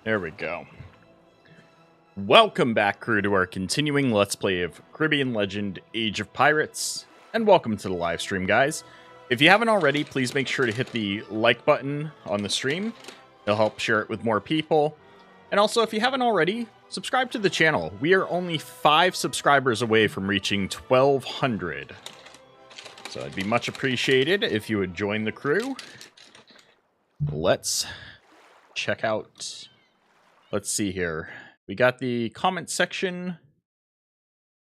There we go. Welcome back, crew, to our continuing Let's Play of Caribbean Legend Age of Pirates, and welcome to the live stream, guys. If you haven't already, please make sure to hit the like button on the stream. It'll help share it with more people. And also, if you haven't already, subscribe to the channel. We are only 5 subscribers away from reaching 1,200. So it'd be much appreciated if you would join the crew. Let's check out... Let's see here. We got the comment section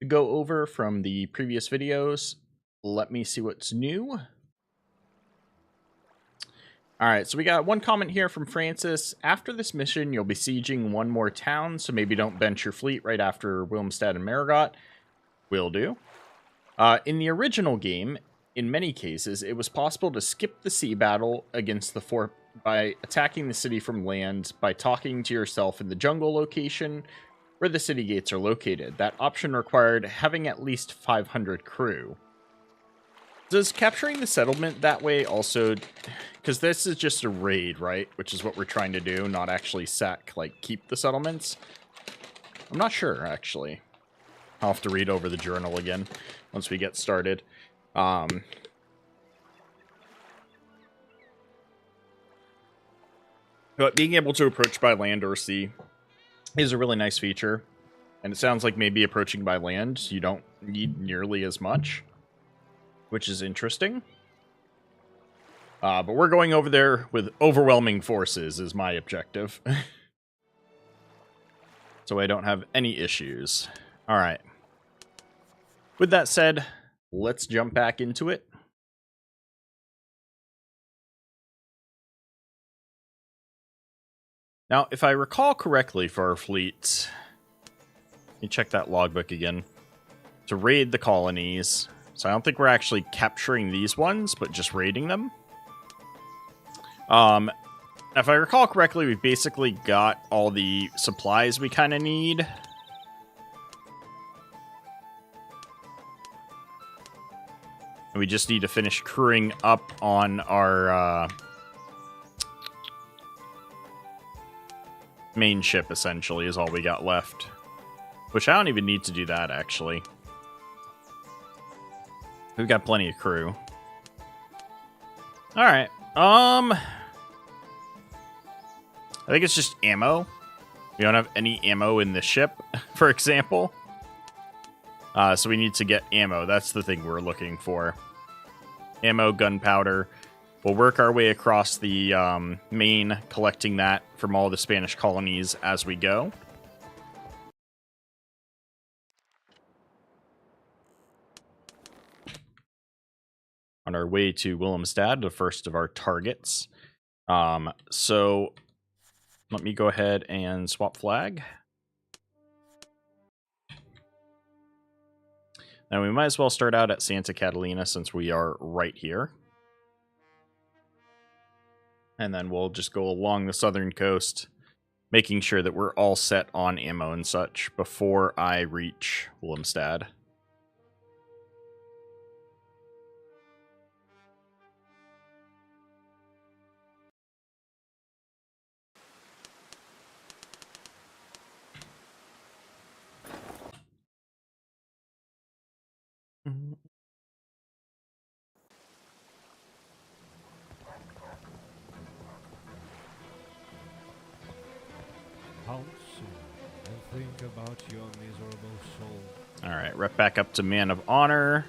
to go over from the previous videos. Let me see what's new. Alright, so we got one comment here from Francis. After this mission, you'll be sieging one more town, so maybe don't bench your fleet right after Willemstad and Marigot. Will do. In the original game, in many cases, it was possible to skip the sea battle against the fort by attacking the city from land by talking to yourself in the jungle location where the city gates are located. That option required having at least 500 crew. Does capturing the settlement that way also... Because this is just a raid, right? Which is what we're trying to do, not actually keep the settlements. I'm not sure, actually. I'll have to read over the journal again once we get started. But being able to approach by land or sea is a really nice feature. And it sounds like maybe approaching by land, you don't need nearly as much, which is interesting. But we're going over there with overwhelming forces is my objective. So I don't have any issues. All right. With that said, let's jump back into it. Now, if I recall correctly for our fleet, let me check that logbook again. To raid the colonies. So I don't think we're actually capturing these ones, but just raiding them. If I recall correctly, we basically got all the supplies we kind of need. And we just need to finish crewing up on our main ship, essentially, is all we got left. Which I don't even need to do that, actually. We've got plenty of crew. Alright. I think it's just ammo. We don't have any ammo in the ship, for example. So we need to get ammo. That's the thing we're looking for. Ammo, gunpowder. We'll work our way across the main, collecting that from all the Spanish colonies as we go. On our way to Willemstad, the first of our targets. So let me go ahead and swap flag. Now we might as well start out at Santa Catalina since we are right here. And then we'll just go along the southern coast, making sure that we're all set on ammo and such before I reach Willemstad. How soon? And think about your miserable soul. Alright, rep back up to Man of Honor.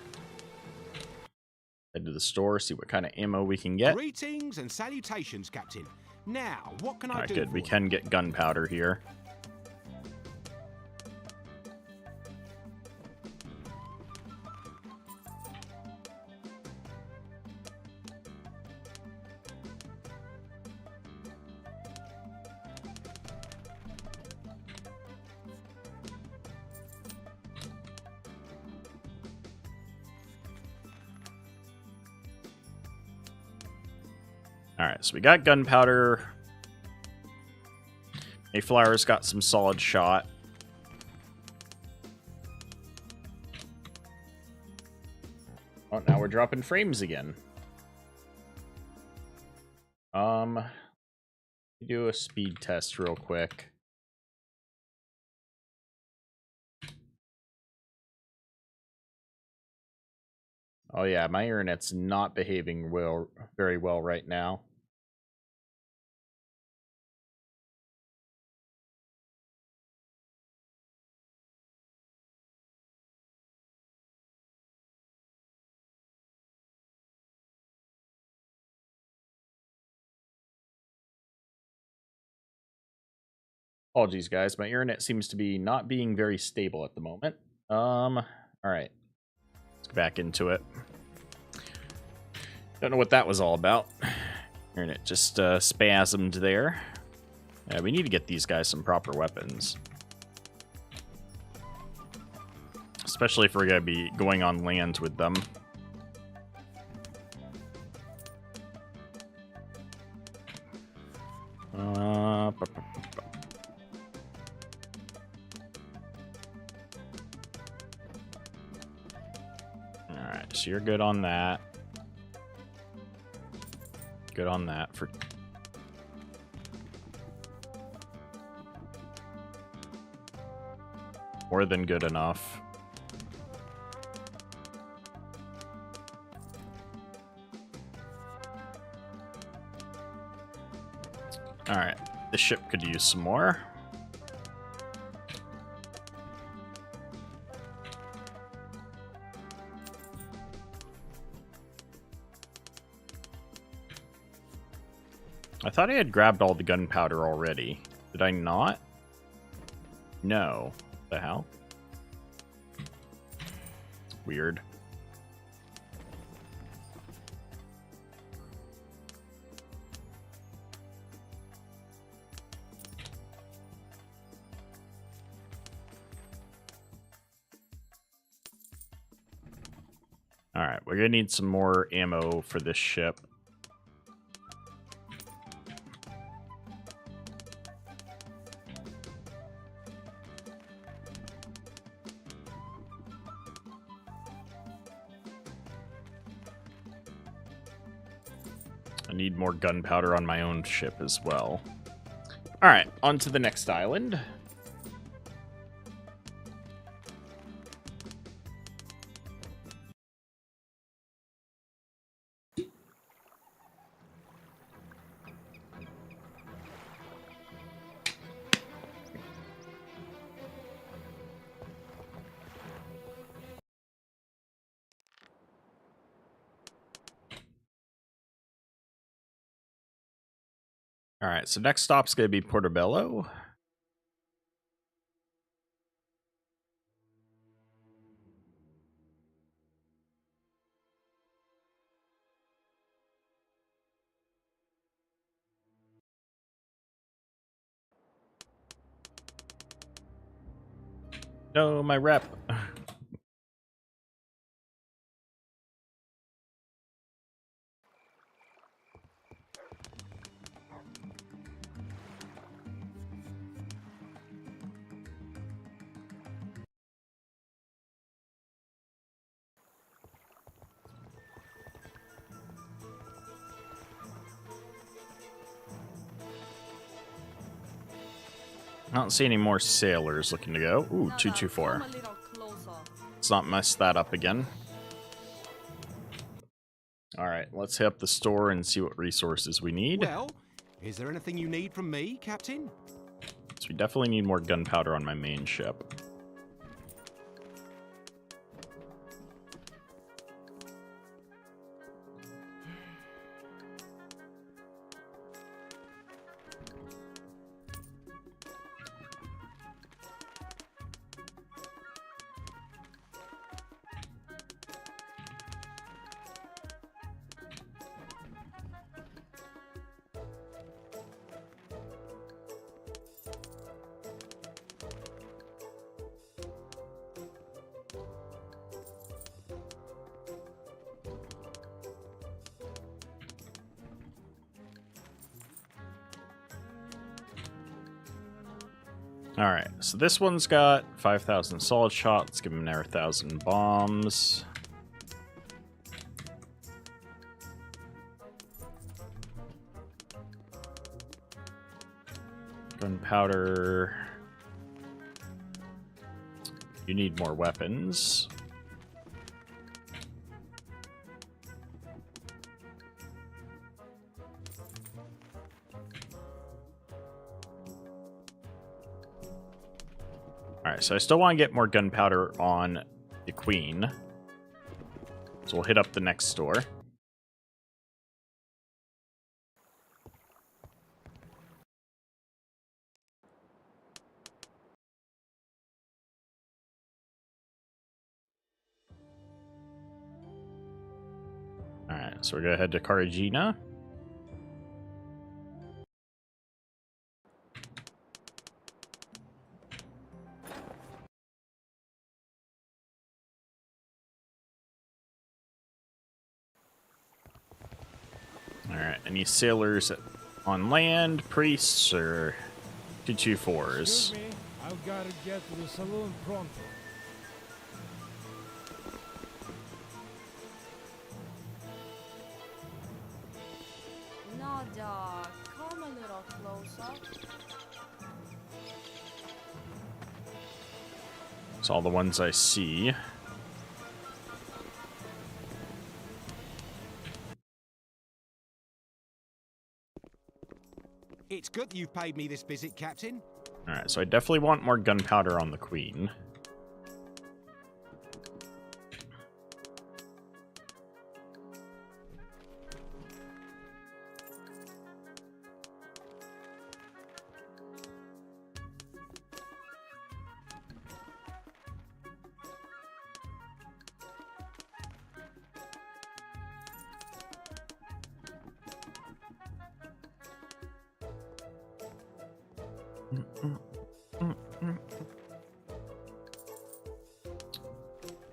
Head to the store, see what kind of ammo we can get. Greetings and salutations, Captain. Now, what can I do? Good. We can get gunpowder here. Alright, so we got gunpowder. Mayflower's got some solid shot. Oh, now we're dropping frames again. Do a speed test real quick. Oh yeah, my internet's not behaving very well right now. Apologies, guys. My internet seems to be not being very stable at the moment. All right. Let's get back into it. Don't know what that was all about. Internet just spasmed there. Yeah, we need to get these guys some proper weapons. Especially if we're going to be going on land with them. Alright, so you're good on that. Good on that for... More than good enough. Alright, the ship could use some more. I thought I had grabbed all the gunpowder already. Did I not? No. What the hell? Weird. Alright, we're gonna need some more ammo for this ship. I need more gunpowder on my own ship as well. Alright, on to the next island. Alright, so next stop's going to be Portobello. No, my rep. I don't see any more sailors looking to go. Ooh, 224. Let's not mess that up again. Alright, let's hit up the store and see what resources we need. Well, is there anything you need from me, Captain? So we definitely need more gunpowder on my main ship. Alright, so this one's got 5,000 solid shot. Let's give him another 1,000 bombs. Gunpowder. You need more weapons. Alright, so I still want to get more gunpowder on the Queen. So we'll hit up the next store. Alright, so we're going to head to Caragina. Alright, any sailors on land, priests, or 224s? Excuse me, I've got to get to the saloon pronto. No, dog. Come a little closer. It's all the ones I see. It's good you've paid me this visit, Captain. Alright, so I definitely want more gunpowder on the Queen.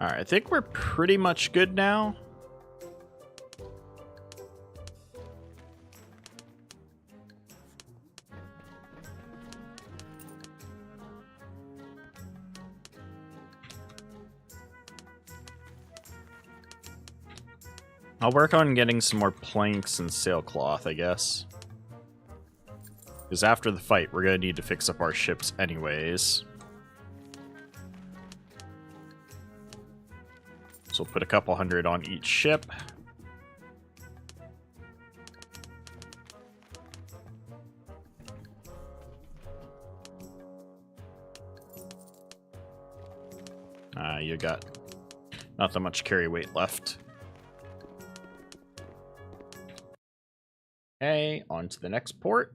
Alright, I think we're pretty much good now. I'll work on getting some more planks and sailcloth, I guess. Because after the fight, we're going to need to fix up our ships anyways. So we'll put a couple hundred on each ship. You got not that much carry weight left. Okay, on to the next port.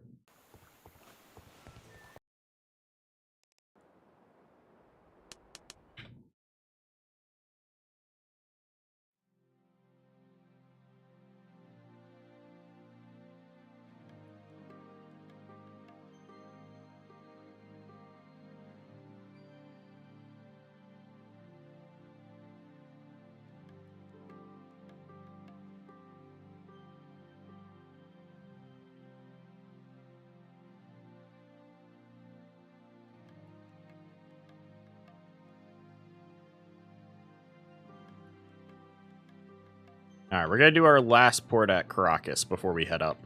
Alright, we're going to do our last port at Caracas before we head up.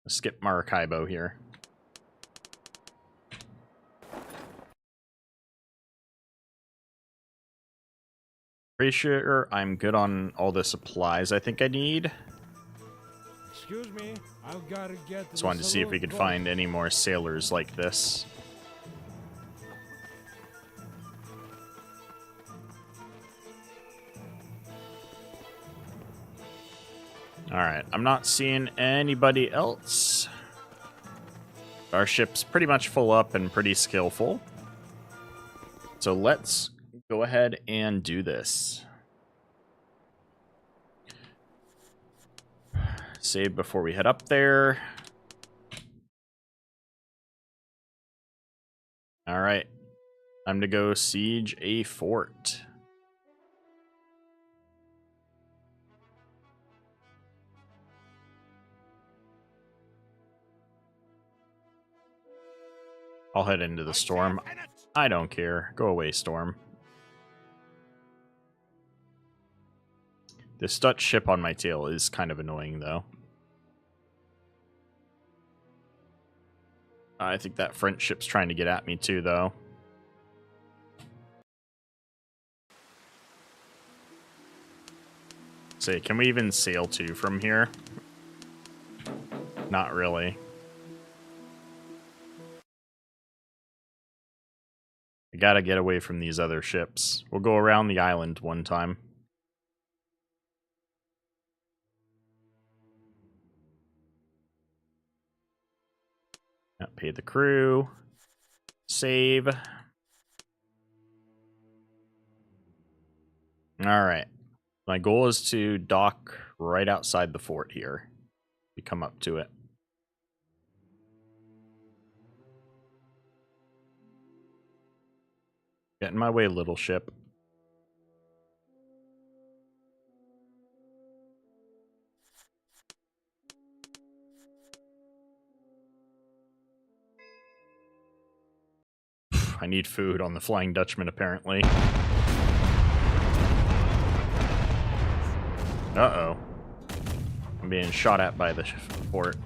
Skip Maracaibo here. Pretty sure I'm good on all the supplies I think I need. Excuse me, I've got to get to Just the wanted to see if we saloon could pronto. find any more sailors like this. Alright, I'm not seeing anybody else. Our ship's pretty much full up and pretty skillful. So let's go ahead and do this. Save before we head up there. Alright, time to go siege a fort. I'll head into the storm. I don't care. Go away, storm. This Dutch ship on my tail is kind of annoying, though. I think that French ship's trying to get at me too, though. Say, can we even sail to from here? Not really. I gotta get away from these other ships. We'll go around the island one time. Pay the crew. Save. Alright. My goal is to dock right outside the fort here. We come up to it. Get in my way, little ship. I need food on the Flying Dutchman, apparently. Uh-oh. I'm being shot at by the fort.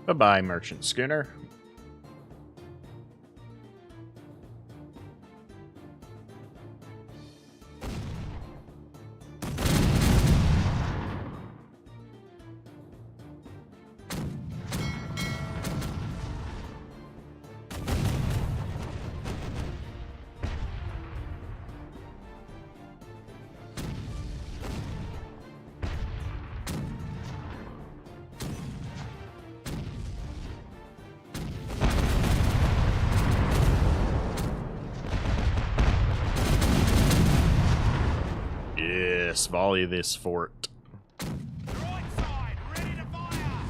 Bye-bye, merchant schooner. Yes, volley this fort. Right side, ready to fire!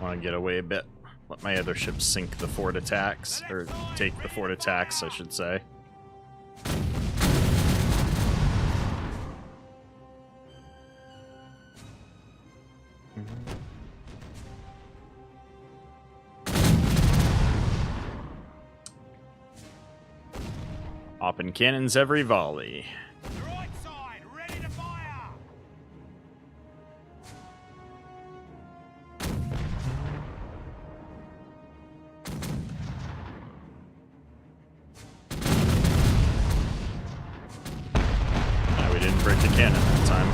Want to get away a bit. Let my other ships sink the fort attacks, or take the fort attacks, I should say. Popping cannons every volley. Right side, ready to fire! No, we didn't break the cannon that time.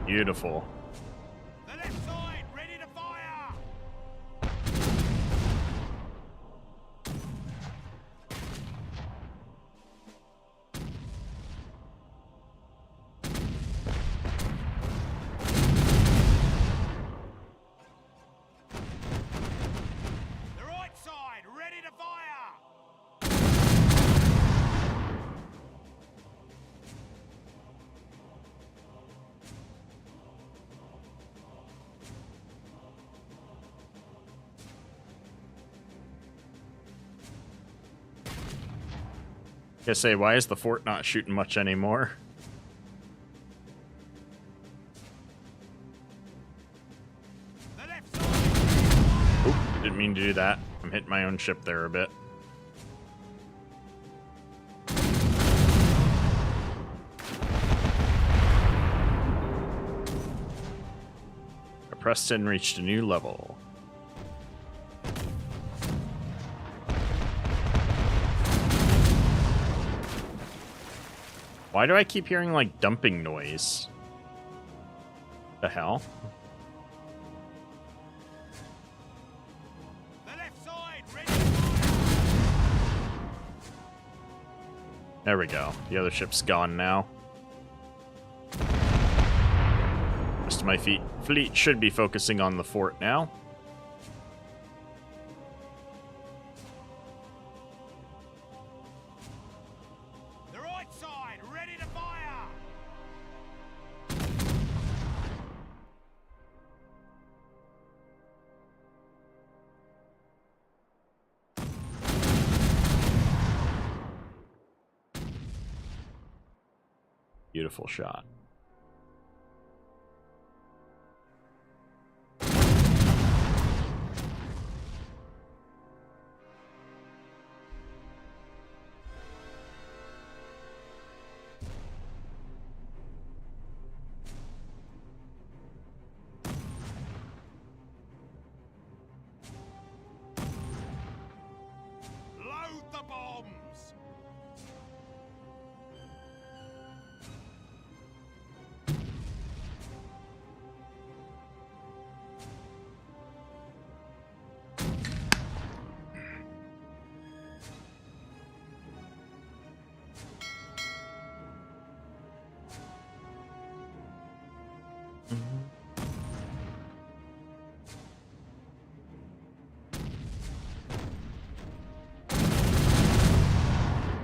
Beautiful. The left side, ready to fire! The right side, ready to fire! I say, why is the fort not shooting much anymore? The left side! Oop, didn't mean to do that. I'm hitting my own ship there a bit. Preston reached a new level. Why do I keep hearing, like, dumping noise? The hell? The left side, ready to fire! There we go. The other ship's gone now. Rest of my Fleet should be focusing on the fort now. The right side, ready to fire! Beautiful shot. Load the bombs!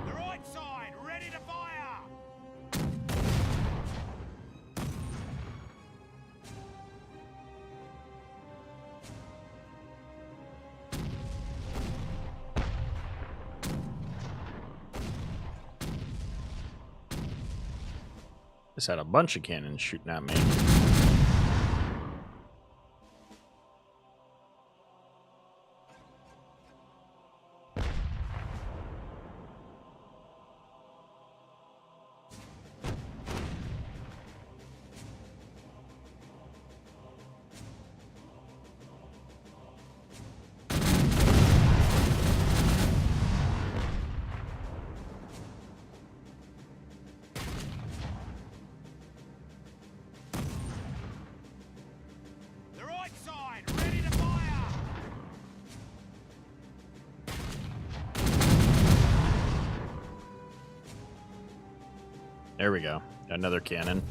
The right side, ready to fire! This had a bunch of cannons shooting at me. The right side, ready to fire! There we go. Got another cannon.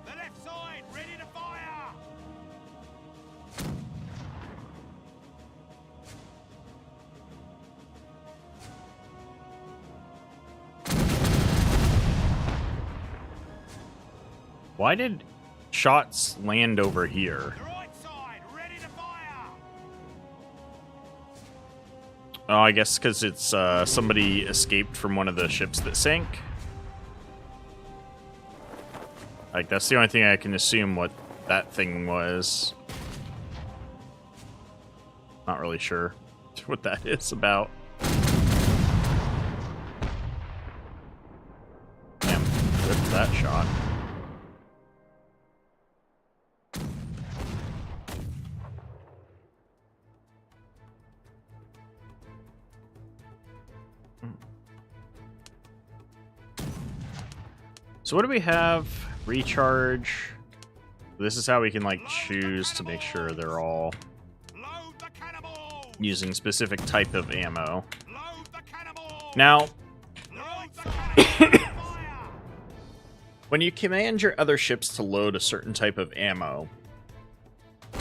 The left side, ready to fire! Why did shots land over here? The right side, ready to fire! Oh, I guess because it's somebody escaped from one of the ships that sank. Like, that's the only thing I can assume what that thing was. Not really sure what that is about. Damn, good for that shot. So what do we have? Recharge. This is how we can like choose to make sure they're all Load the cannonballs! using specific type of ammo. Load the cannonballs! Now, Load the cannonballs! Fire! when you command your other ships to load a certain type of ammo,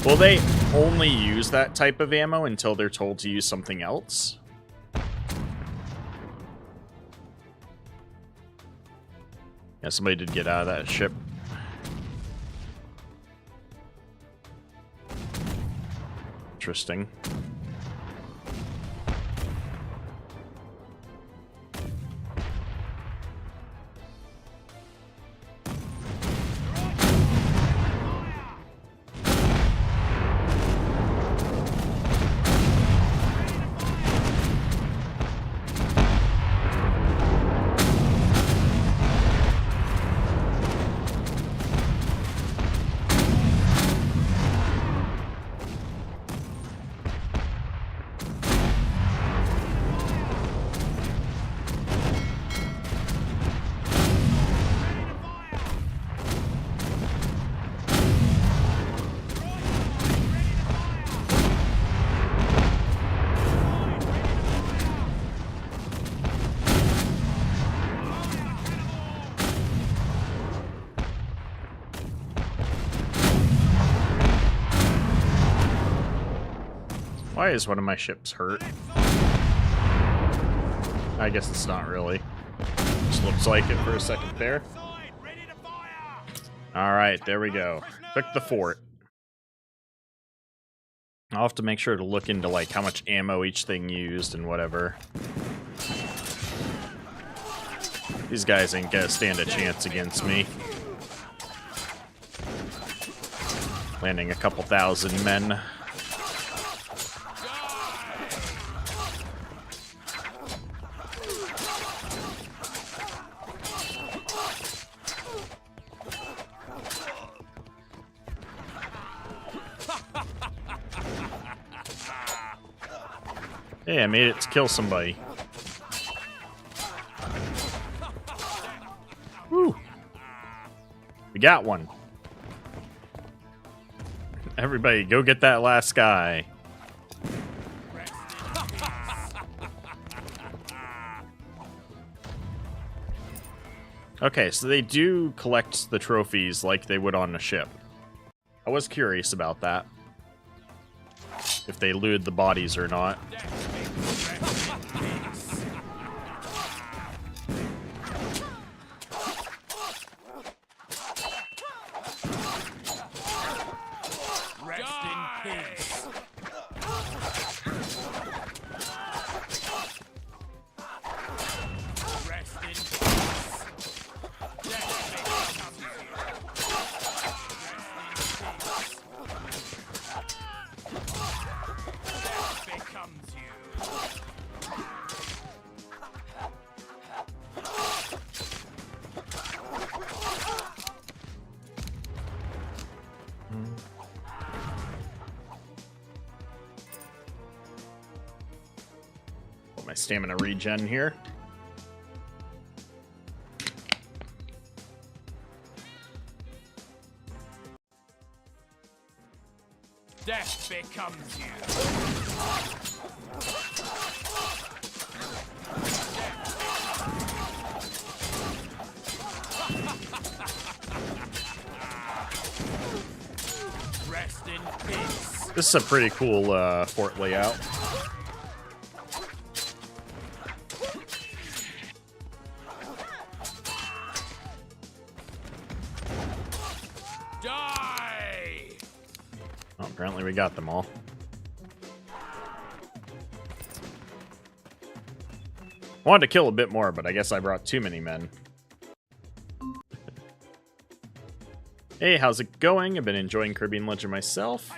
will they only use that type of ammo until they're told to use something else? Yeah, somebody did get out of that ship. Interesting. Why is one of my ships hurt? I guess it's not really. Just looks like it for a second there. Side, ready to fire! Alright, there we go. Took the fort. I'll have to make sure to look into like how much ammo each thing used and whatever. These guys ain't gonna stand a chance against me. Landing a couple thousand men. Hey, I made it to kill somebody. Woo! We got one. Everybody, go get that last guy. Okay, so they do collect the trophies like they would on a ship. I was curious about that. If they looted the bodies or not. My stamina regen here. Death becomes you. Rest in peace. This is a pretty cool fort layout. Apparently we got them all. Wanted to kill a bit more, but I guess I brought too many men. Hey, how's it going? I've been enjoying Caribbean Legend myself.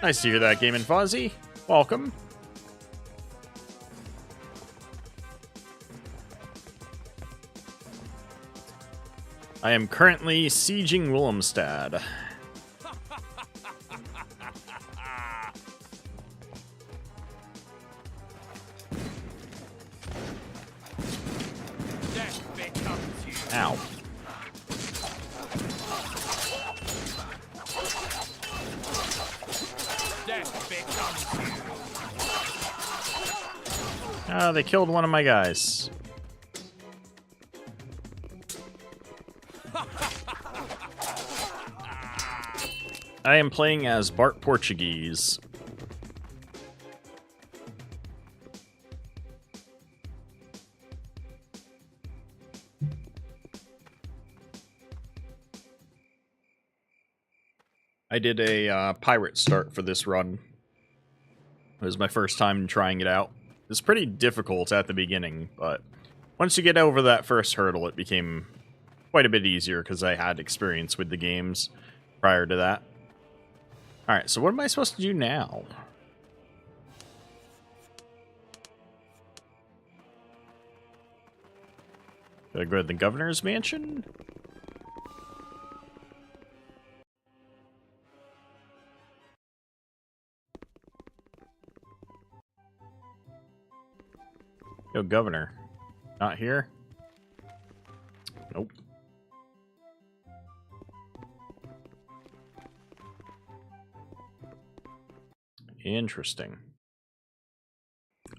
Nice to hear that, Game and Fozzie. Welcome. I am currently sieging Willemstad. Ow. They killed one of my guys. I am playing as Bart Portuguese. I did a pirate start for this run. It was my first time trying it out. It was pretty difficult at the beginning, but once you get over that first hurdle, it became quite a bit easier because I had experience with the games prior to that. Alright, so what am I supposed to do now? Gotta go to the governor's mansion? Yo, governor. Not here? Nope. Interesting.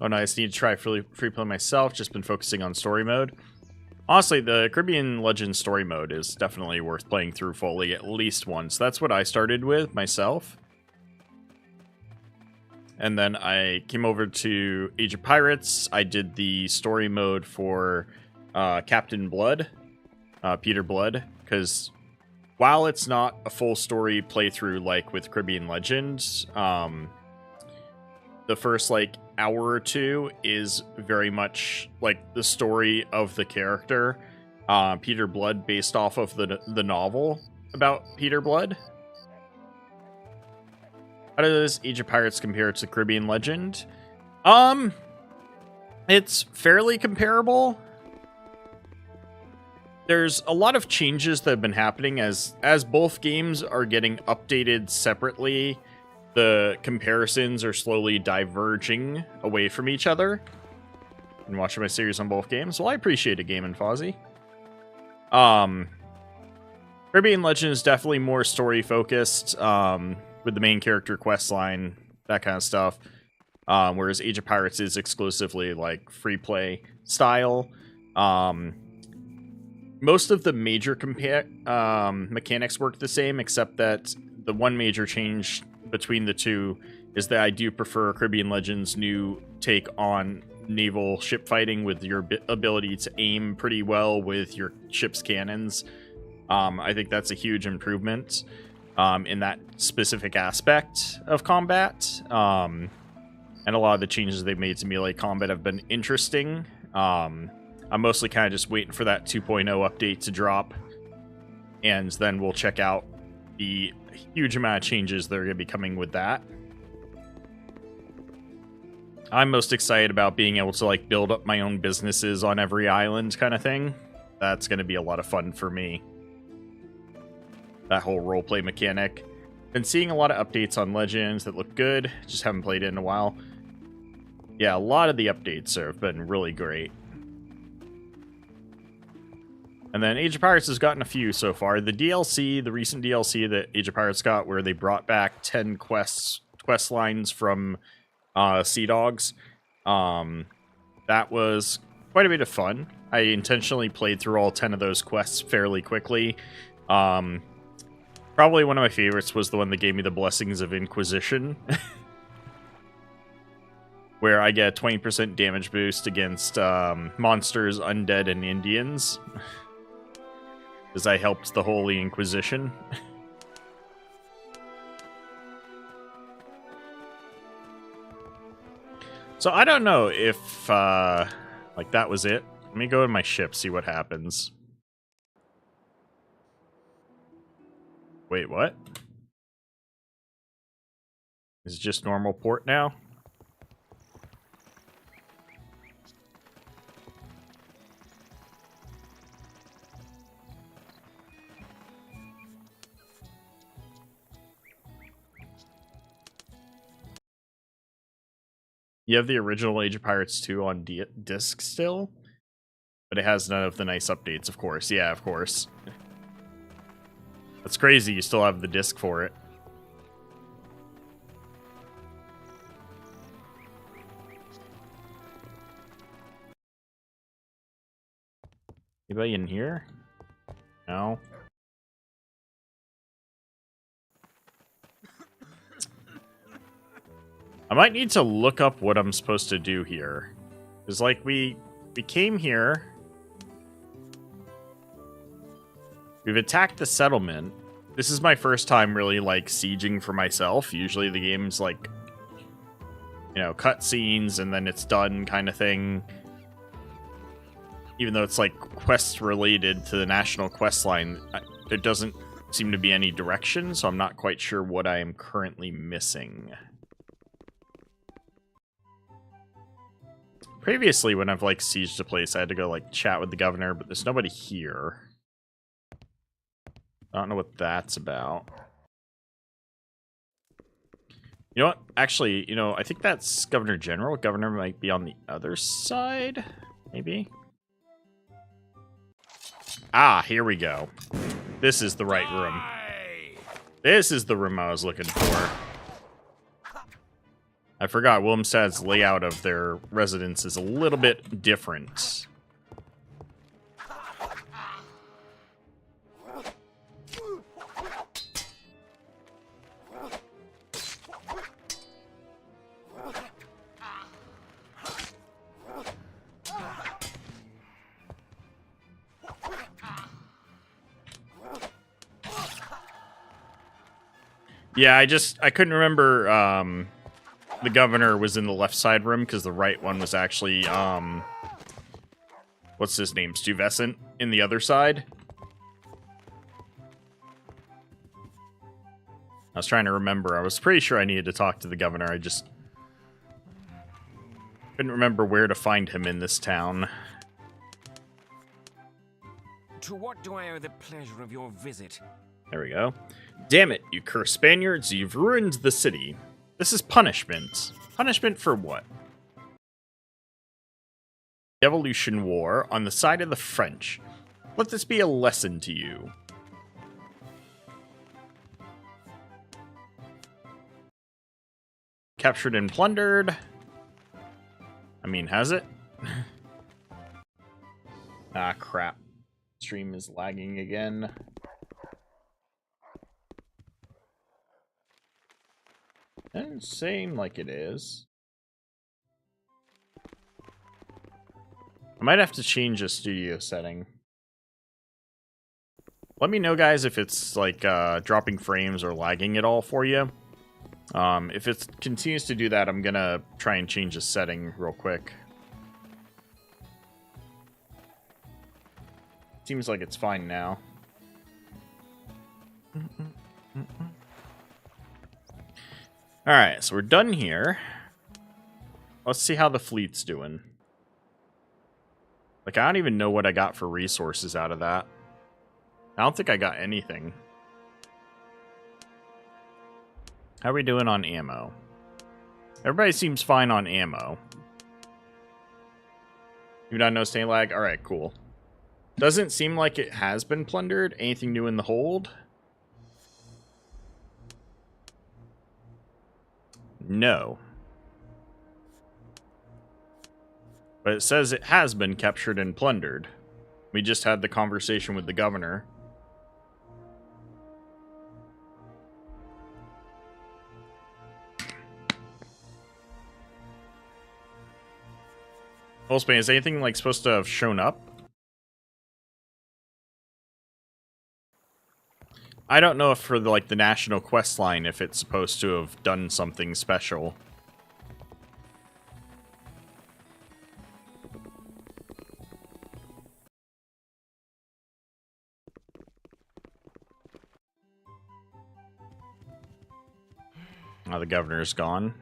Oh, nice. Need to try free play myself. Just been focusing on story mode. Honestly, the Caribbean Legends story mode is definitely worth playing through fully at least once. That's what I started with myself. and then I came over to Age of Pirates. I did the story mode for Captain Blood, Peter Blood, because while it's not a full story playthrough like with Caribbean Legends, the first like hour or two is very much like the story of the character, Peter Blood, based off of the novel about Peter Blood. How does Age of Pirates compare to Caribbean Legend? It's fairly comparable. There's a lot of changes that have been happening as both games are getting updated separately. The comparisons are slowly diverging away from each other. And watching my series on both games, well, I appreciate it, Game and Fozzie. Caribbean Legend is definitely more story focused, with the main character quest line, that kind of stuff. Whereas Age of Pirates is exclusively like free play style. Most of the major mechanics work the same, except that the one major change between the two is that I do prefer Caribbean Legends' new take on naval ship fighting, with your ability to aim pretty well with your ship's cannons. I think that's a huge improvement in that specific aspect of combat. And a lot of the changes they've made to melee combat have been interesting. I'm mostly kind of just waiting for that 2.0 update to drop, and then we'll check out the huge amount of changes that are going to be coming with that. I'm most excited about being able to like build up my own businesses on every island kind of thing. That's going to be a lot of fun for me. That whole roleplay mechanic. Been seeing a lot of updates on Legends that look good. Just haven't played it in a while. Yeah, a lot of the updates have been really great. And then Age of Pirates has gotten a few so far. The DLC, the recent DLC that Age of Pirates got, where they brought back 10 quest lines from Sea Dogs. That was quite a bit of fun. I intentionally played through all 10 of those quests fairly quickly. Probably one of my favorites was the one that gave me the Blessings of Inquisition. Where I get a 20% damage boost against monsters, undead, and Indians. Because I helped the Holy Inquisition. So I don't know if, like, that was it. Let me go in my ship, see what happens. Wait, what? Is it just normal port now? You have the original Age of Pirates 2 on disc still? But it has none of the nice updates, of course. Yeah, of course. That's crazy, you still have the disc for it. Anybody in here? No? I might need to look up what I'm supposed to do here. Because, like, we came here. We've attacked the settlement. This is my first time really, like, sieging for myself. Usually the game's, like, you know, cutscenes and then it's done kind of thing. Even though it's, like, quest related to the national quest line, there doesn't seem to be any direction, so I'm not quite sure what I am currently missing. Previously, when I've, like, sieged a place, I had to go, like, chat with the governor, but there's nobody here. I don't know what that's about. You know what? Actually, you know, I think that's Governor General. Governor might be on the other side, maybe? Ah, here we go. This is the right room. This is the room I was looking for. I forgot Wilmstad's layout of their residence is a little bit different. Yeah, I couldn't remember the governor was in the left side room because the right one was actually what's his name? Stuyvesant in the other side. I was trying to remember. I was pretty sure I needed to talk to the governor. I just couldn't remember where to find him in this town. To what do I owe the pleasure of your visit? There we go. Damn it, you cursed Spaniards, you've ruined the city. This is punishment. Punishment for what? Devolution War on the side of the French. Let this be a lesson to you. Captured and plundered. I mean, has it? Ah, crap. Stream is lagging again. Doesn't seem like it is. I might have to change the studio setting. Let me know, guys, if it's like dropping frames or lagging at all for you. If it continues to do that, I'm gonna try and change the setting real quick. Seems like it's fine now. Alright, so we're done here. Let's see how the fleet's doing. Like, I don't even know what I got for resources out of that. I don't think I got anything. How are we doing on ammo? Everybody seems fine on ammo. You not know stay lag? Alright, cool. Doesn't seem like it has been plundered. Anything new in the hold? No. But it says it has been captured and plundered. We just had the conversation with the governor. Holspan, is anything like supposed to have shown up? I don't know if for the, like the national quest line if it's supposed to have done something special. Oh, the governor's gone.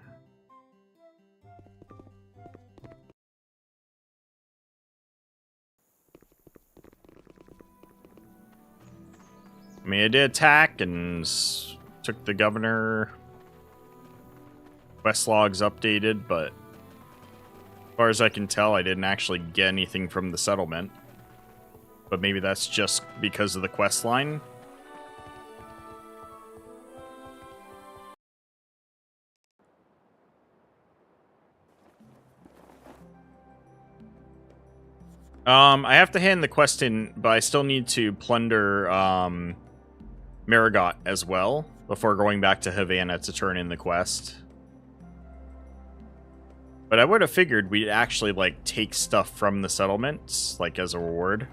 I mean, I did attack and took the governor. Quest logs updated, but as far as I can tell, I didn't actually get anything from the settlement. But maybe that's just because of the quest line. I have to hand the quest in, but I still need to plunder Marigot as well before going back to Havana to turn in the quest. But I would have figured we'd actually like take stuff from the settlements, like as a reward.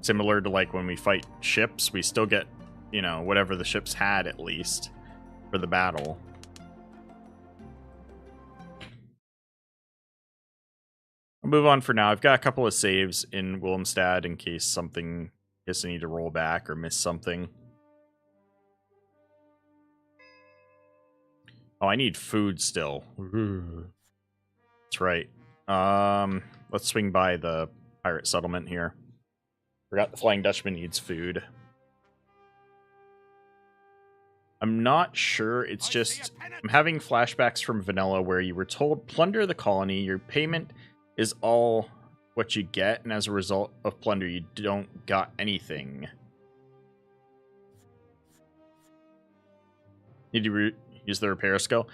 Similar to like when we fight ships, we still get, you know, whatever the ships had at least for the battle. I'll move on for now. I've got a couple of saves in Willemstad in case I need to roll back or miss something. Oh, I need food still. That's right. Let's swing by the pirate settlement here. Forgot the Flying Dutchman needs food. I'm not sure. It's just I'm having flashbacks from Vanilla where you were told plunder the colony. Your payment is all what you get, and as a result of plunder, you don't got anything. Need to use the repair skill.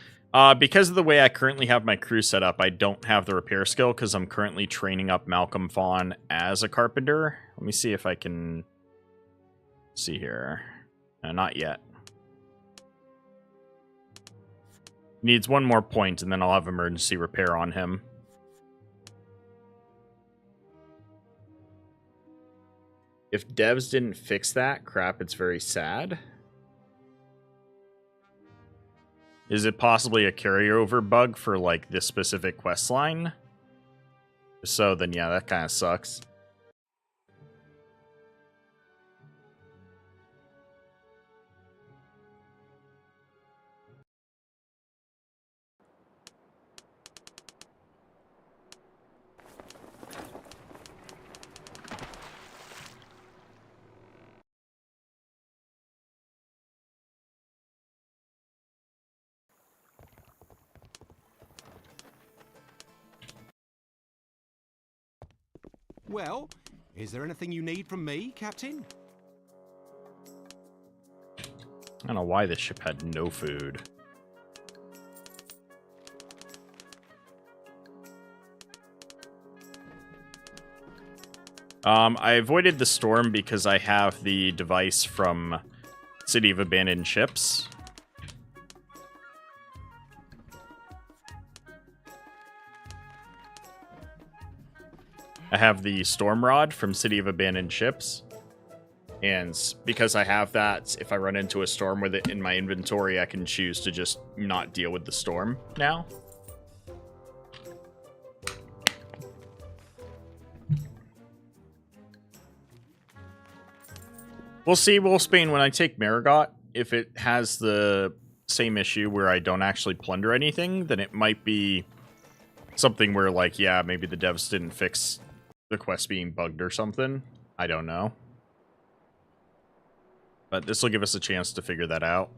Because of the way I currently have my crew set up, I don't have the repair skill because I'm currently training up Malcolm Fawn as a carpenter. Let me see if I can see here. Not yet. Needs one more point, and then I'll have emergency repair on him. If devs didn't fix that, crap, it's very sad. Is it possibly a carryover bug for, like, this specific quest line? If so, then yeah, that kind of sucks. Well, is there anything you need from me, Captain? I don't know why this ship had no food. I avoided the storm because I have the device from City of Abandoned Ships. I have the Storm Rod from City of Abandoned Ships. And because I have that, if I run into a storm with it in my inventory, I can choose to just not deal with the storm now. We'll see, Wolfsbane, when I take Marigot, if it has the same issue where I don't actually plunder anything, then it might be something where, like, yeah, maybe the devs didn't fix the quest being bugged or something. I don't know. But this will give us a chance to figure that out.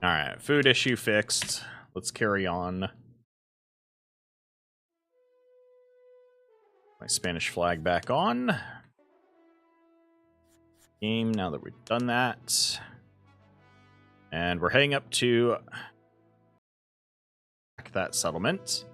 Alright, food issue fixed. Let's carry on. My Spanish flag back on. Game, now that we've done that. And we're heading up to that settlement.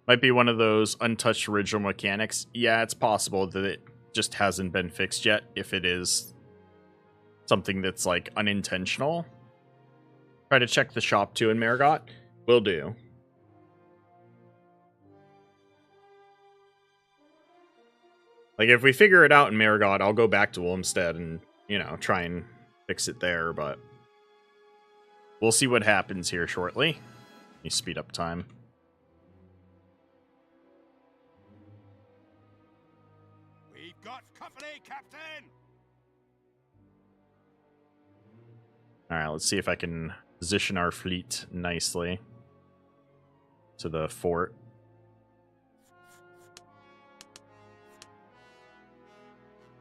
Might be one of those untouched original mechanics. Yeah, it's possible that it just hasn't been fixed yet, if it is something that's, like, unintentional. Try to check the shop, too, in Marigot. Will do. Like, if we figure it out in Marigot, I'll go back to Wilmstead and, you know, try and fix it there, but we'll see what happens here shortly. Let me speed up time. We've got company, Captain! Alright, let's see if I can position our fleet nicely to the fort.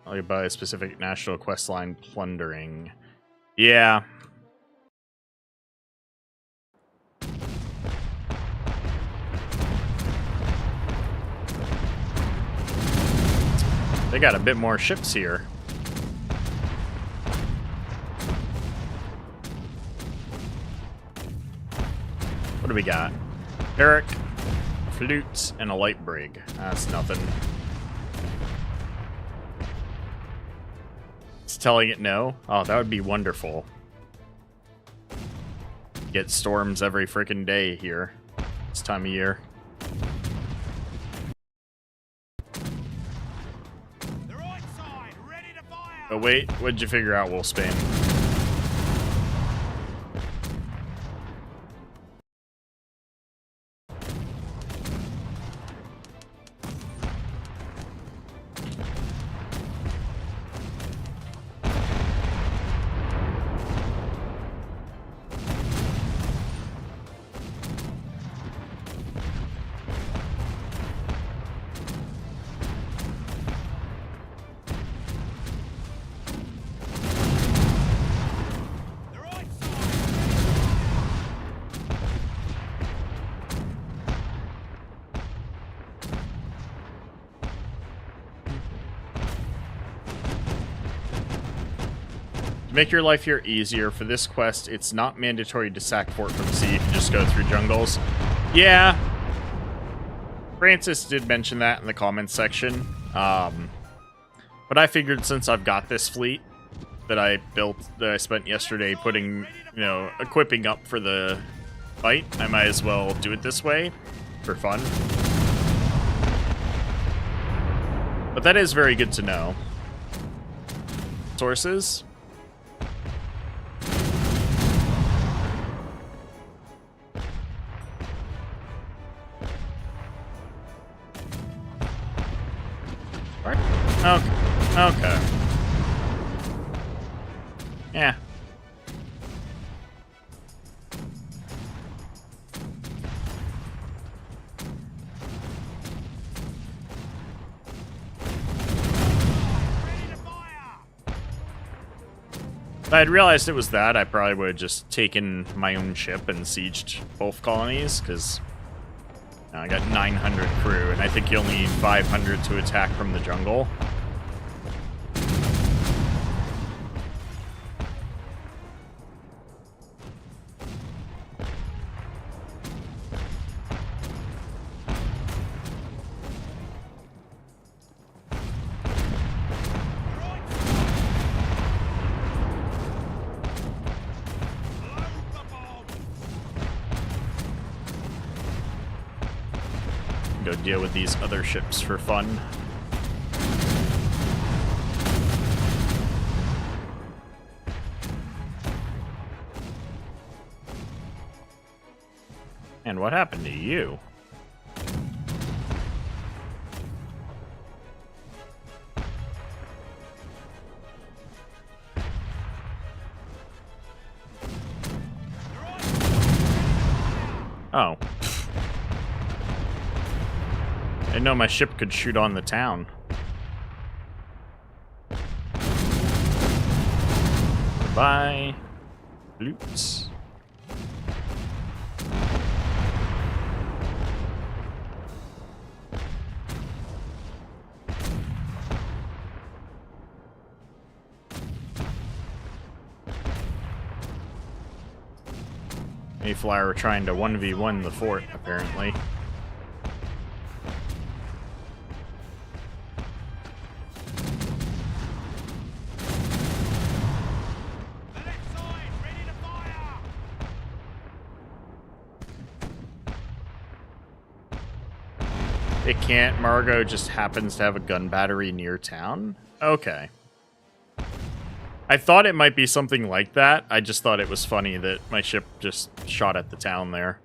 I'll buy a specific national quest line plundering. Yeah. They got a bit more ships here. What do we got? Eric, flute, and a light brig. That's nothing. It's telling it no? Oh, that would be wonderful. Get storms every freaking day here. This time of year. The right side, ready to fire! Oh wait, what'd you figure out, Wolfsbane? The right side! To make your life here easier, for this quest, it's not mandatory to sack fort from sea if you just go through jungles. Yeah. Francis did mention that in the comments section. But I figured since I've got this fleet that I built, that I spent yesterday putting, you know, equipping up for the fight, I might as well do it this way for fun. But that is very good to know. Sources? Okay. Okay. Yeah. If I had realized it was that, I probably would have just taken my own ship and sieged both colonies, because I got 900 crew, and I think you only need 500 to attack from the jungle. Go deal with these other ships for fun. And what happened to you? Oh. I didn't know my ship could shoot on the town. Goodbye. Loot. Mayflower trying to 1v1 the fort, apparently. It can't. Margot just happens to have a gun battery near town? Okay. I thought it might be something like that. I just thought it was funny that my ship just shot at the town there.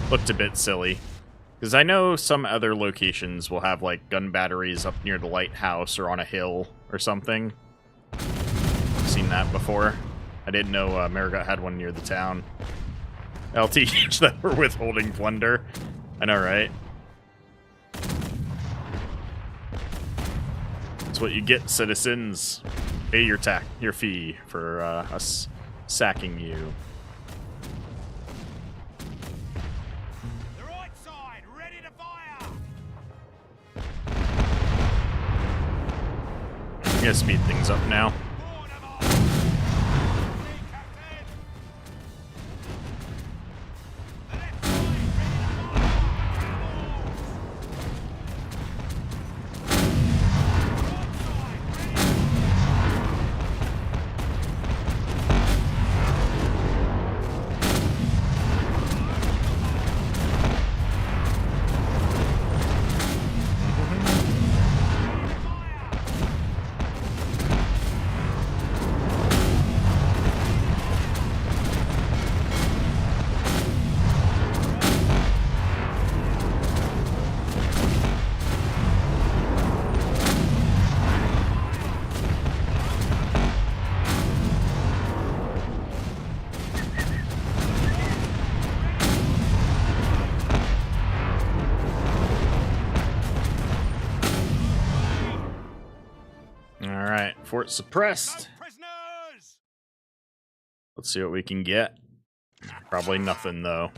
Looked a bit silly. Because I know some other locations will have, like, gun batteries up near the lighthouse or on a hill or something. I've seen that before. I didn't know Marigot had one near the town. LTH that were withholding plunder. I know, right? That's what you get, citizens. Pay your fee for us sacking you. The right side, ready to fire! I'm gonna speed things up now. Board 'em all! See, Captain! The left side, ready to fire! Alright, fort suppressed. No prisoners! Let's see what we can get. Probably nothing, though.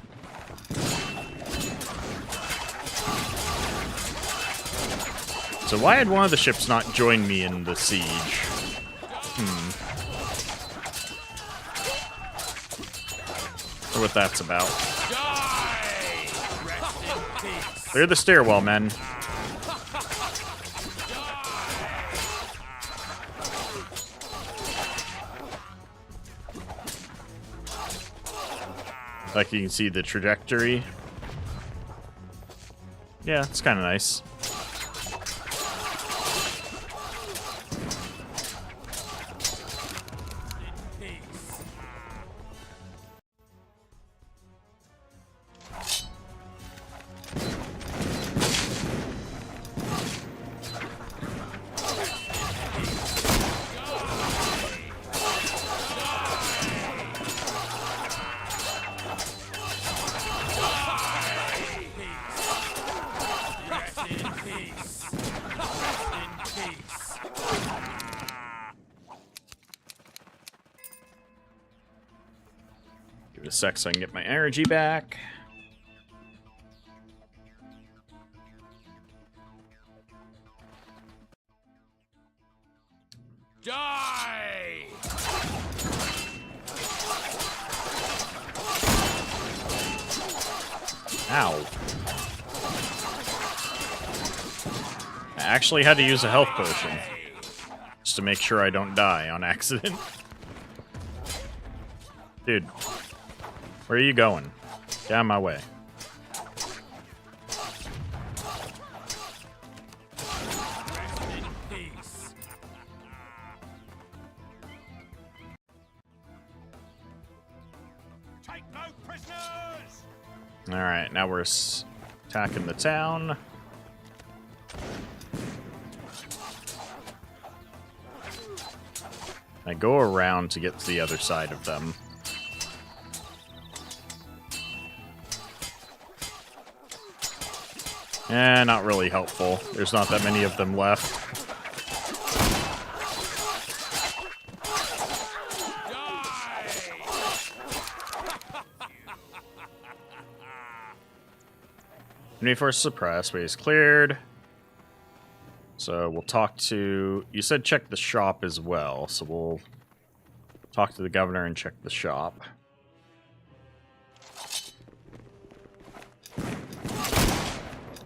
So why had one of the ships not joined me in the siege? Or what that's about. Clear the stairwell, men. Like you can see the trajectory. Yeah, it's kind of nice. sec so I can get my energy back. Die! Ow. I actually had to use a health potion. Just to make sure I don't die on accident. Dude. Where are you going? Get out of my way. Take no prisoners! Alright, now we're attacking the town. I go around to get to the other side of them. Not really helpful. There's not that many of them left. Enemy force suppressed. Way is cleared. So we'll talk to... You said check the shop as well, so we'll talk to the governor and check the shop.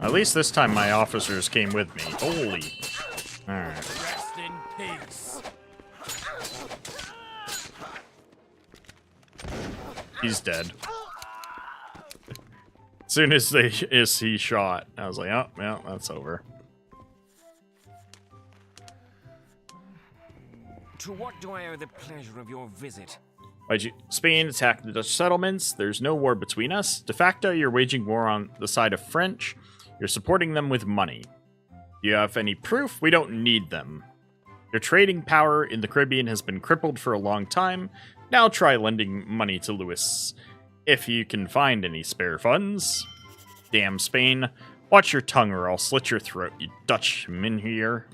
At least this time my officers came with me. Holy. Alright. Rest in peace. He's dead. As soon as he shot, I was like, oh, yeah, that's over. To what do I owe the pleasure of your visit? Spain attacked the Dutch settlements. There's no war between us. De facto, you're waging war on the side of French. You're supporting them with money. Do you have any proof? We don't need them. Your trading power in the Caribbean has been crippled for a long time. Now try lending money to Louis. If you can find any spare funds. Damn Spain. Watch your tongue or I'll slit your throat, you Dutchman here.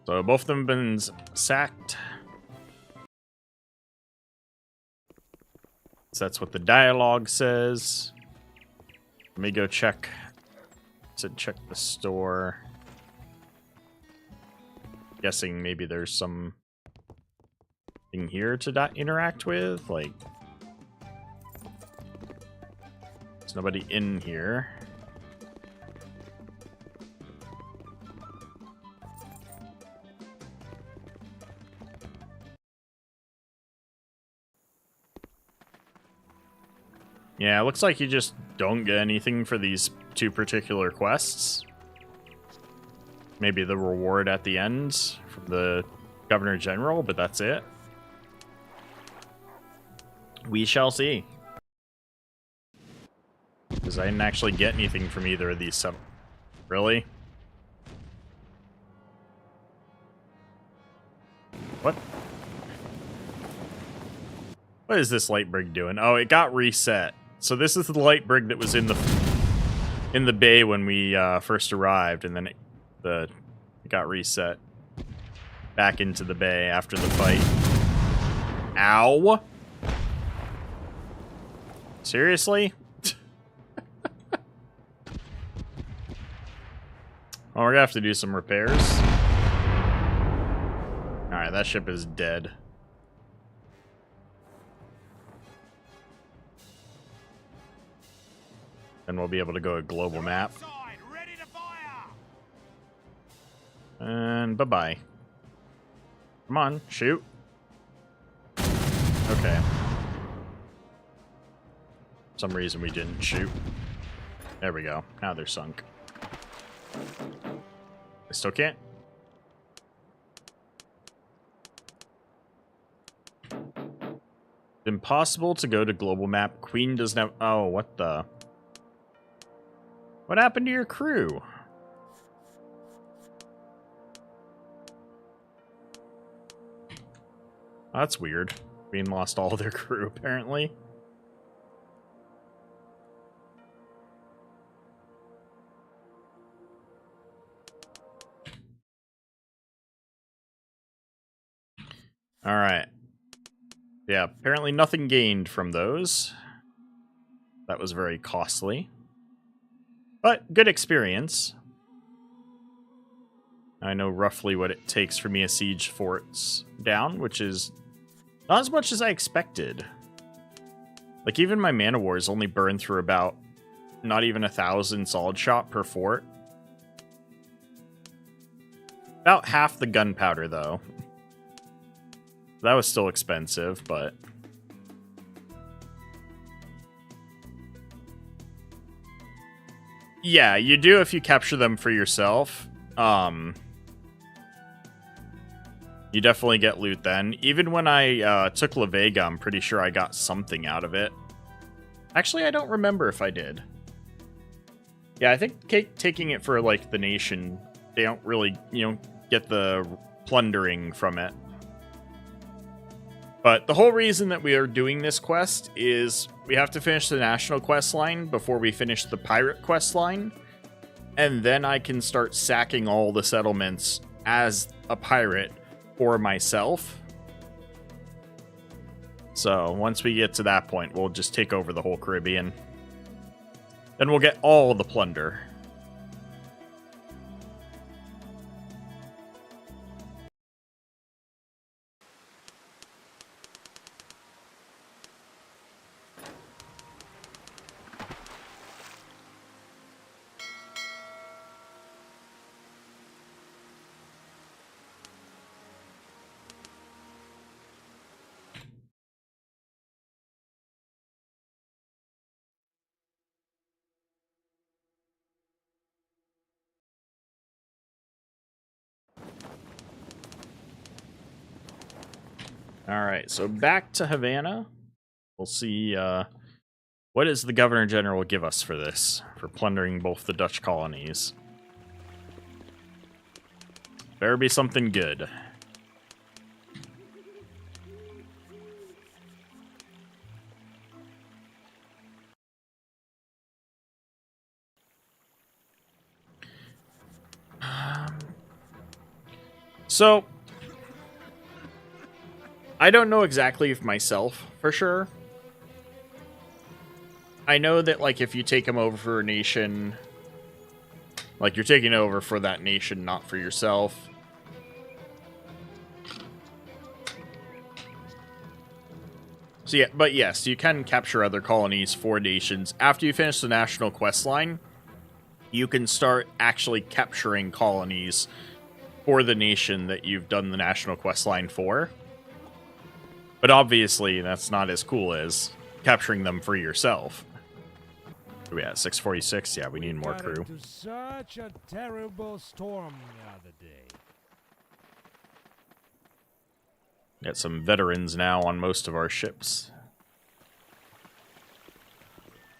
So both of them have been sacked. So that's what the dialogue says. Let me go check. Check the store. Guessing maybe there's some thing here to interact with. Like, there's nobody in here. Yeah, it looks like you just don't get anything for these two particular quests. Maybe the reward at the end from the Governor General, but that's it. We shall see. Because I didn't actually get anything from either of these. Really? What? What is this light brig doing? Oh, it got reset. So this is the light brig that was in the bay when we first arrived, and then it got reset back into the bay after the fight. Ow! Seriously? Well, we're gonna have to do some repairs. Alright, that ship is dead. Then we'll be able to go to global map. Outside, ready to fire! And bye-bye. Come on, shoot. Okay. For some reason we didn't shoot. There we go. Now they're sunk. I still can't. Impossible to go to global map. Queen doesn't have... Oh, what the... What happened to your crew? Oh, that's weird. Queen lost all their crew, apparently. Alright. Yeah, apparently nothing gained from those. That was very costly. But good experience. I know roughly what it takes for me to siege forts down, which is not as much as I expected. Like, even my mana wars only burn through about not even 1,000 solid shot per fort. About half the gunpowder, though. That was still expensive, but... yeah, you do if you capture them for yourself. You definitely get loot then. Even when I took La Vega, I'm pretty sure I got something out of it. Actually, I don't remember if I did. Yeah, I think taking it for, like, the nation, they don't really, get the plundering from it. But the whole reason that we are doing this quest is we have to finish the national quest line before we finish the pirate quest line. And then I can start sacking all the settlements as a pirate for myself. So once we get to that point, we'll just take over the whole Caribbean. Then we'll get all the plunder. Alright, so back to Havana. We'll see what does the Governor General give us for this, for plundering both the Dutch colonies. Better be something good. So, I don't know exactly if myself, for sure. I know that, like, if you take them over for a nation, like, you're taking over for that nation, not for yourself. So yeah, but yes, you can capture other colonies for nations. After you finish the national quest line, you can start actually capturing colonies for the nation that you've done the national quest line for. But obviously, that's not as cool as capturing them for yourself. We at 646? Yeah, we need more crew. Got into such a terrible storm the other day. Got some veterans now on most of our ships.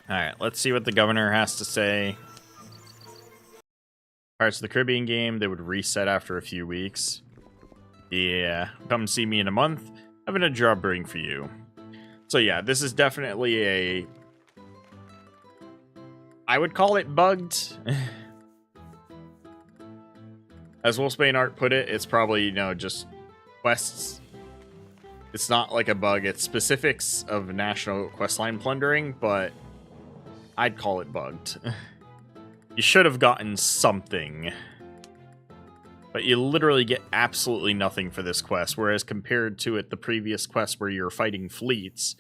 Alright, let's see what the governor has to say. Pirates of the Caribbean game, they would reset after a few weeks. Yeah, come see me in a month. Having a job brewing for you. So yeah, this is definitely a... I would call it bugged. As Wolfsbane Art put it, it's probably, just quests. It's not like a bug, it's specifics of national questline plundering, but I'd call it bugged. You should have gotten something. But you literally get absolutely nothing for this quest, whereas compared to the previous quest where you're fighting fleets,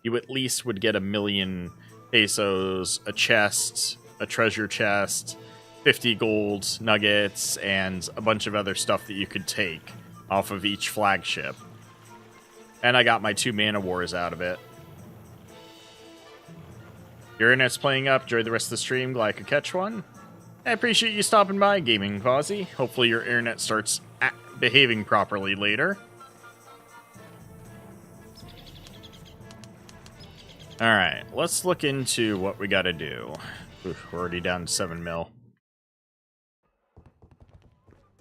you at least would get 1,000,000 pesos, a chest, a treasure chest, 50 gold nuggets, and a bunch of other stuff that you could take off of each flagship. And I got my 2 mana wars out of it. Your internet's playing up. Enjoy the rest of the stream. Glad I could catch one. I appreciate you stopping by, Gaming Quasi. Hopefully your internet starts behaving properly later. Alright, let's look into what we gotta do. Oof, we're already down to 7 mil.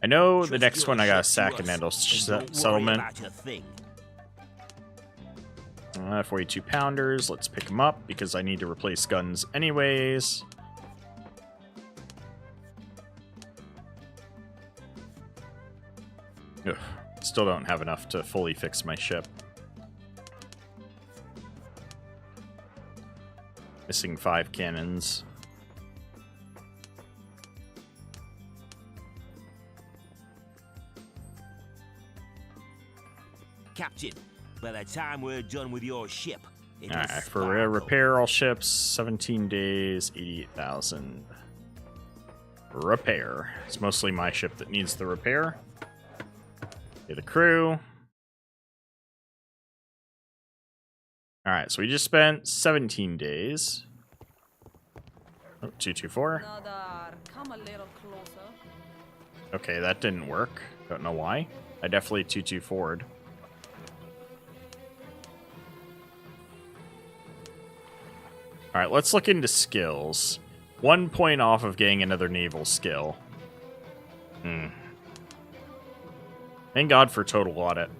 I know the next one I gotta sack a naval settlement. 42 pounders, let's pick them up because I need to replace guns anyways. Ugh. Still don't have enough to fully fix my ship. Missing 5 cannons. Captain, by the time we're done with your ship, it'll Alright, for sparkle. repair all ships, 17 days, 88,000. Repair. It's mostly my ship that needs the repair. Okay, the crew. Alright, so we just spent 17 days. Oh, 224. Another. Come a little closer. Okay, that didn't work. Don't know why. I definitely 224'd. Alright, let's look into skills. 1 point off of getting another naval skill. Thank God for total audit.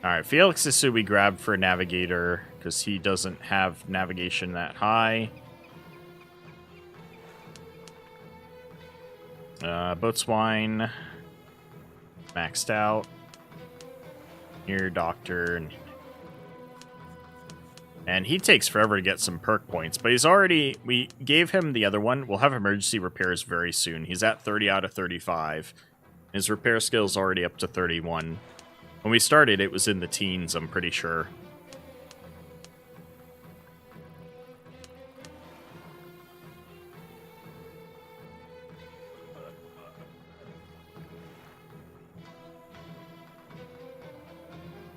Alright, Felix is who we grabbed for a navigator, because he doesn't have navigation that high. Boatswain. Maxed out. Here, doctor. And he takes forever to get some perk points, but he's already... We gave him the other one. We'll have emergency repairs very soon. He's at 30 out of 35. His repair skill is already up to 31. When we started, it was in the teens, I'm pretty sure.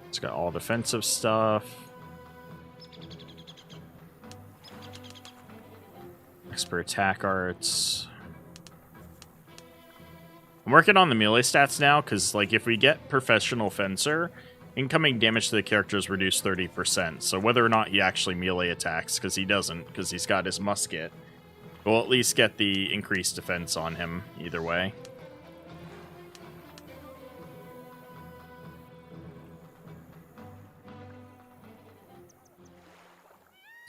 It's got all defensive stuff. Expert attack arts. I'm working on the melee stats now, because, like, if we get Professional Fencer, incoming damage to the character is reduced 30%. So whether or not he actually melee attacks, because he doesn't, because he's got his musket, we'll at least get the increased defense on him, either way.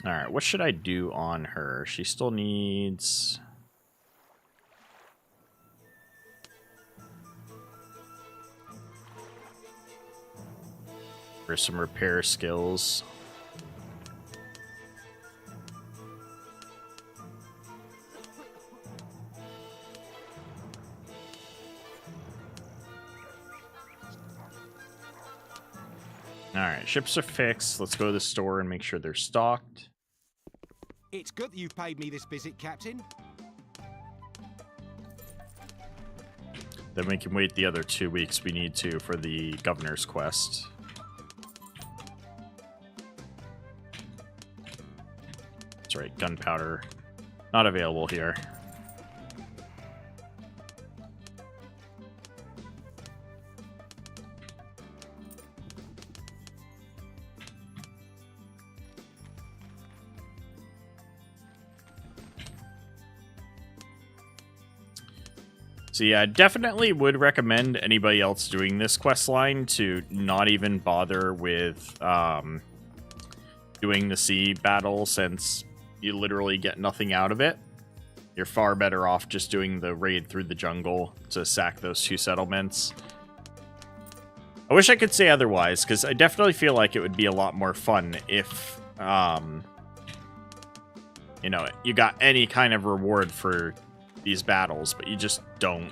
Alright, what should I do on her? She still needs... for some repair skills. Alright, ships are fixed. Let's go to the store and make sure they're stocked. It's good that you've paid me this visit, Captain. Then we can wait the other 2 weeks we need to for the governor's quest. That's right, gunpowder. Not available here. So yeah, I definitely would recommend anybody else doing this quest line to not even bother with doing the sea battle, since you literally get nothing out of it. You're far better off just doing the raid through the jungle to sack those 2 settlements. I wish I could say otherwise, because I definitely feel like it would be a lot more fun if, you know, you got any kind of reward for these battles, but you just don't.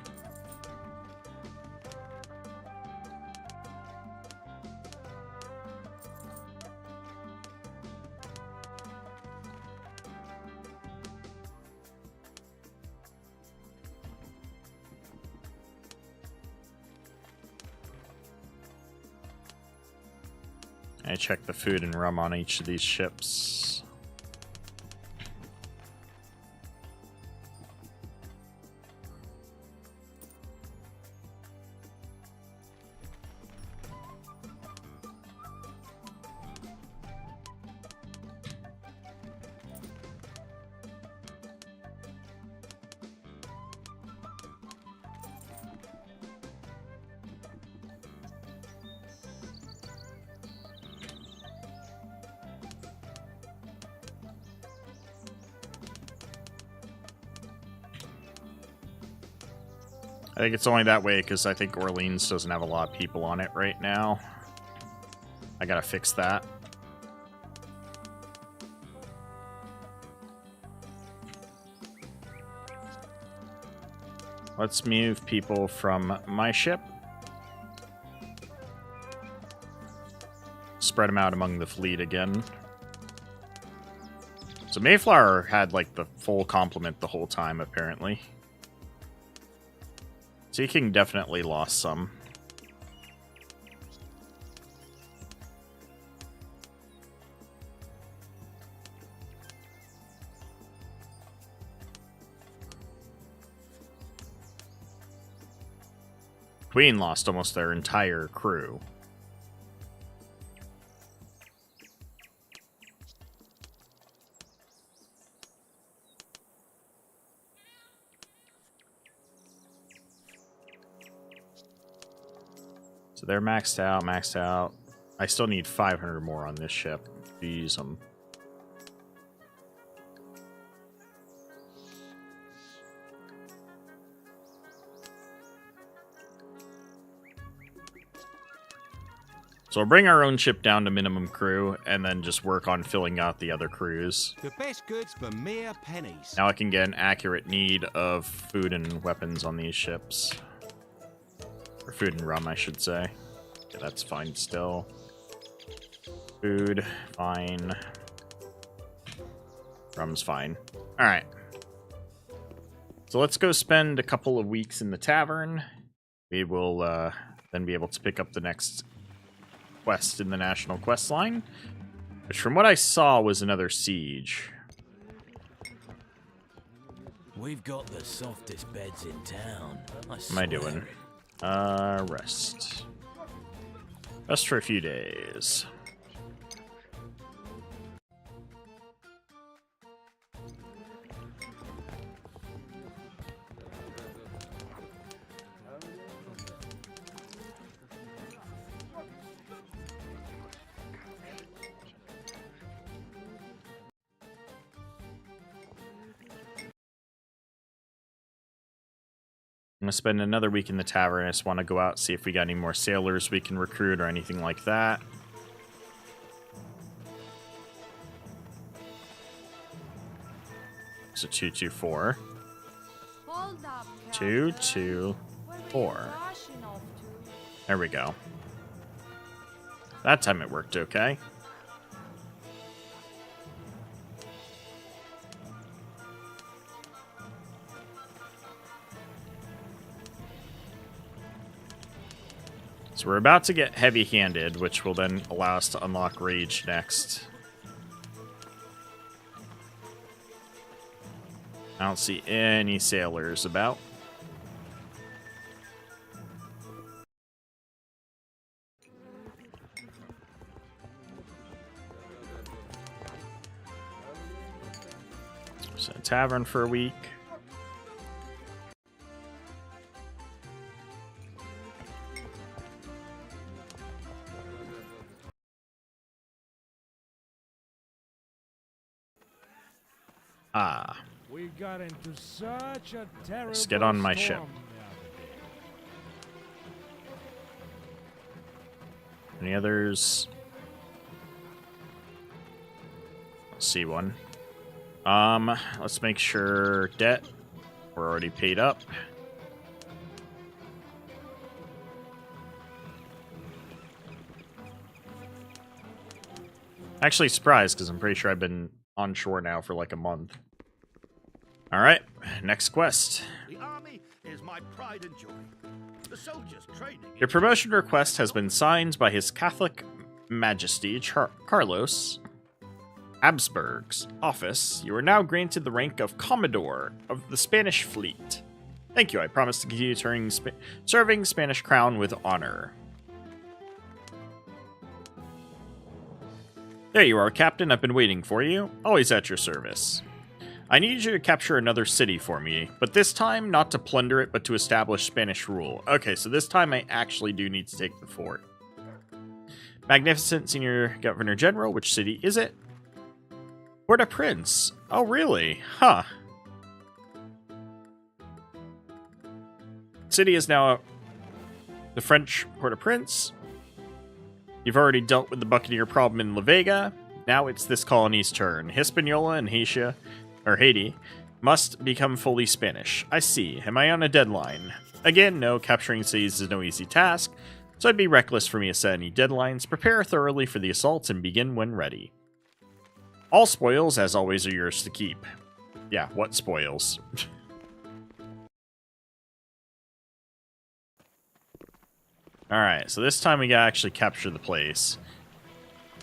I check the food and rum on each of these ships. think it's only that way because I think Orleans doesn't have a lot of people on it right now. I gotta fix that. Let's move people from my ship. Spread them out among the fleet again. So Mayflower had like the full complement the whole time, apparently. Sea King definitely lost some. Queen lost almost their entire crew. So they're maxed out, maxed out. I still need 500 more on this ship to use them. So we'll bring our own ship down to minimum crew, and then just work on filling out the other crews. The best goods for mere pennies. Now I can get an accurate need of food and weapons on these ships. Or food and rum, I should say. Okay, that's fine still. Food, fine. Rum's fine. Alright. So let's go spend a couple of weeks in the tavern. We will then be able to pick up the next quest in the national quest line, which from what I saw was another siege. We've got the softest beds in town. What am I doing? Rest. Rest for a few days. I'm going to spend another week in the tavern. I just want to go out, see if we got any more sailors we can recruit or anything like that. So 224. Hold up, 224. rushing off to? There we go. That time it worked okay. So we're about to get heavy-handed, which will then allow us to unlock Rage next. I don't see any sailors about. So tavern for a week. We got into such a terrible Let's get on my ship. storm the other day. Any others? Let's see one. Let's make sure debt. We're already paid up. Actually surprised because I'm pretty sure I've been on shore now for like a month. All right, next quest. The army is my pride and joy. The soldiers training. Your promotion request has been signed by His Catholic Majesty Carlos Habsburg's office. You are now granted the rank of Commodore of the Spanish Fleet. Thank you. I promise to continue serving Spanish Crown with honor. There you are, Captain. I've been waiting for you. Always at your service. I need you to capture another city for me, but this time not to plunder it, but to establish Spanish rule. Okay, so this time I actually do need to take the fort. Magnificent Senior Governor General, which city is it? Port-au-Prince. Oh, really? Huh. City is now the French Port-au-Prince. You've already dealt with the Buccaneer problem in La Vega. Now it's this colony's turn. Hispaniola and Haiti must become fully Spanish. I see. Am I on a deadline? Again, no, capturing cities is no easy task, so it'd be reckless for me to set any deadlines. Prepare thoroughly for the assaults and begin when ready. All spoils, as always, are yours to keep. Yeah, what spoils? Alright, so this time we gotta actually capture the place.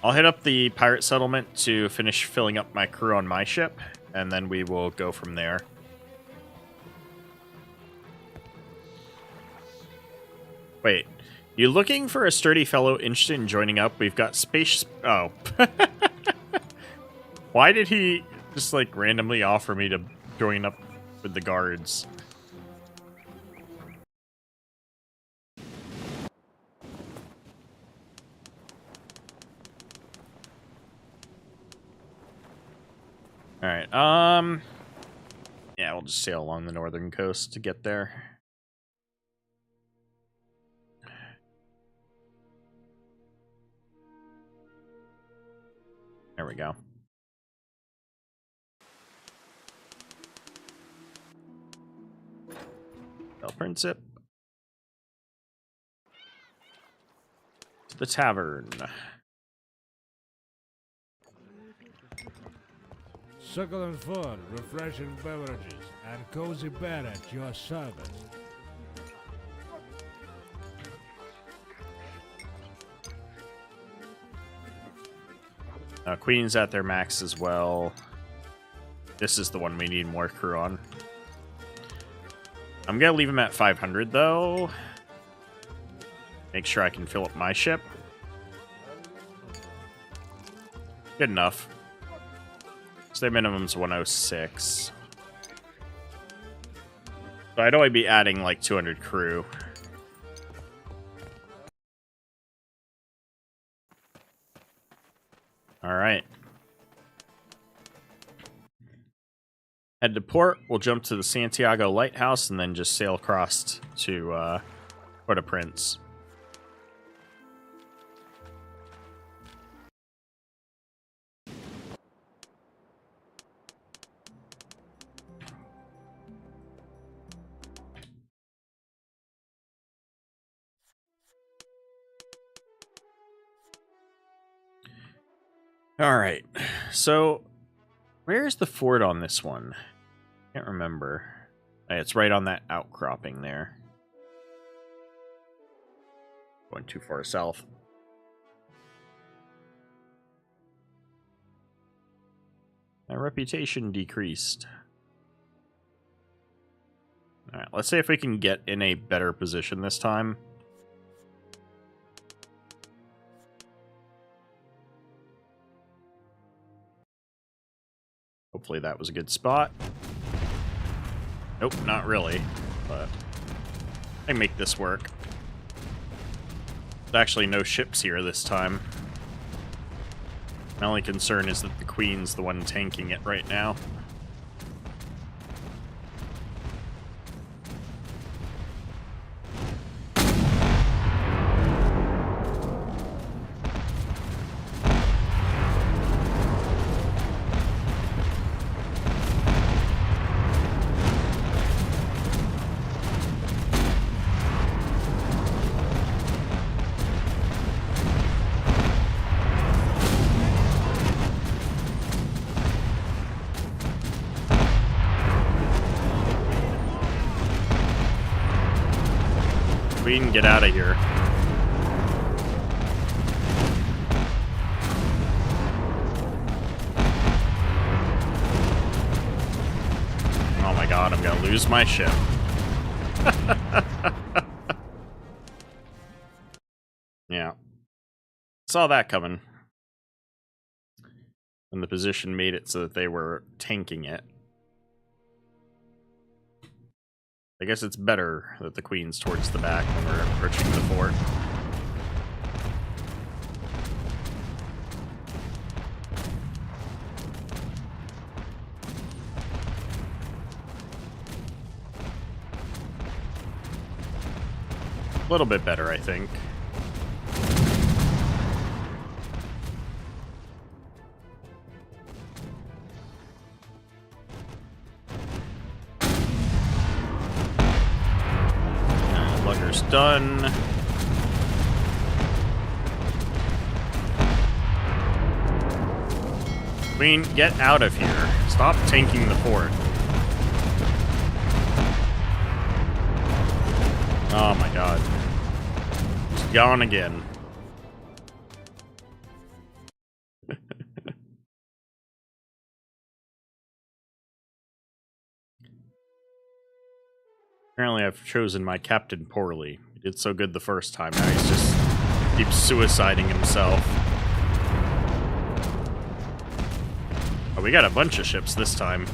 I'll hit up the pirate settlement to finish filling up my crew on my ship, and then we will go from there. Wait, you looking for a sturdy fellow interested in joining up? We've got space... Oh. Why did he just, like, randomly offer me to join up with the guards? Alright, yeah, we'll just sail along the northern coast to get there. There we go. El Principe. To the tavern. Succulent food, refreshing beverages, and cozy bed at your service. Queen's at their max as well. This is the one we need more crew on. I'm gonna leave him at 500 though. Make sure I can fill up my ship. Good enough. So their minimum's 106. So I'd only be adding like 200 crew. Alright. Head to port, we'll jump to the Santiago Lighthouse and then just sail across to Port-au-Prince. Alright, so where's the fort on this one? Can't remember. It's right on that outcropping there. Going too far south. My reputation decreased. Alright, let's see if we can get in a better position this time. Hopefully that was a good spot. Nope, not really, but I can make this work. There's actually no ships here this time. My only concern is that the Queen's the one tanking it right now. Queen, get out of here. Oh my god, I'm gonna lose my ship. Yeah. Saw that coming. And the position made it so that they were tanking it. I guess it's better that the Queen's towards the back when we're approaching the fort. A little bit better, I think. Lugger's done. Queen, get out of here. Stop tanking the fort. Oh my god. It's gone again. Apparently I've chosen my captain poorly. He did so good the first time, now he's just keeps suiciding himself. Oh, we got a bunch of ships this time.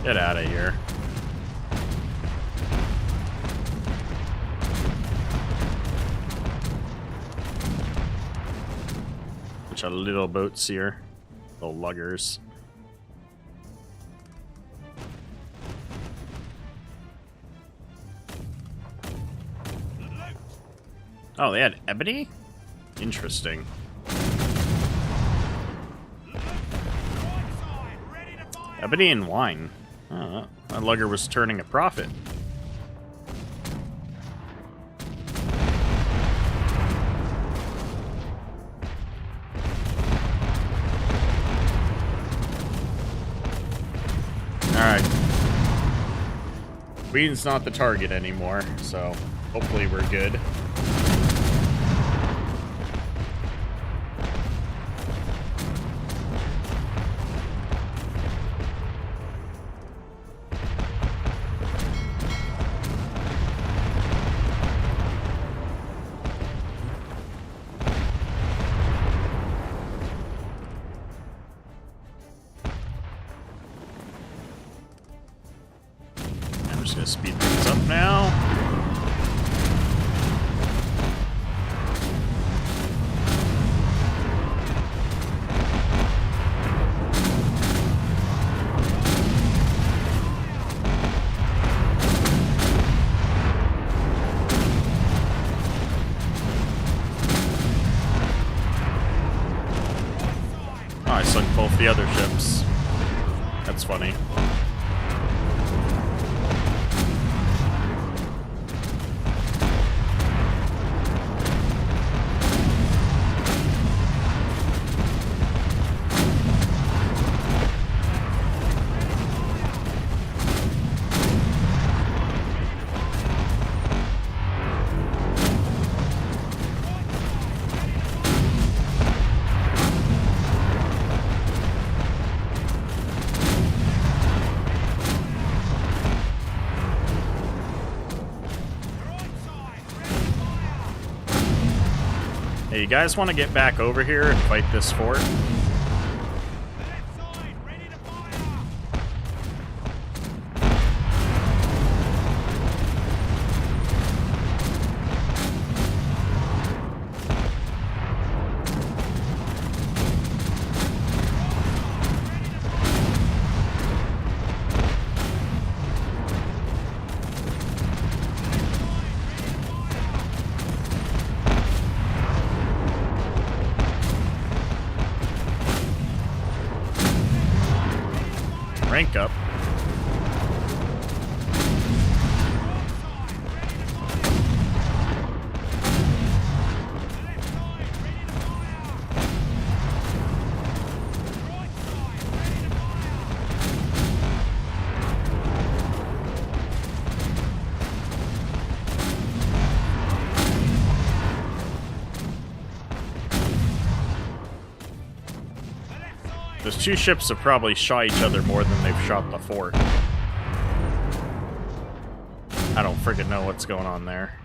Get out of here. Bunch of little boats here. Little luggers. Oh, they had ebony? Interesting. Ebony and wine. Oh, that lugger was turning a profit. Alright. Queen's not the target anymore, so hopefully we're good. I'm just gonna speed things up now. Oh, I sunk both the other ships. That's funny. Hey, you guys want to get back over here and fight this fort? Rank up. Those two ships have probably shot each other more than they've shot the fort. I don't friggin' know what's going on there.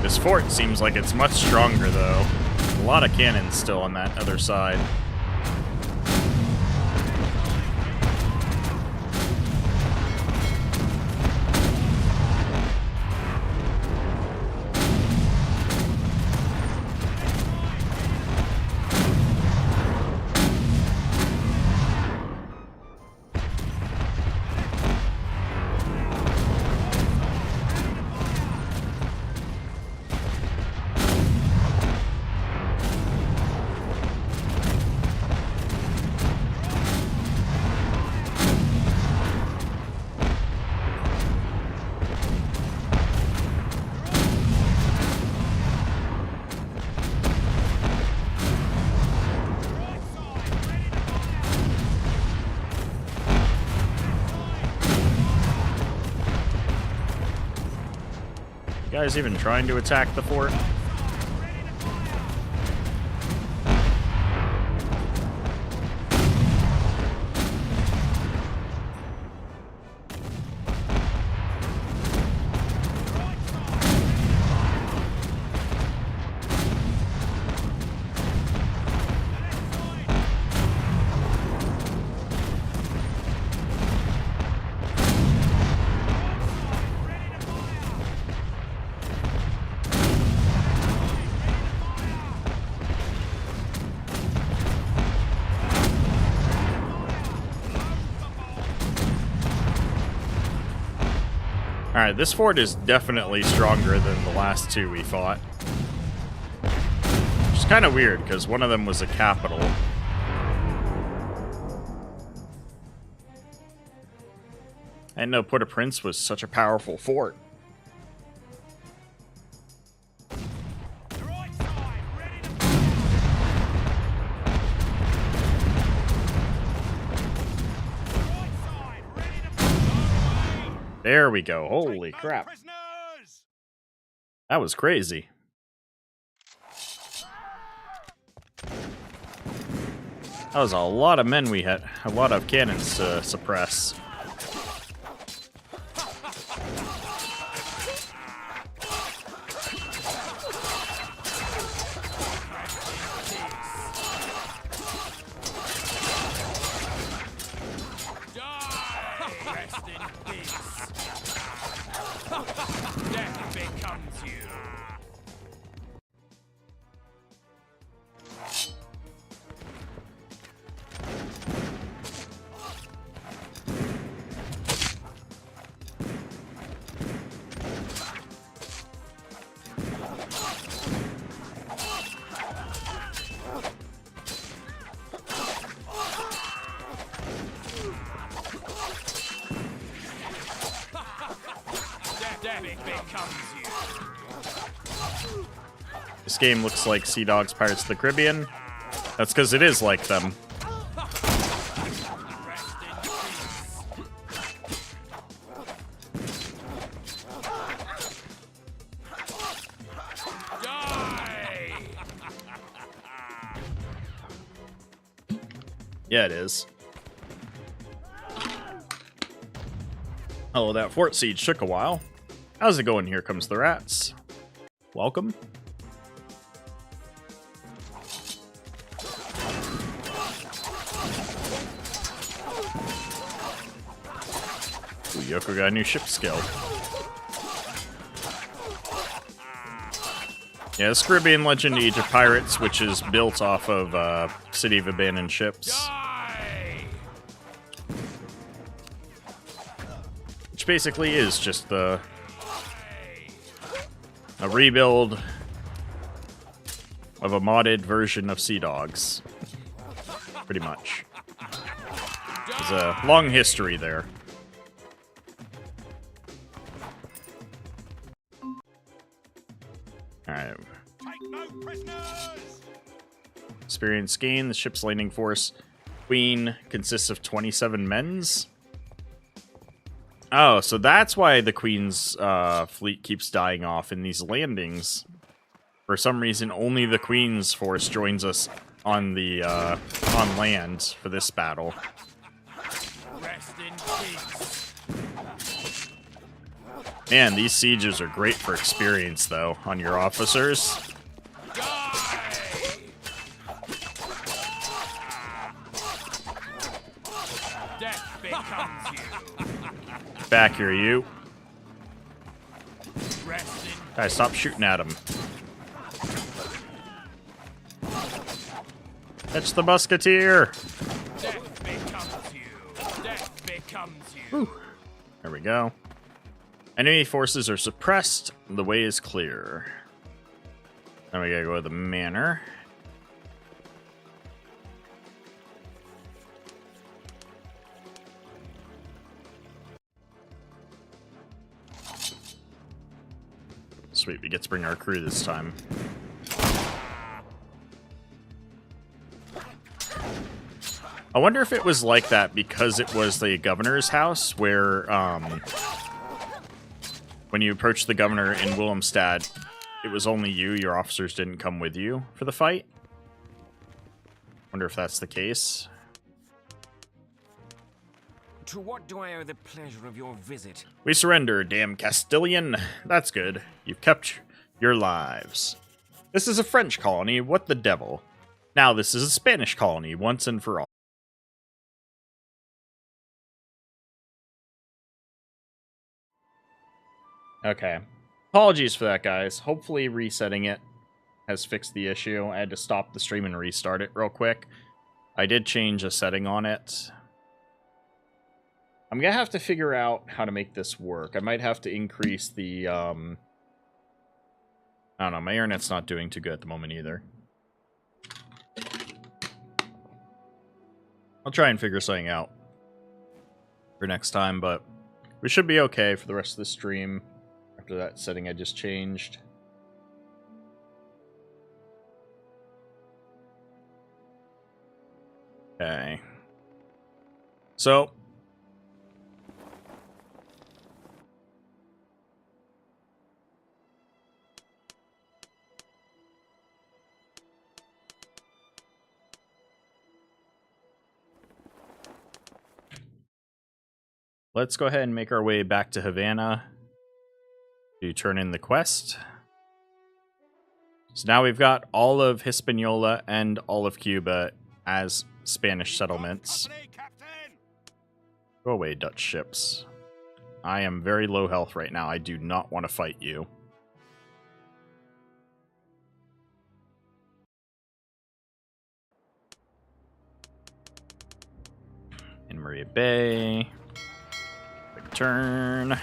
This fort seems like it's much stronger, though. A lot of cannons still on that other side. guys even trying to attack the fort? Alright, this fort is definitely stronger than the last two we fought. Which is kind of weird, because one of them was a capital. I didn't know Port-au-Prince was such a powerful fort. There we go. Holy crap. That was crazy. That was a lot of men we had. A lot of cannons to suppress. This game looks like Sea Dog's Pirates of the Caribbean. That's because it is like them. Yeah, it is. Oh, that fort siege took a while. How's it going? Here comes the rats. Welcome. Ooh, Yoko got a new ship skill. Yeah, this Caribbean Legend Age of Pirates, which is built off of City of Abandoned Ships. Which basically is just a rebuild of a modded version of Sea Dogs. Pretty much. There's a long history there. Alright. Experience gained. The ship's landing force queen consists of 27 men's. Oh, so that's why the Queen's fleet keeps dying off in these landings. For some reason, only the Queen's force joins us on the on land for this battle. Rest in peace. Man, these sieges are great for experience, though, on your officers. Death becomes you. Back here, you. Rest in Guys, stop shooting at him. Catch the musketeer! death becomes you. Death becomes you. There we go. Enemy forces are suppressed. The way is clear. Now we gotta go to the manor. Sweet, we get to bring our crew this time. I wonder if it was like that because it was the governor's house where, when you approached the governor in Willemstad, it was only you. Your officers didn't come with you for the fight. Wonder if that's the case. To what do I owe the pleasure of your visit? We surrender, damn Castilian. That's good. You've kept your lives. This is a French colony. What the devil? Now this is a Spanish colony, once and for all. Okay. Apologies for that, guys. Hopefully resetting it has fixed the issue. I had to stop the stream and restart it real quick. I did change a setting on it. I'm gonna have to figure out how to make this work. I might have to increase the, I don't know, my internet's not doing too good at the moment either. I'll try and figure something out for next time, but we should be okay for the rest of the stream after that setting I just changed. Okay. So, let's go ahead and make our way back to Havana to turn in the quest. So now we've got all of Hispaniola and all of Cuba as Spanish settlements. Company, Captain! Go away, Dutch ships. I am very low health right now. I do not want to fight you. In Maria Bay. Quick turn.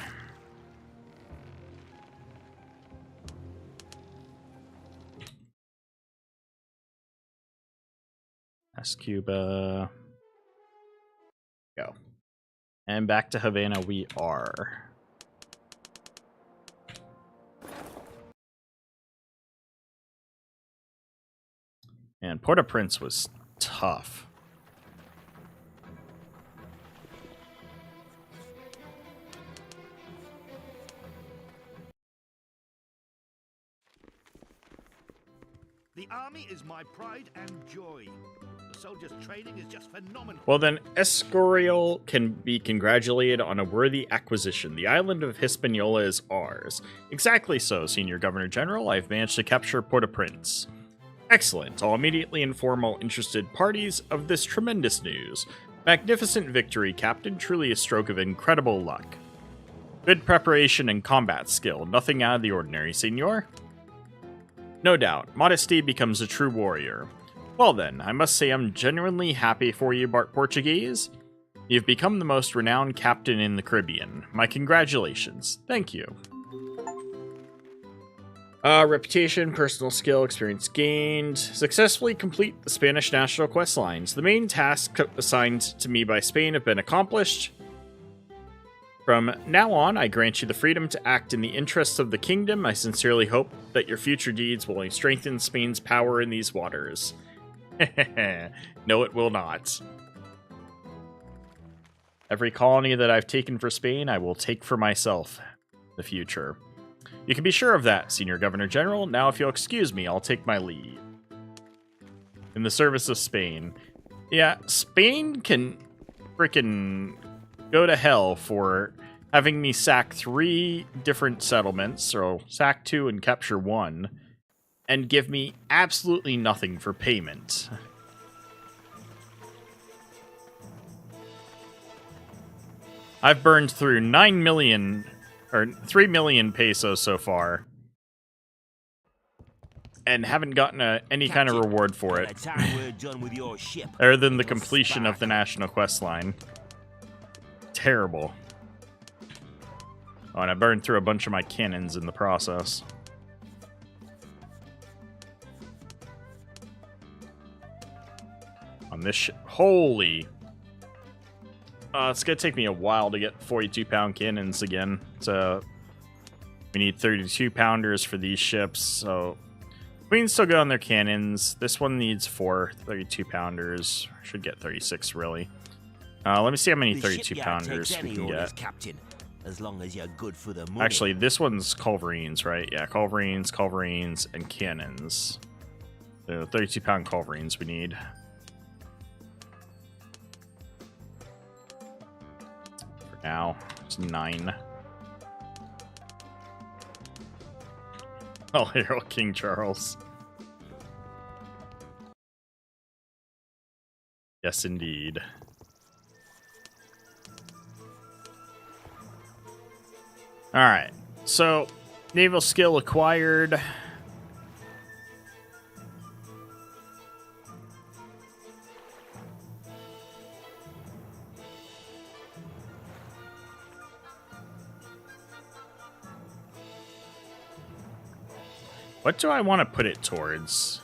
That's Cuba. Go. And back to Havana we are. And Port-au-Prince was tough. The army is my pride and joy. The soldiers' training is just phenomenal. Well then, Escorial can be congratulated on a worthy acquisition. The island of Hispaniola is ours. Exactly so, Senior Governor General. I've managed to capture Port-au-Prince. Excellent. I'll immediately inform all interested parties of this tremendous news. Magnificent victory, Captain. Truly a stroke of incredible luck. Good preparation and combat skill. Nothing out of the ordinary, Senor. No doubt, modesty becomes a true warrior. Well then, I must say I'm genuinely happy for you, Bart Portuguese. You've become the most renowned captain in the Caribbean. My congratulations. Thank you. Reputation, personal skill, experience gained. Successfully complete the Spanish national quest lines. The main tasks assigned to me by Spain have been accomplished. From now on, I grant you the freedom to act in the interests of the kingdom. I sincerely hope that your future deeds will only strengthen Spain's power in these waters. No, it will not. Every colony that I've taken for Spain, I will take for myself in the future. You can be sure of that, Senior Governor General. Now, if you'll excuse me, I'll take my leave. In the service of Spain. Yeah, Spain can frickin' go to hell for having me sack 3 different settlements, so sack 2 and capture 1, and give me absolutely nothing for payment. I've burned through 9 million, or 3 million pesos so far, and haven't gotten any kind of reward for By it, the time we're done with your ship, other than the it'll completion of the sparkle. national quest line. Terrible. Oh, and I burned through a bunch of my cannons in the process. On this holy. It's gonna take me a while to get 42-pound cannons again. So we need 32-pounders for these ships. So we can still go on their cannons. This one needs 4 32-pounders. Should get 36 really. Let me see how many The shipyard 32-pounders takes we any can orders, get. Captain, as long as you're good for the money. Actually, this one's culverines, right? Yeah, culverines, and cannons. So 32-pound culverines we need. For now, it's 9. Oh, Hail King Charles. Yes, indeed. Alright, so naval skill acquired. What do I want to put it towards?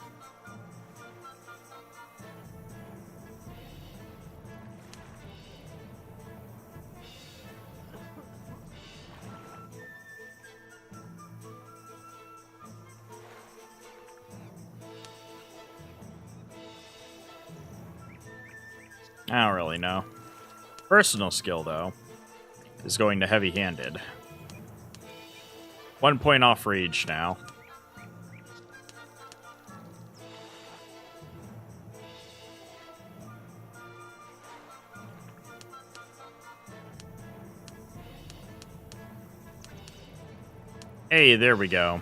I don't really know. Personal skill, though, is going to heavy-handed. 1 point off rage now. Hey, there we go.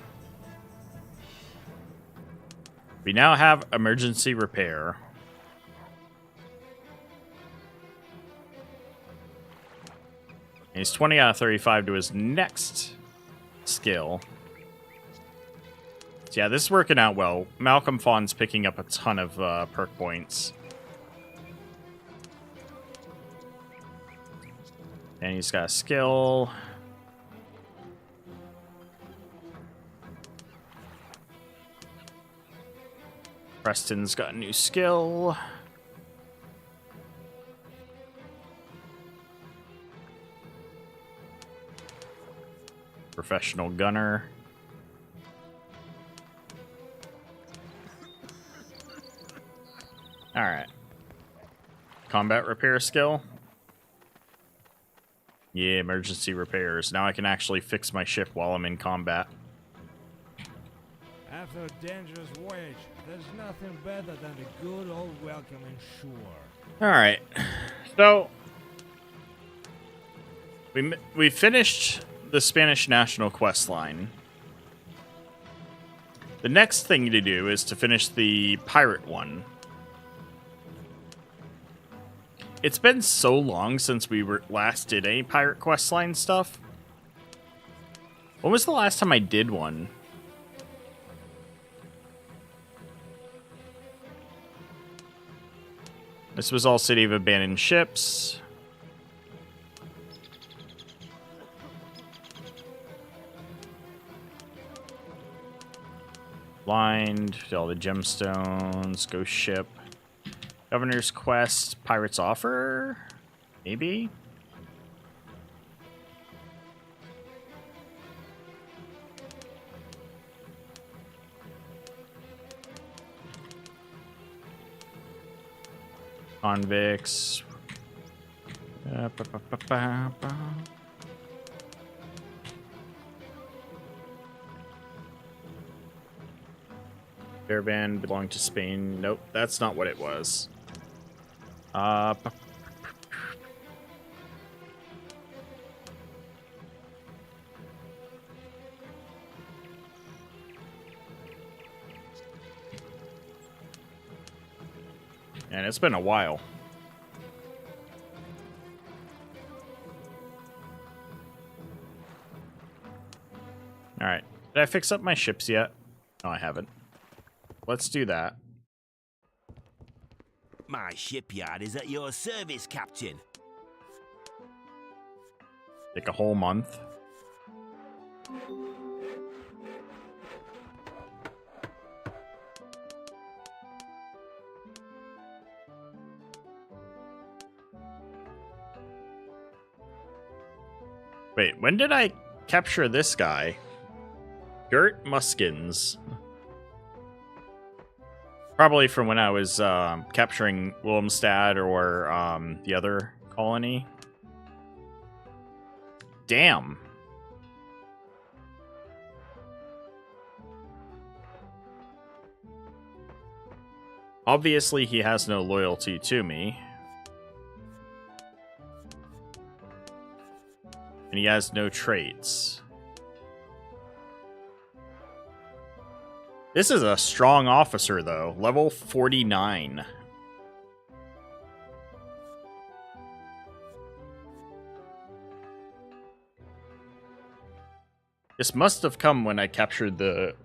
We now have emergency repair. He's 20 out of 35 to his next skill. So yeah, this is working out well. Malcolm Fawn's picking up a ton of perk points. And he's got a skill. Preston's got a new skill. Professional gunner. Alright. Combat repair skill. Yeah, emergency repairs. Now I can actually fix my ship while I'm in combat. After a dangerous voyage, there's nothing better than a good old welcoming shore. Alright. So, we finished the Spanish National Quest line. The next thing to do is to finish the pirate one. It's been so long since we last did any pirate quest line stuff. When was the last time I did one? This was all City of Abandoned Ships. Blind, all the gemstones, ghost ship. Governor's Quest, Pirate's Offer? Maybe? Convicts. Caravan belonged to Spain. Nope, that's not what it was. And it's been a while. Alright. Did I fix up my ships yet? No, I haven't. Let's do that. My shipyard is at your service, Captain. Take a whole month. Wait, when did I capture this guy? Gert Muskins. Probably from when I was capturing Willemstad or the other colony. Damn. Obviously, he has no loyalty to me. And he has no traits. This is a strong officer, though. Level 49. This must have come when I captured the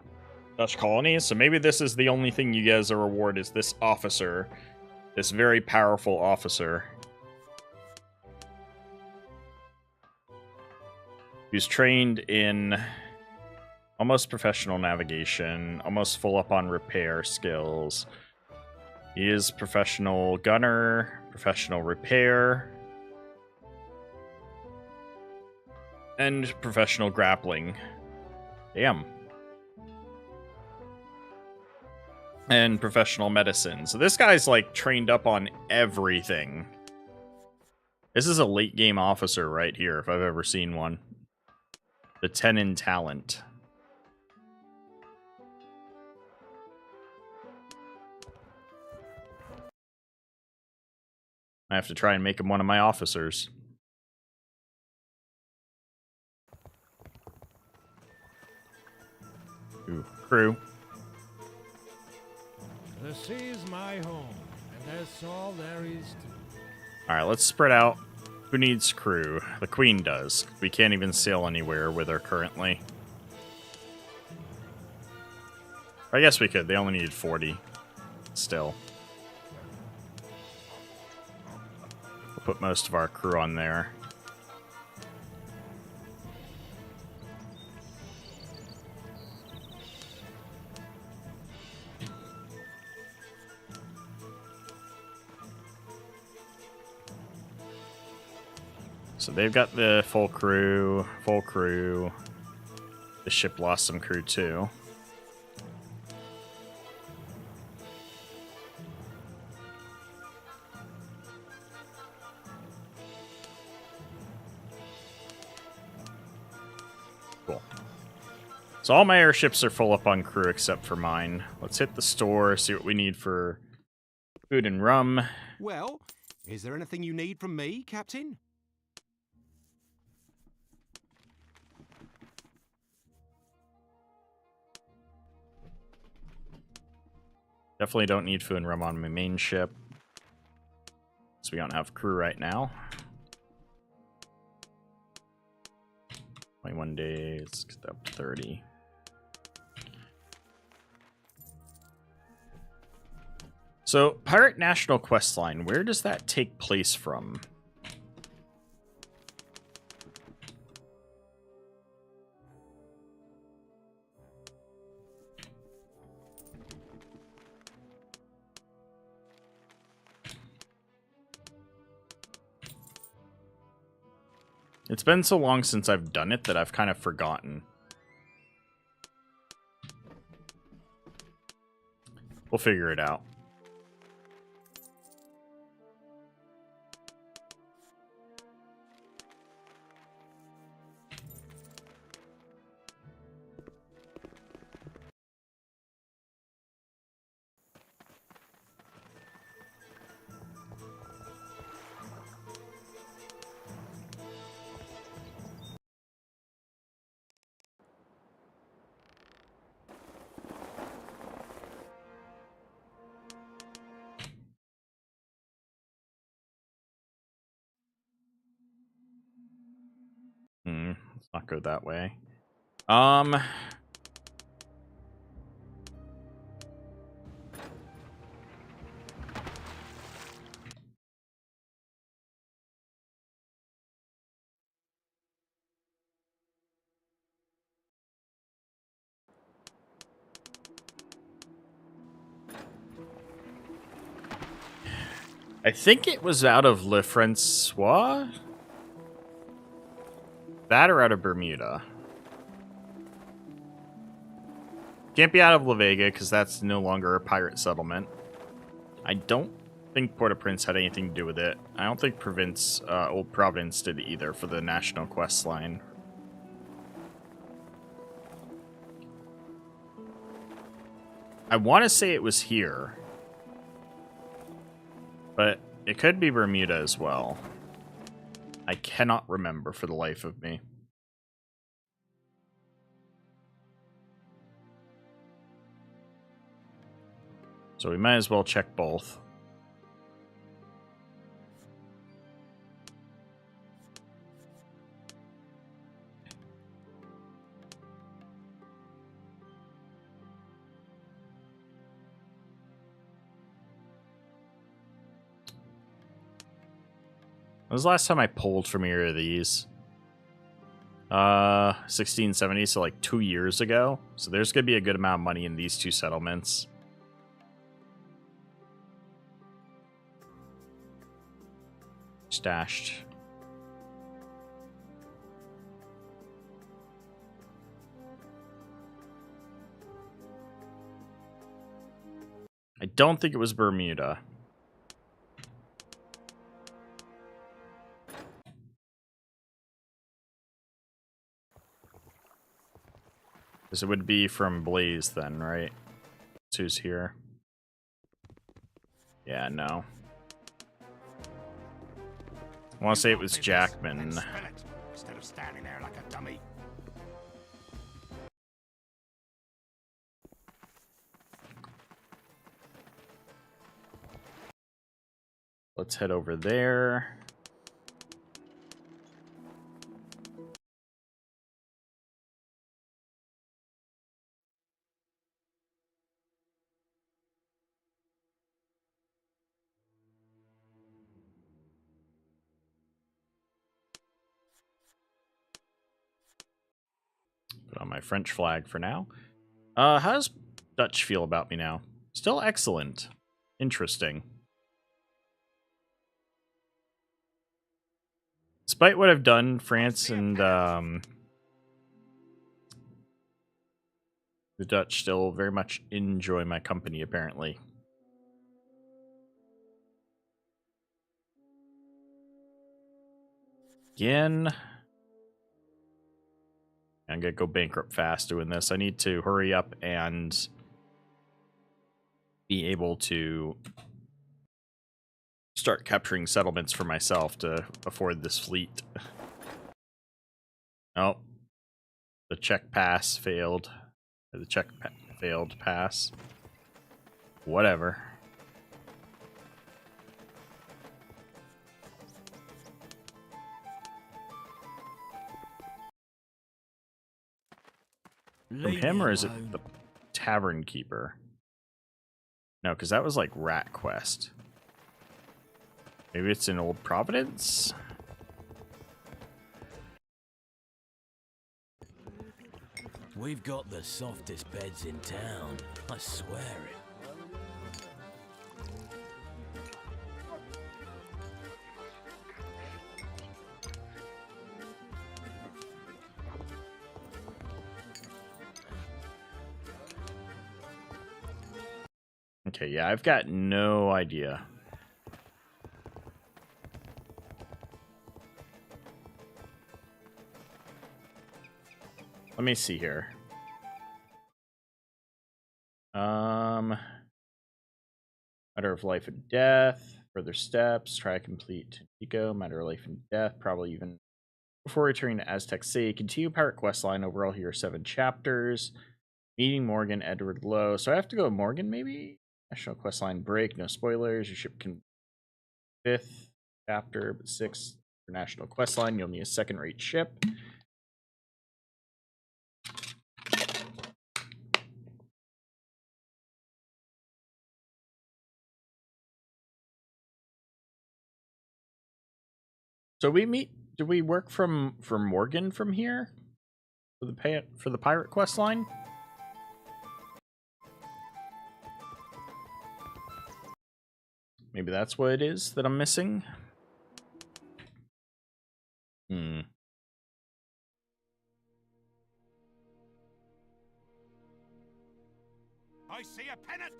Dutch colonies, so maybe this is the only thing you guys are reward is this officer. This very powerful officer. Who's trained in almost professional navigation, almost full up on repair skills. He is professional gunner, professional repair, and professional grappling. Damn. And professional medicine. So this guy's like trained up on everything. This is a late game officer right here, if I've ever seen one. The 10 in talent. I have to try and make him one of my officers. Ooh, crew. The sea is my home, and that's all there is to it. Alright, let's spread out. Who needs crew? The Queen does. We can't even sail anywhere with her currently. I guess we could. They only needed 40. Still. We'll put most of our crew on there. So they've got the full crew, full crew. The ship lost some crew too. Cool. So all my airships are full up on crew except for mine. Let's hit the store, see what we need for food and rum. Well, is there anything you need from me, Captain? Definitely don't need food and rum on my main ship. So we don't have crew right now. 21 days, let's get that up to 30. So, Pirate National Questline, where does that take place from? It's been so long since I've done it that I've kind of forgotten. We'll figure it out. Let's not go that way. I think it was out of Le Francois? That or out of Bermuda? Can't be out of La Vega because that's no longer a pirate settlement. I don't think Port-au-Prince had anything to do with it. I don't think Old Providence did either for the national quest line. I want to say it was here, but it could be Bermuda as well. I cannot remember for the life of me. So we might as well check both. When was the last time I pulled from either of these? 1670, so like 2 years ago. So there's gonna be a good amount of money in these two settlements. Stashed. I don't think it was Bermuda. Because it would be from Blaze then, right? That's who's here. Yeah, no. I want to say it was Jackman. Instead of standing there like a dummy. Let's head over there. Put on my French flag for now. How does Dutch feel about me now? Still excellent. Interesting. Despite what I've done, France and the Dutch still very much enjoy my company, apparently. Again. I'm gonna go bankrupt fast doing this. I need to hurry up and be able to start capturing settlements for myself to afford this fleet. Oh. The check pass failed. The failed pass. Whatever. From him, or is it the tavern keeper? No, because that was like Rat Quest. Maybe it's in Old Providence? We've got the softest beds in town. I swear it. Okay, yeah, I've got no idea. Let me see here. Matter of life and death. Further steps. Try to complete Eco. Matter of life and death. Probably even before returning to Aztec City. Continue Pirate Quest line. Overall, here are 7 chapters. Meeting Morgan, Edward Lowe. So I have to go Morgan, maybe? National Quest line break. No spoilers. Your ship can 5th chapter, but 6th for National Quest line. You'll need a second-rate ship. So do we work for Morgan from here? For the pirate quest line? Maybe that's what it is that I'm missing? Hmm. I see a pennant!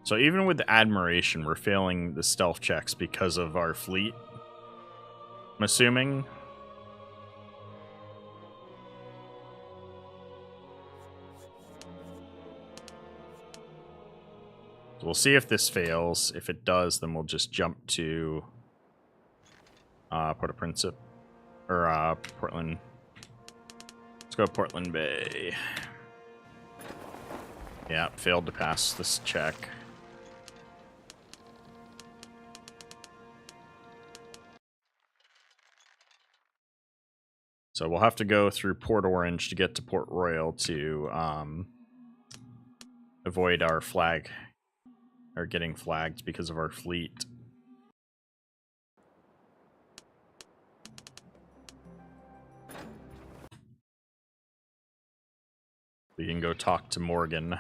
So even with the admiration, we're failing the stealth checks because of our fleet. I'm assuming. So we'll see if this fails. If it does, then we'll just jump to Port-au-Prince or Portland. Let's go Portland Bay. Yeah, failed to pass this check. So we'll have to go through Port Orange to get to Port Royal to avoid our flag, or getting flagged because of our fleet. We can go talk to Morgan.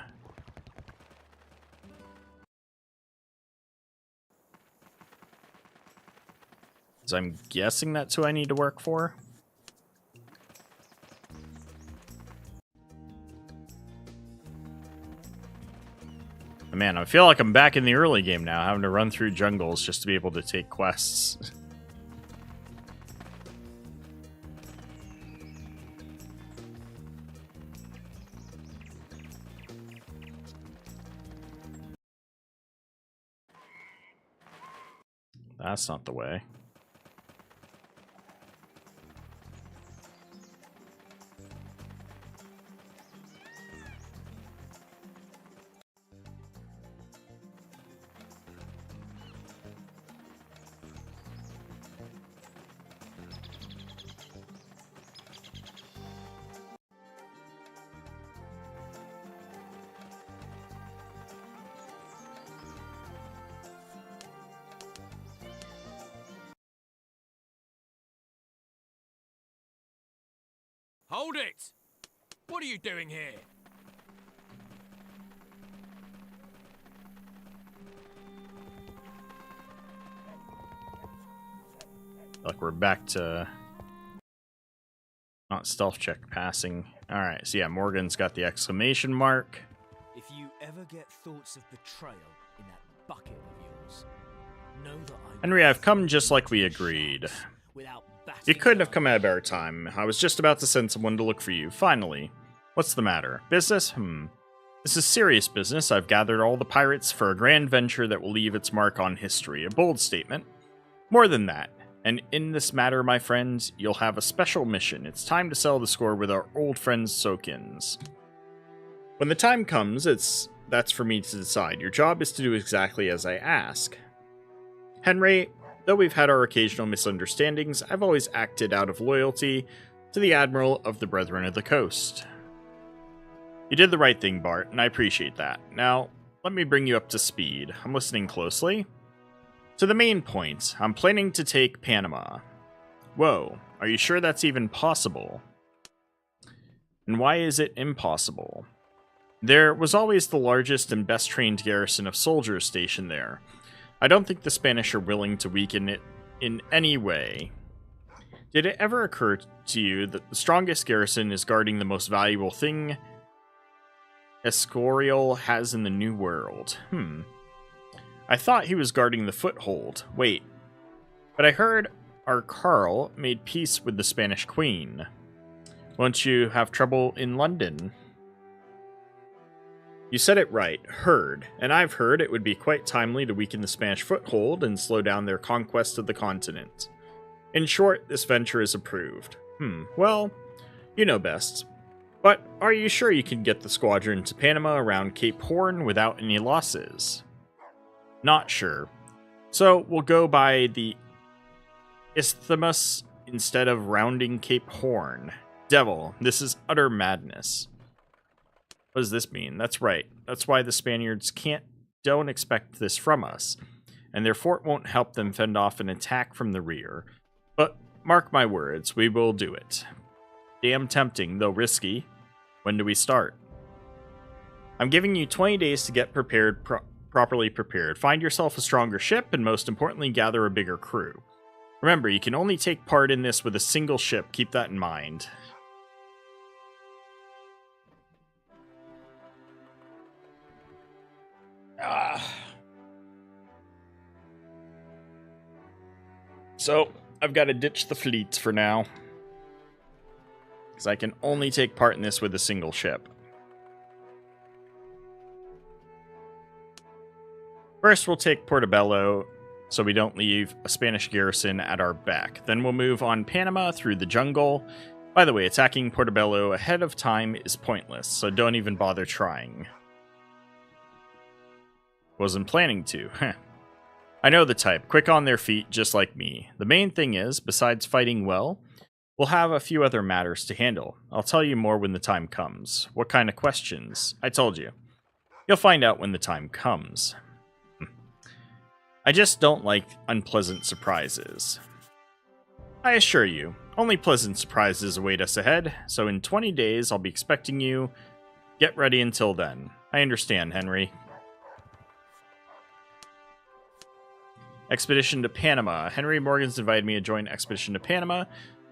So I'm guessing that's who I need to work for. Man, I feel like I'm back in the early game now, having to run through jungles just to be able to take quests. That's not the way. Hold it! What are you doing here? Like we're back to not stealth check passing. Alright, so yeah, Morgan's got the exclamation mark. If you ever get thoughts of betrayal in that bucket of yours, know that Henry, I've come just like we agreed. You couldn't have come at a better time. I was just about to send someone to look for you. Finally. What's the matter? Business? This is serious business. I've gathered all the pirates for a grand venture that will leave its mark on history. A bold statement. More than that. And in this matter, my friends, you'll have a special mission. It's time to settle the score with our old friends Sokins. When the time comes, that's for me to decide. Your job is to do exactly as I ask. Henry, though we've had our occasional misunderstandings, I've always acted out of loyalty to the Admiral of the Brethren of the Coast. You did the right thing, Bart, and I appreciate that. Now, let me bring you up to speed. I'm listening closely. To the main point, I'm planning to take Panama. Whoa, are you sure that's even possible? And why is it impossible? There was always the largest and best trained garrison of soldiers stationed there. I don't think the Spanish are willing to weaken it in any way. Did it ever occur to you that the strongest garrison is guarding the most valuable thing Escorial has in the New World? I thought he was guarding the foothold. Wait. But I heard our Carl made peace with the Spanish Queen. Won't you have trouble in London? You said it right, heard, and I've heard it would be quite timely to weaken the Spanish foothold and slow down their conquest of the continent. In short, this venture is approved. Well, you know best. But are you sure you can get the squadron to Panama around Cape Horn without any losses? Not sure. So we'll go by the Isthmus instead of rounding Cape Horn. Devil, this is utter madness. What does this mean? That's right. That's why the Spaniards don't expect this from us, and their fort won't help them fend off an attack from the rear. But mark my words, we will do it. Damn tempting, though risky. When do we start? I'm giving you 20 days to get prepared, properly prepared. Find yourself a stronger ship, and most importantly, gather a bigger crew. Remember, you can only take part in this with a single ship. Keep that in mind. So, I've got to ditch the fleets for now. Because I can only take part in this with a single ship. First, we'll take Portobello, so we don't leave a Spanish garrison at our back. Then we'll move on Panama through the jungle. By the way, attacking Portobello ahead of time is pointless, so don't even bother trying. Wasn't planning to. I know the type, quick on their feet, just like me. The main thing is, besides fighting well, we'll have a few other matters to handle. I'll tell you more when the time comes. What kind of questions? I told you. You'll find out when the time comes. I just don't like unpleasant surprises. I assure you, only pleasant surprises await us ahead, so in 20 days I'll be expecting you. Get ready until then. I understand, Henry. Expedition to Panama. Henry Morgan's invited me to join Expedition to Panama.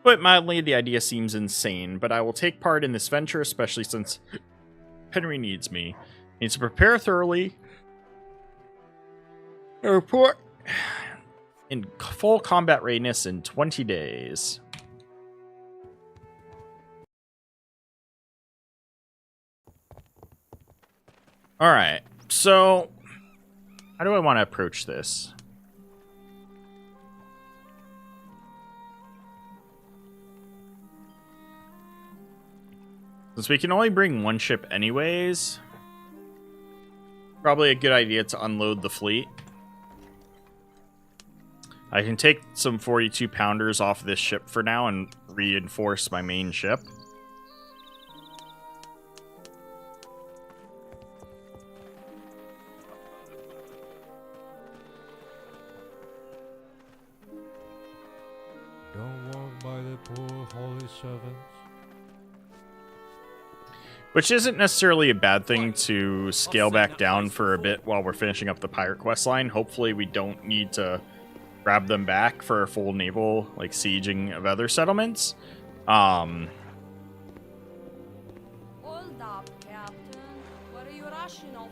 Put mildly, the idea seems insane, but I will take part in this venture, especially since Henry needs me. Needs to prepare thoroughly. A report in full combat readiness in 20 days. Alright, so how do I want to approach this? Since we can only bring one ship anyways, probably a good idea to unload the fleet. I can take some 42 pounders off this ship for now and reinforce my main ship. Don't walk by the poor holy servants. Which isn't necessarily a bad thing to scale back down for a bit while we're finishing up the pirate quest line. Hopefully we don't need to grab them back for a full naval, like, sieging of other settlements. Hold up, Captain. Where are you rushing off to?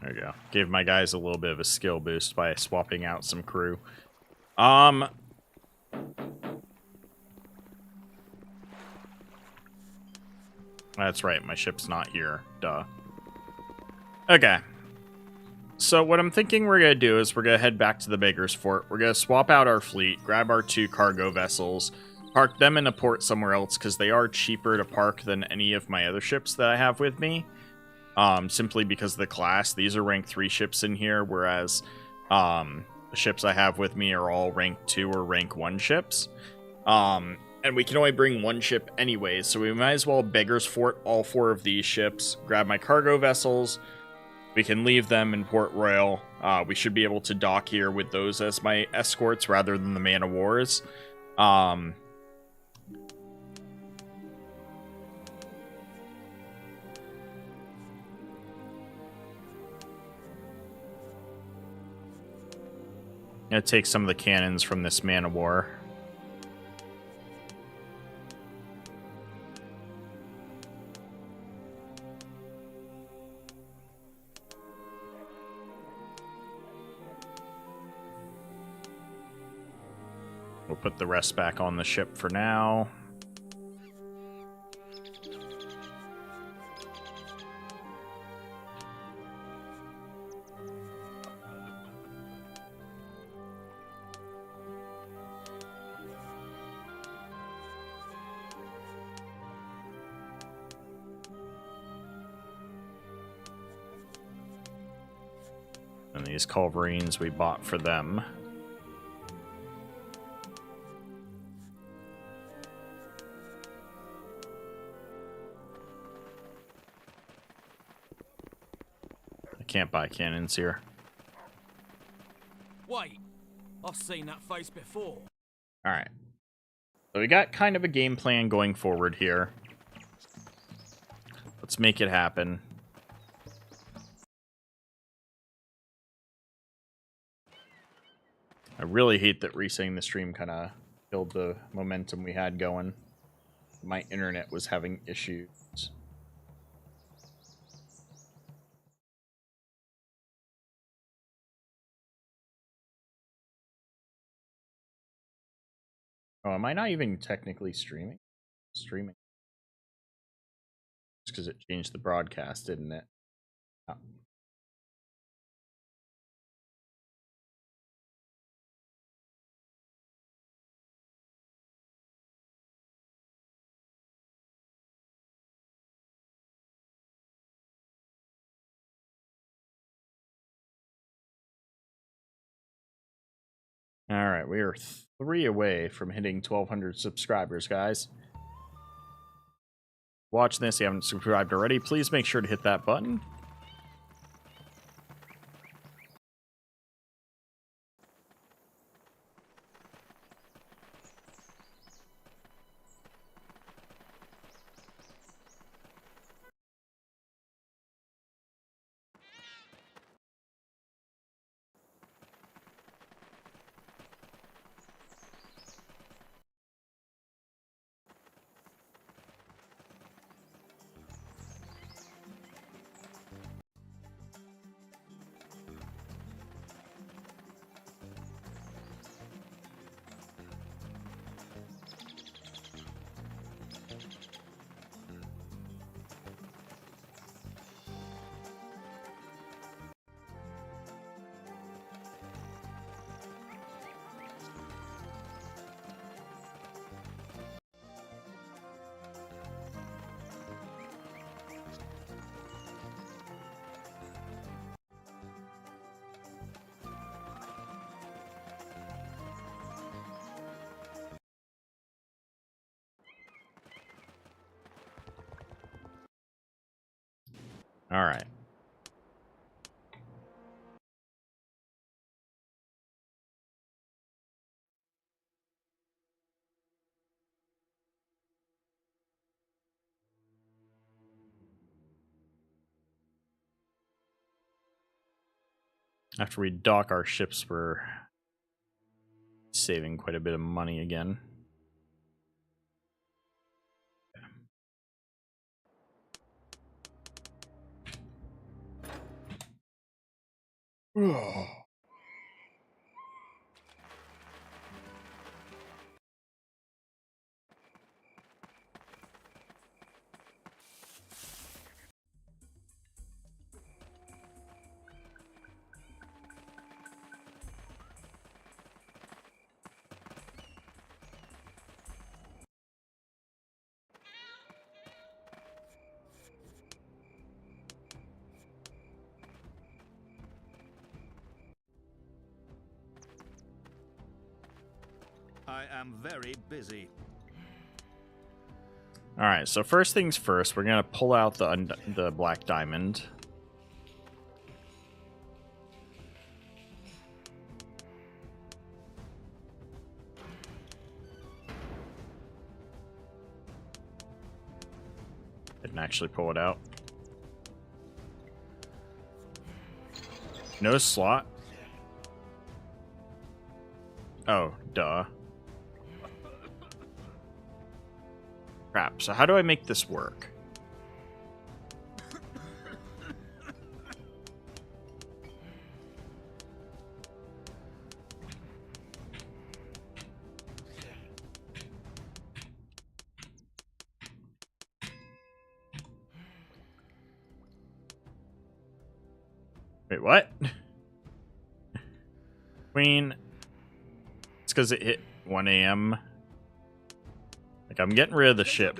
There we go. Gave my guys a little bit of a skill boost by swapping out some crew. That's right, my ship's not here. Duh. Okay. So what I'm thinking we're going to do is we're going to head back to the Beggar's Fort. We're going to swap out our fleet, grab our 2 cargo vessels, park them in a port somewhere else because they are cheaper to park than any of my other ships that I have with me. Simply because of the class. These are rank 3 ships in here, whereas the ships I have with me are all rank 2 or rank 1 ships. And we can only bring 1 ship anyways, so we might as well Beggar's Fort all 4 of these ships, grab my cargo vessels. We can leave them in Port Royal. We should be able to dock here with those as my escorts rather than the man of wars. Gonna take some of the cannons from this man of war. We'll put the rest back on the ship for now. And these culverines we bought for them. I can't buy cannons here. Wait, I've seen that face before. Alright. So we got kind of a game plan going forward here. Let's make it happen. I really hate that resetting the stream kind of killed the momentum we had going. My internet was having issues. Oh, am I not even technically streaming? Streaming. Just because it changed the broadcast, didn't it? Oh. Alright, we are 3 away from hitting 1,200 subscribers, guys. Watching this, if you haven't subscribed already, please make sure to hit that button. Alright. After we dock our ships, we're saving quite a bit of money again. I am very busy. All right, so first things first, we're gonna pull out the black diamond. Didn't actually pull it out. No slot. Oh, duh. Crap, so how do I make this work? Wait, what? Queen. It's because it hit 1 a.m. Like, I'm getting rid of the ship.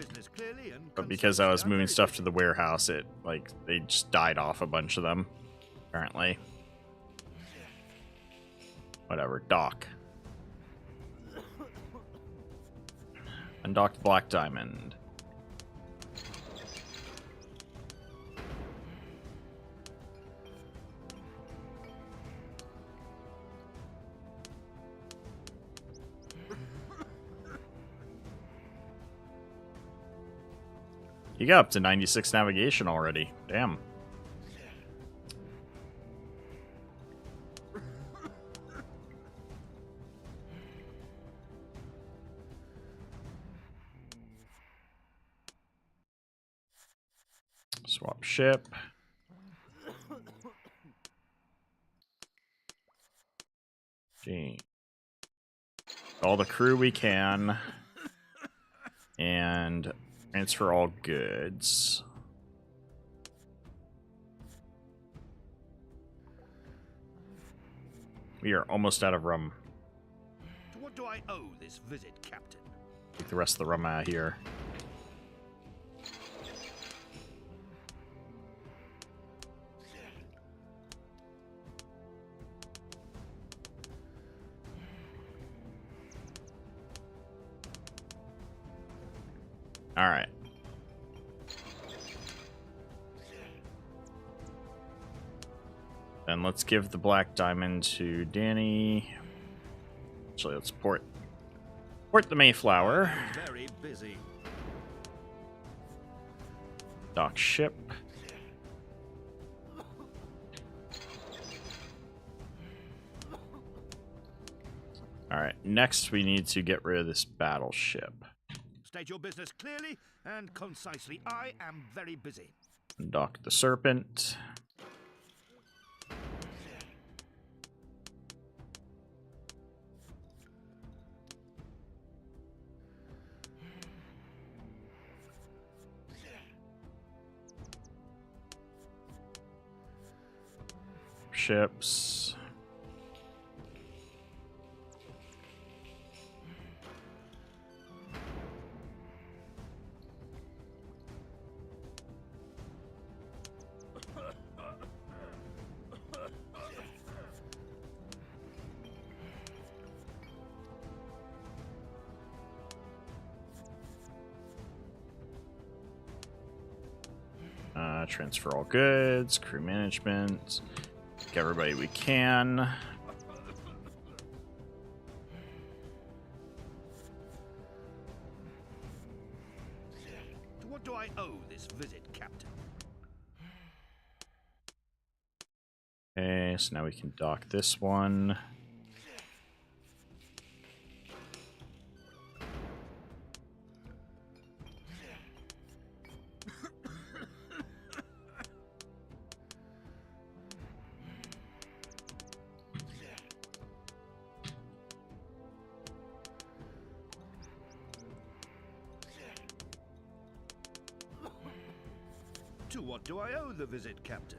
But because I was moving stuff to the warehouse, it, like, they just died off a bunch of them, apparently. Whatever, dock. Undock the Black Diamond. You got up to 96 navigation already. Damn. Swap ship. Gee. All the crew we can. And transfer all goods. We are almost out of rum. To what do I owe this visit, Captain? Take the rest of the rum out of here. All right. Then let's give the Black Diamond to Danny. Actually, let's port the Mayflower. Very busy. Dock ship. All right. Next, we need to get rid of this battleship. State your business clearly and concisely. I am very busy. Dock the Serpent. Ships. Transfer all goods, crew management, get everybody we can. To what do I owe this visit, Captain? Okay, so now we can dock this one. To what do I owe the visit, Captain?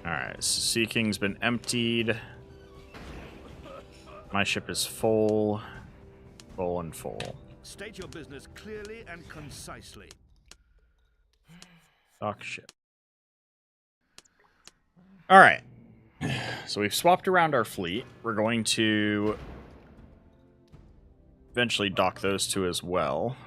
Alright, so Sea King's been emptied. My ship is full. Full and full. State your business clearly and concisely. Dock ship. Alright. So we've swapped around our fleet. We're going to eventually dock those two as well.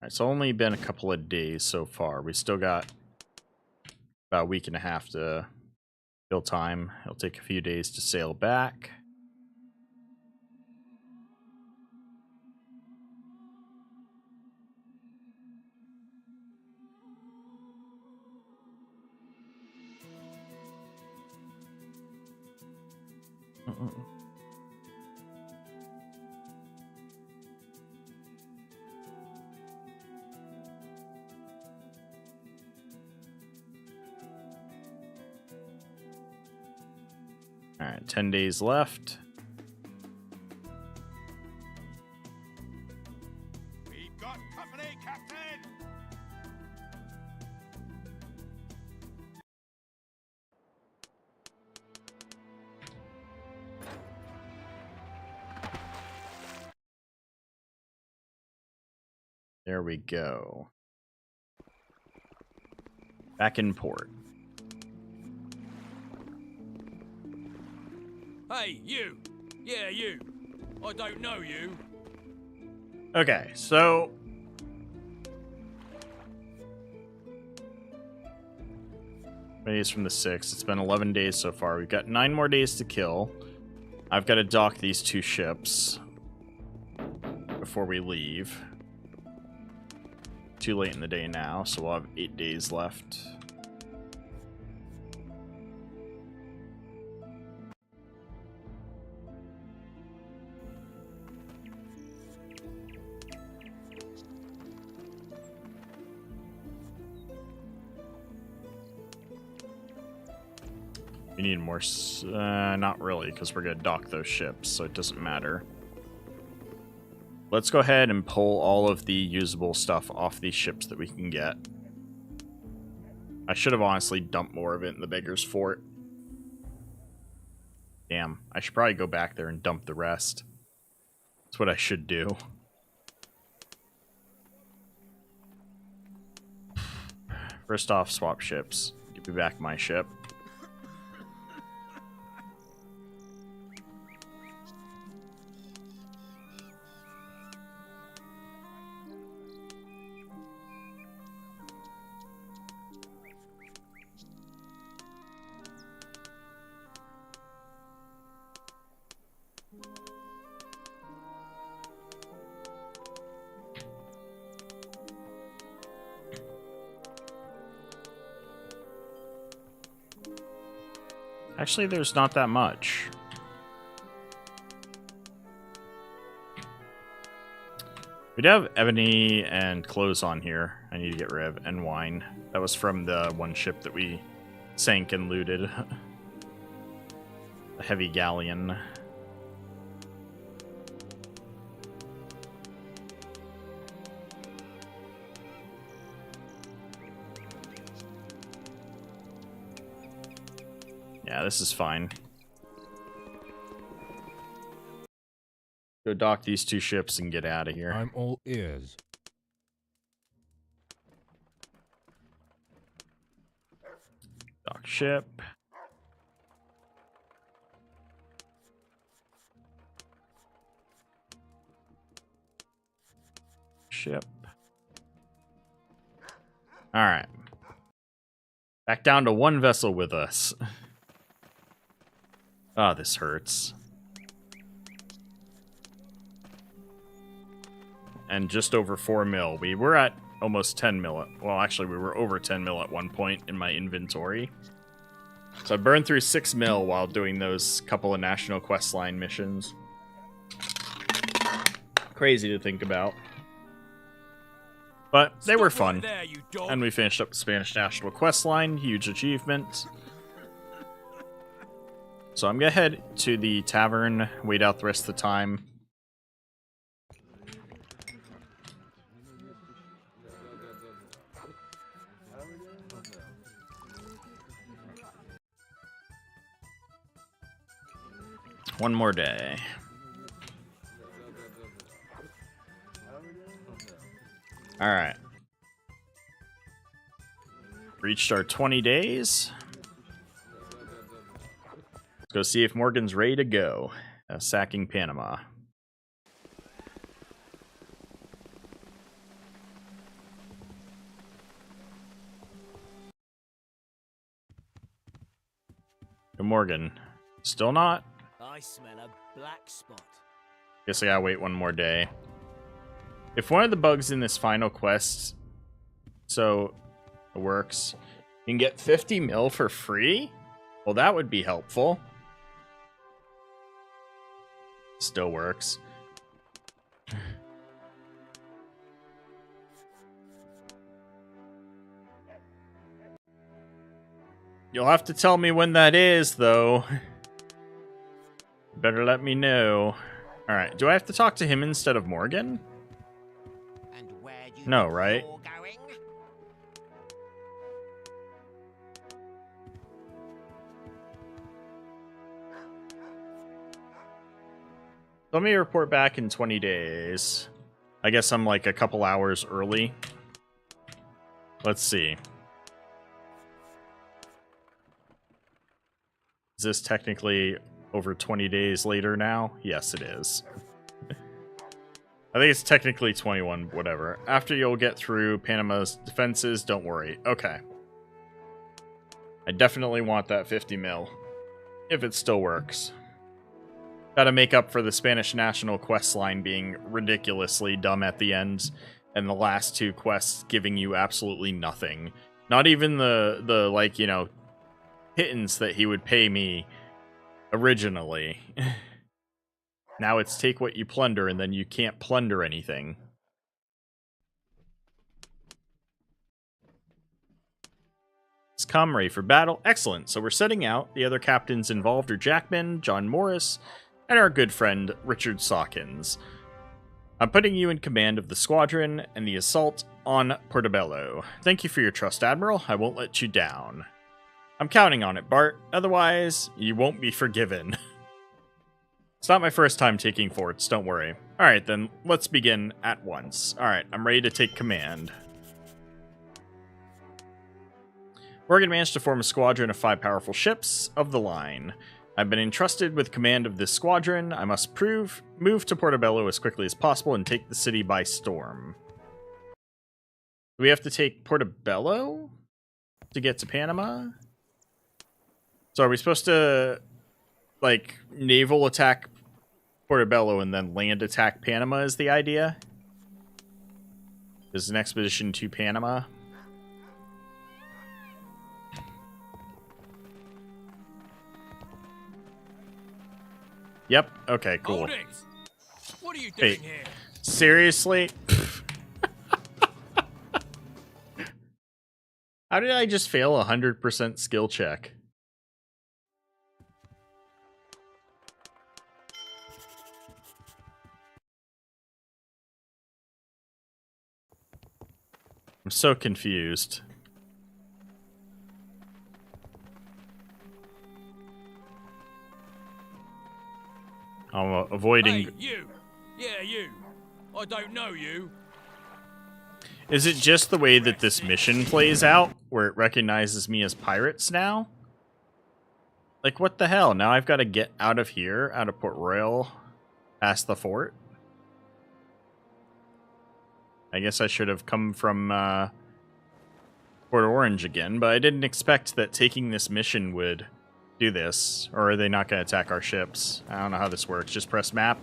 It's only been a couple of days so far. We still got about a week and a half to kill time. It'll take a few days to sail back. Alright, 10 days left. We've got company, Captain! There we go. Back in port. Hey, you! Yeah, you! I don't know you! Okay, so... days from the 6th. It's been 11 days so far. We've got 9 more days to kill. I've got to dock these 2 ships before we leave. Too late in the day now, so we'll have 8 days left. We need more, not really, because we're going to dock those ships, so it doesn't matter. Let's go ahead and pull all of the usable stuff off these ships that we can get. I should have honestly dumped more of it in the Beggar's Fort. Damn, I should probably go back there and dump the rest. That's what I should do. First off, swap ships. Give me back my ship. Actually, there's not that much. We do have ebony and clothes on here. I need to get rid of, and wine. That was from the one ship that we sank and looted. The heavy galleon. Yeah, this is fine. Go dock these 2 ships and get out of here. I'm all ears. Dock ship. Ship. Alright. Back down to 1 vessel with us. Ah, this hurts. And just over 4 mil. We were at almost 10 mil. Well, actually, we were over 10 mil at one point in my inventory. So I burned through 6 mil while doing those couple of National Quest line missions. Crazy to think about. But they were fun. Right there, you dog. And we finished up the Spanish National Quest line. Huge achievement. So I'm going to head to the tavern, wait out the rest of the time. One more day. Alright. Reached our 20 days. Let's go see if Morgan's ready to go. Sacking Panama. Good Morgan. Still not? I smell a black spot. Guess I gotta wait one more day. If one of the bugs in this final quest works, you can get 50 mil for free? Well, that would be helpful. Still works. You'll have to tell me when that is, though. Better let me know. Alright, do I have to talk to him instead of Morgan? And where do you No, think right? you're going? Let me report back in 20 days. I guess I'm like a couple hours early. Let's see. Is this technically over 20 days later now? Yes, it is. I think it's technically 21, whatever. After you'll get through Panama's defenses, don't worry. Okay. I definitely want that 50 mil. If it still works. Gotta make up for the Spanish National quest line being ridiculously dumb at the end, and the last two quests giving you absolutely nothing. Not even the like, you know, pittance that he would pay me originally. Now it's take what you plunder, and then you can't plunder anything. It's come ready for battle. Excellent. So we're setting out. The other captains involved are Jackman, John Morris, and our good friend Richard Sawkins. I'm putting you in command of the squadron and the assault on Portobello. Thank you for your trust, Admiral. I won't let you down. I'm counting on it, Bart. Otherwise, you won't be forgiven. It's not my first time taking forts, don't worry. Alright then, let's begin at once. Alright, I'm ready to take command. Morgan managed to form a squadron of 5 powerful ships of the line. I've been entrusted with command of this squadron. I must move to Portobello as quickly as possible and take the city by storm. Do we have to take Portobello to get to Panama? So are we supposed to, like, naval attack Portobello and then land attack Panama is the idea? Is an expedition to Panama? Yep. Okay, cool. Hold it! What are you doing here? Seriously? How did I just fail a 100% skill check? I'm so confused. I'm avoiding... Hey, you! Yeah, you! I don't know you! Is it just the way that this mission plays out, where it recognizes me as pirates now? Like, what the hell? Now I've got to get out of here, out of Port Royal, past the fort? I guess I should have come from Port Orange again, but I didn't expect that taking this mission would do this. Or are they not going to attack our ships? I don't know how this works. Just press map?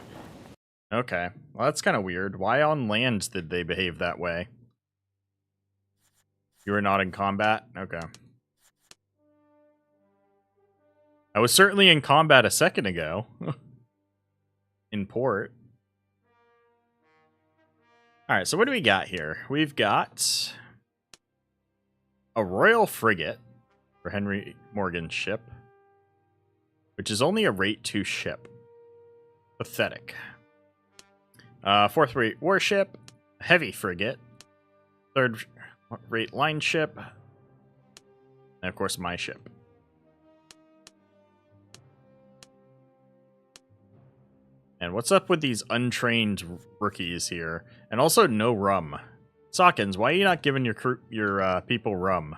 Okay. Well, that's kind of weird. Why on land did they behave that way? You were not in combat? Okay. I was certainly in combat a second ago. In port. Alright, so what do we got here? We've got a Royal Frigate for Henry Morgan's ship, which is only a rate 2 ship. Pathetic. 4th rate warship, heavy frigate, 3rd rate line ship, and of course my ship. And what's up with these untrained rookies here? And also no rum. Sawkins, why are you not giving your people rum?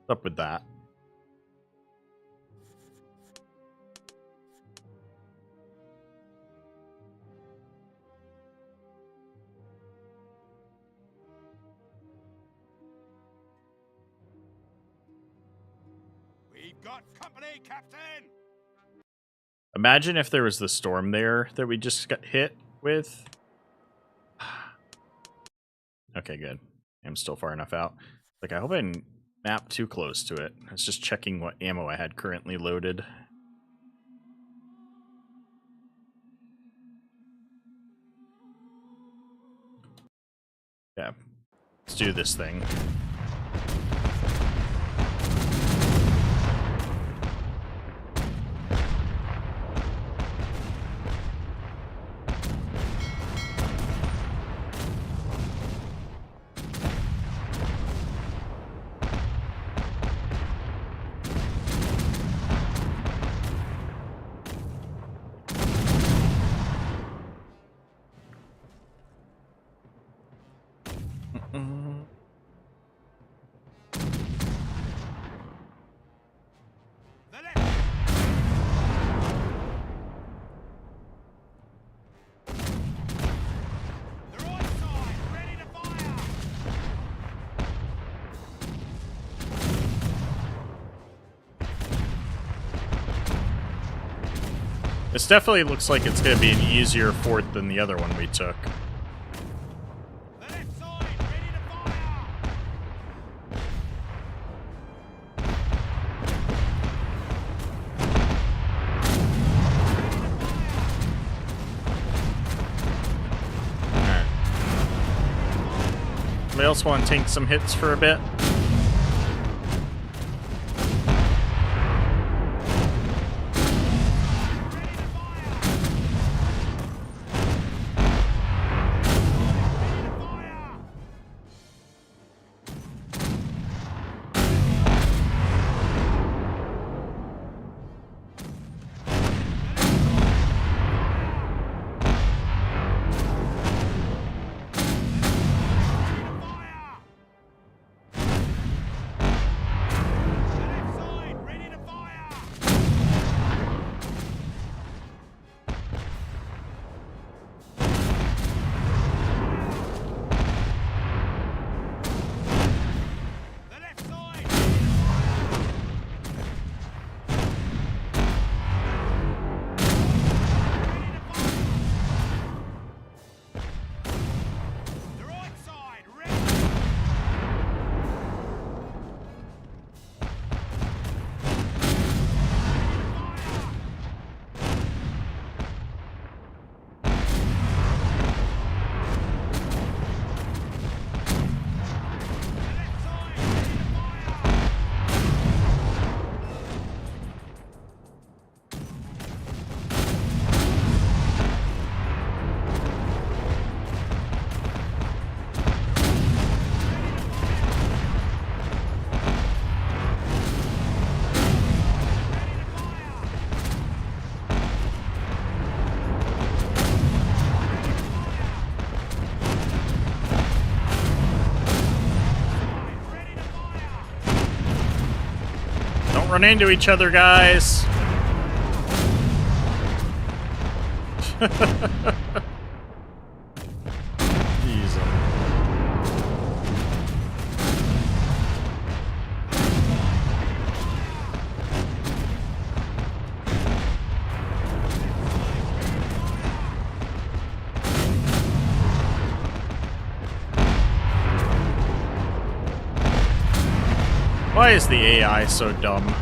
What's up with that? We've got company, Captain! Imagine if there was the storm there that we just got hit with. Okay, good. I'm still far enough out. Like, I hope I didn't map too close to it. I was just checking what ammo I had currently loaded. Yeah. Let's do this thing. This definitely looks like it's going to be an easier fort than the other one we took. Alright. Anybody else want to tank some hits for a bit? Run into each other, guys. Easy. Why is the AI so dumb?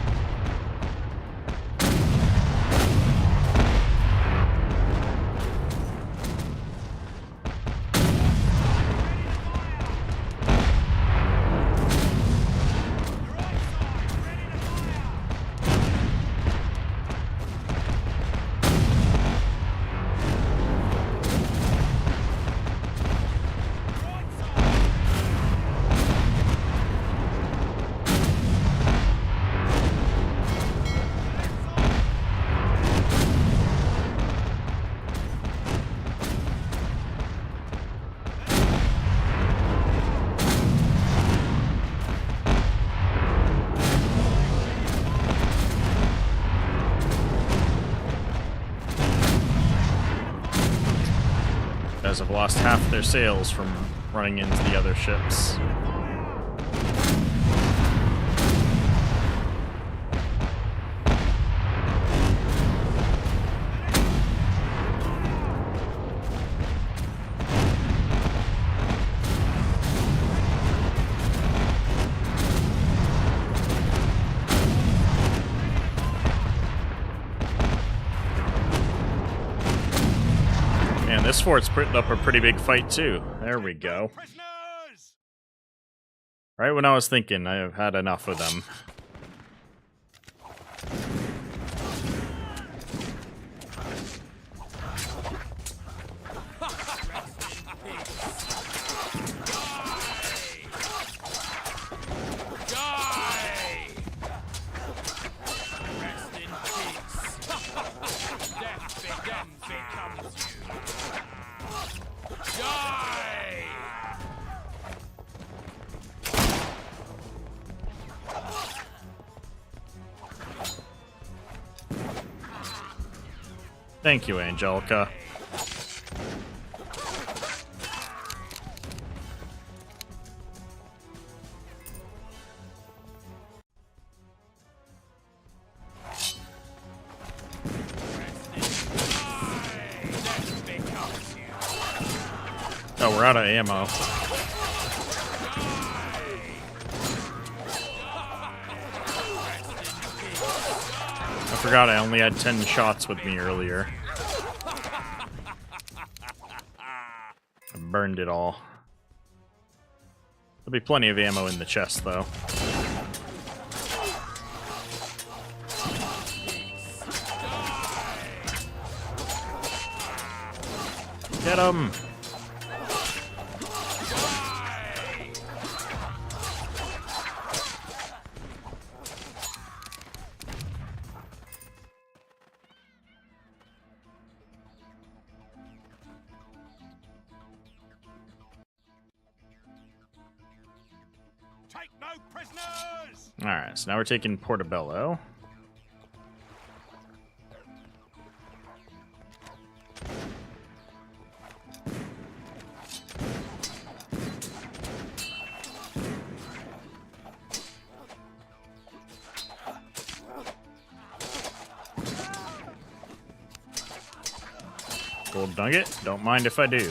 Guys have lost half their sails from running into the other ships. Man, this fort's putting up a pretty big fight too. There we go. Right when I was thinking I've had enough of them. Thank you, Angelica. Oh, we're out of ammo. I forgot I only had 10 shots with me earlier. I burned it all. There'll be plenty of ammo in the chest, though. Get him! Take no prisoners! Alright, so now we're taking Portobello. Gold nugget, don't mind if I do.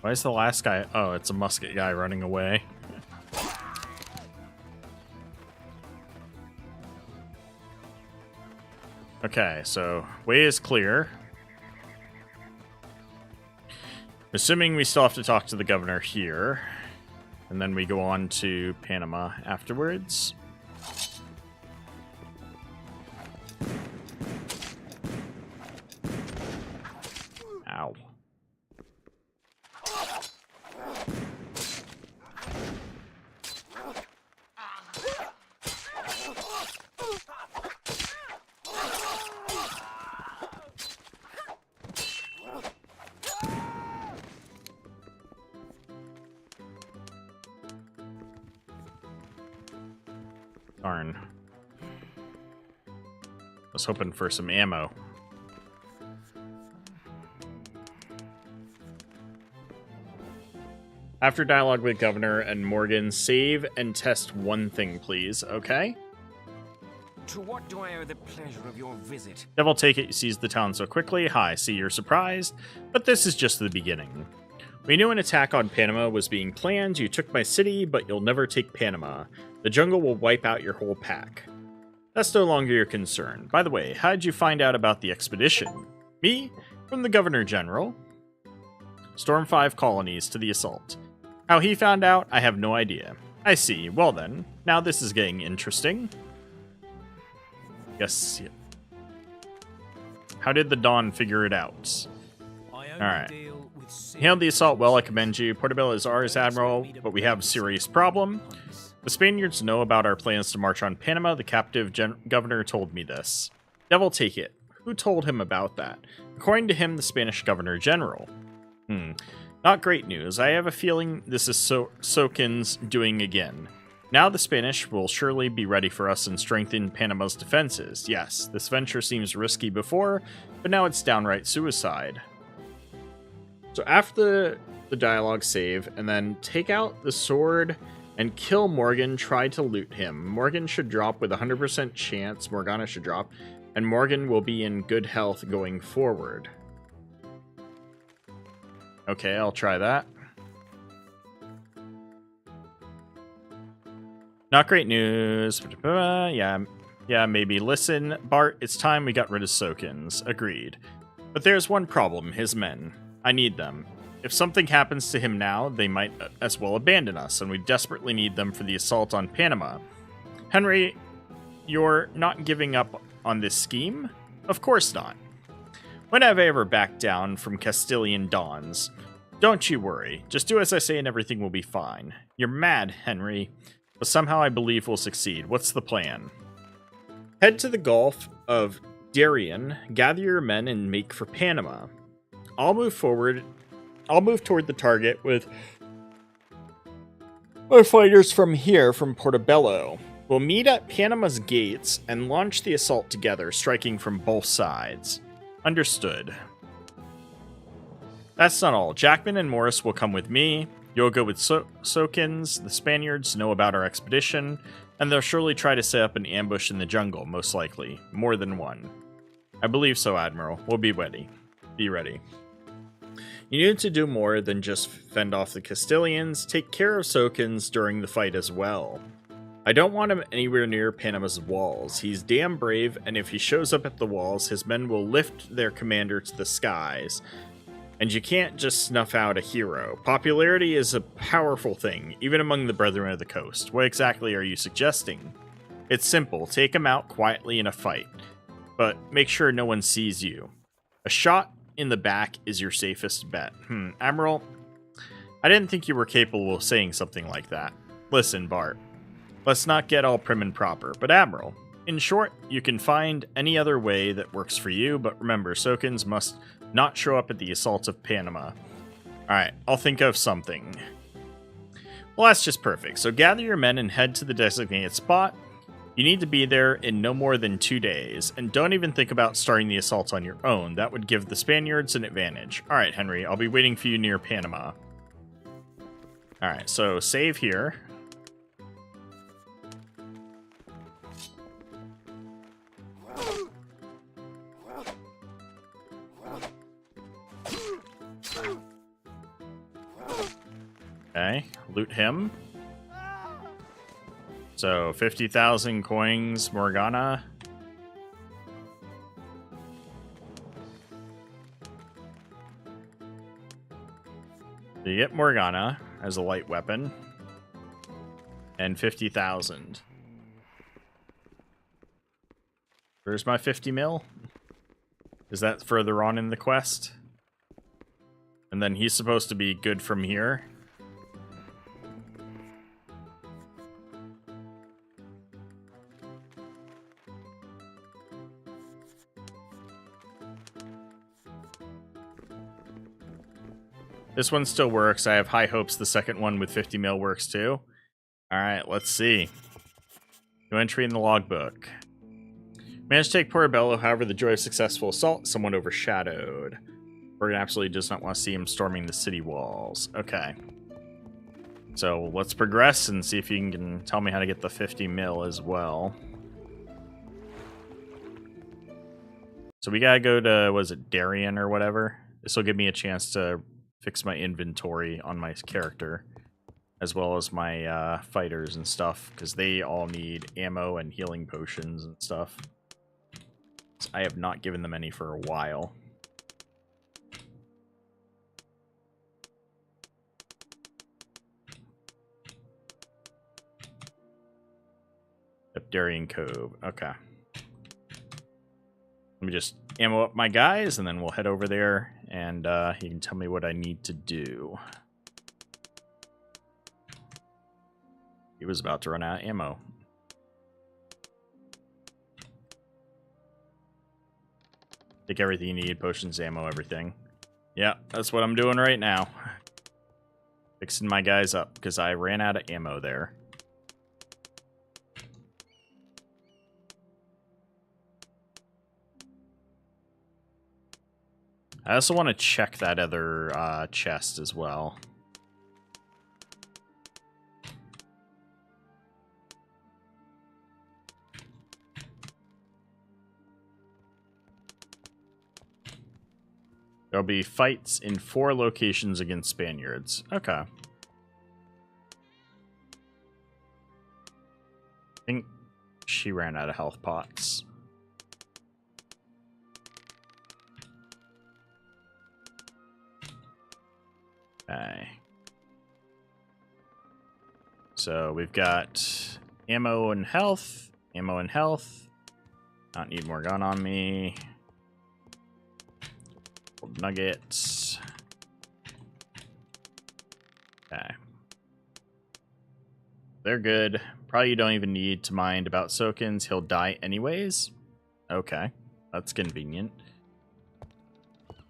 Why is the last guy? Oh, it's a musket guy running away. Okay, so way is clear. Assuming we still have to talk to the governor here. And then we go on to Panama afterwards. Ow. Darn. I was hoping for some ammo. After dialogue with Governor and Morgan, save and test one thing, please, okay? To what do I owe the pleasure of your visit? Devil take it, sees the town so quickly. Hi, see you're surprised, but this is just the beginning. We knew an attack on Panama was being planned. You took my city, but you'll never take Panama. The jungle will wipe out your whole pack. That's no longer your concern. By the way, how did you find out about the expedition? Me? From the Governor General. Storm 5 colonies to the assault. How he found out, I have no idea. I see. Well then, now this is getting interesting. Yes. How did the Dawn figure it out? Alright. Handled the assault well, I commend you. Portobello is ours, Admiral, but we have a serious problem. The Spaniards know about our plans to march on Panama. The captive governor told me this. Devil take it. Who told him about that? According to him, the Spanish Governor General. Not great news. I have a feeling this is Sokin's doing again. Now the Spanish will surely be ready for us and strengthen Panama's defenses. Yes, this venture seems risky before, but now it's downright suicide. So after the dialogue save, and then take out the sword and kill Morgan, try to loot him. Morgan should drop with 100% chance. Morgana should drop, and Morgan will be in good health going forward. Okay, I'll try that. Not great news. Yeah, maybe. Listen, Bart, it's time we got rid of Sokins. Agreed. But there's one problem, his men. I need them. If something happens to him now, they might as well abandon us, and we desperately need them for the assault on Panama. Henry, you're not giving up on this scheme? Of course not. When have I ever backed down from Castilian dons? Don't you worry. Just do as I say and everything will be fine. You're mad, Henry, but somehow I believe we'll succeed. What's the plan? Head to the Gulf of Darien, gather your men, and make for Panama. I'll move toward the target with my fighters from here, from Portobello. We'll meet at Panama's gates and launch the assault together, striking from both sides. Understood. That's not all. Jackman and Morris will come with me. You'll go with Sokins. The Spaniards know about our expedition, and they'll surely try to set up an ambush in the jungle, most likely. More than one. I believe so, Admiral. We'll be ready. Be ready. You need to do more than just fend off the Castilians. Take care of Sokins during the fight as well. I don't want him anywhere near Panama's walls. He's damn brave, and if he shows up at the walls, his men will lift their commander to the skies. And you can't just snuff out a hero. Popularity is a powerful thing, even among the Brethren of the Coast. What exactly are you suggesting? It's simple. Take him out quietly in a fight. But make sure no one sees you. A shot in the back is your safest bet. Admiral, I didn't think you were capable of saying something like that. Listen, Bart. Let's not get all prim and proper. But Admiral, in short, you can find any other way that works for you, but remember, Sokins must not show up at the assault of Panama. Alright, I'll think of something. Well, that's just perfect. So gather your men and head to the designated spot. You need to be there in no more than 2 days, and don't even think about starting the assault on your own. That would give the Spaniards an advantage. Alright, Henry, I'll be waiting for you near Panama. Alright, so save here. Okay, loot him. So, 50,000 coins, Morgana. You get Morgana as a light weapon. And 50,000. Where's my 50 mil? Is that further on in the quest? And then he's supposed to be good from here. This one still works. I have high hopes the second one with 50 mil works too. Alright, let's see. New entry in the logbook. Managed to take Portobello, however, the joy of successful assault somewhat overshadowed. Bergen absolutely does not want to see him storming the city walls. Okay. So let's progress and see if you can tell me how to get the 50 mil as well. So we gotta go to, was it Darien or whatever? This will give me a chance to fix my inventory on my character, as well as my fighters and stuff, because they all need ammo and healing potions and stuff. So I have not given them any for a while. Up Darien Cove. Okay. Let me just ammo up my guys, and then we'll head over there, and he can tell me what I need to do. He was about to run out of ammo. Take everything you need, potions, ammo, everything. Yeah, that's what I'm doing right now. Fixing my guys up, because I ran out of ammo there. I also want to check that other chest as well. There'll be fights in 4 locations against Spaniards. Okay. I think she ran out of health pots. Okay. So we've got ammo and health. Ammo and health. Not need more gun on me. Gold nuggets. Okay. They're good. Probably you don't even need to mind about Sokins. He'll die anyways. Okay. That's convenient.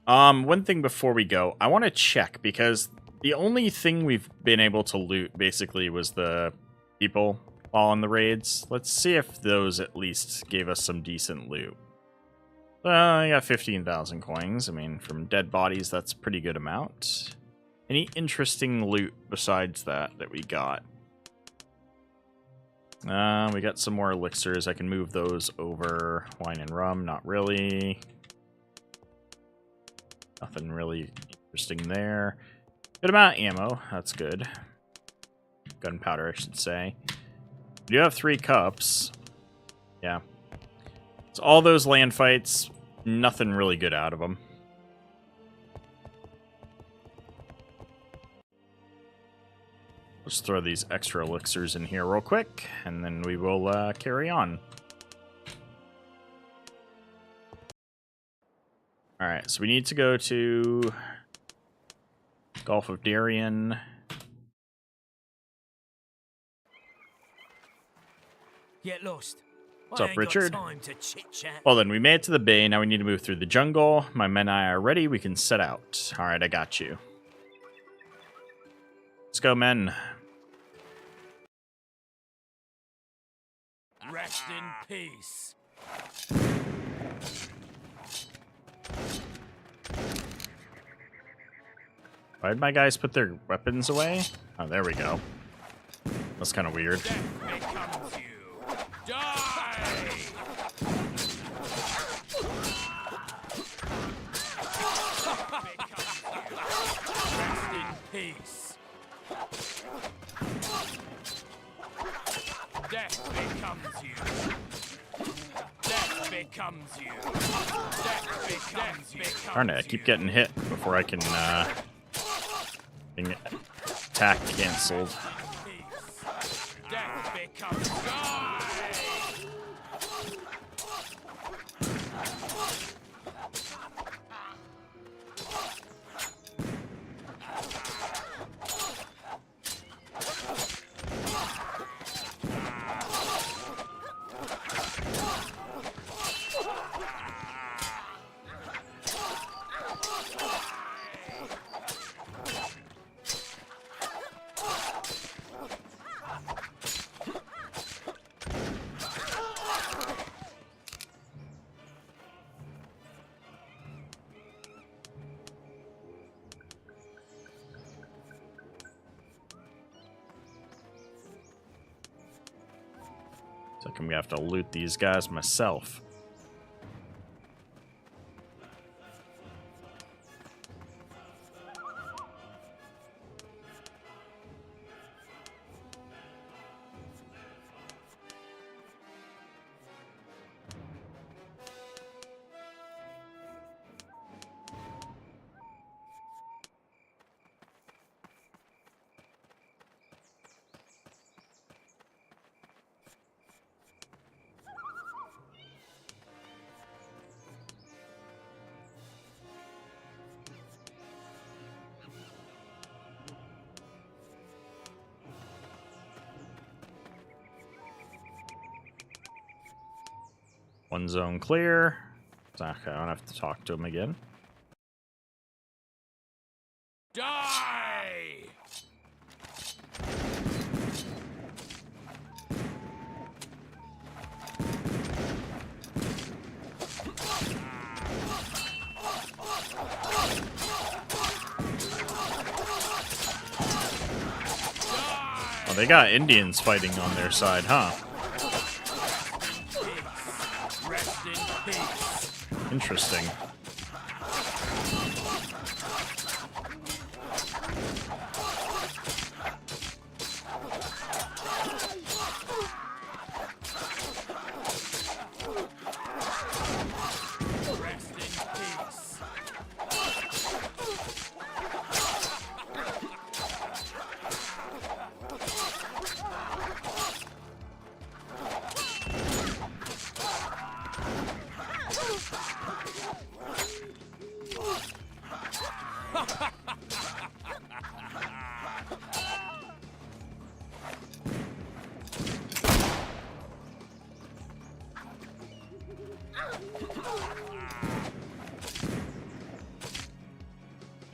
One thing before we go, I want to check because the only thing we've been able to loot basically was the people all in the raids. Let's see if those at least gave us some decent loot. I got 15,000 coins. I mean, from dead bodies, that's a pretty good amount. Any interesting loot besides that we got? We got some more elixirs. I can move those over. Wine and rum, not really. Nothing really interesting there. Good amount of ammo. That's good. Gunpowder, I should say. We do have 3 cups. Yeah. So all those land fights, nothing really good out of them. Let's throw these extra elixirs in here real quick, and then we will carry on. Alright, so we need to go to Gulf of Darien. Get lost. What's I up, ain't Richard? Got time to chit-chat. Well then, we made it to the bay. Now we need to move through the jungle. My men and I are ready. We can set out. Alright, I got you. Let's go, men. Rest in peace. Why did my guys put their weapons away? Oh, there we go. That's kind of weird. Becomes you. Die! Rest in peace. Death becomes you. Death becomes you. Death becomes you. Darn it, I keep getting hit before I can, attack canceled. Death becomes die! So I'm gonna have to loot these guys myself. One zone clear. Okay, I don't have to talk to him again. Die! Oh, they got Indians fighting on their side, huh? Rest in peace. Interesting. Rest in peace.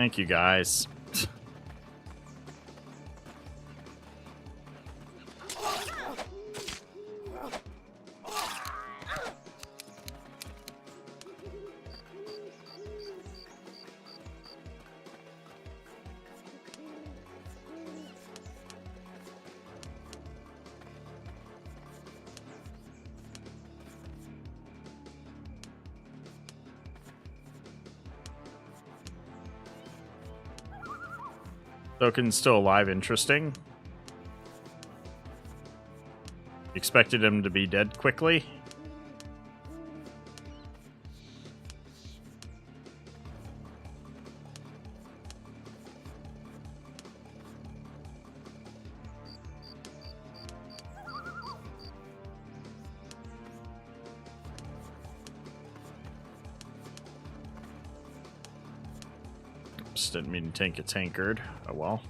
Thank you, guys. Token's still alive, interesting. Expected him to be dead quickly. Oops, didn't mean to tank a tankard. Oh well.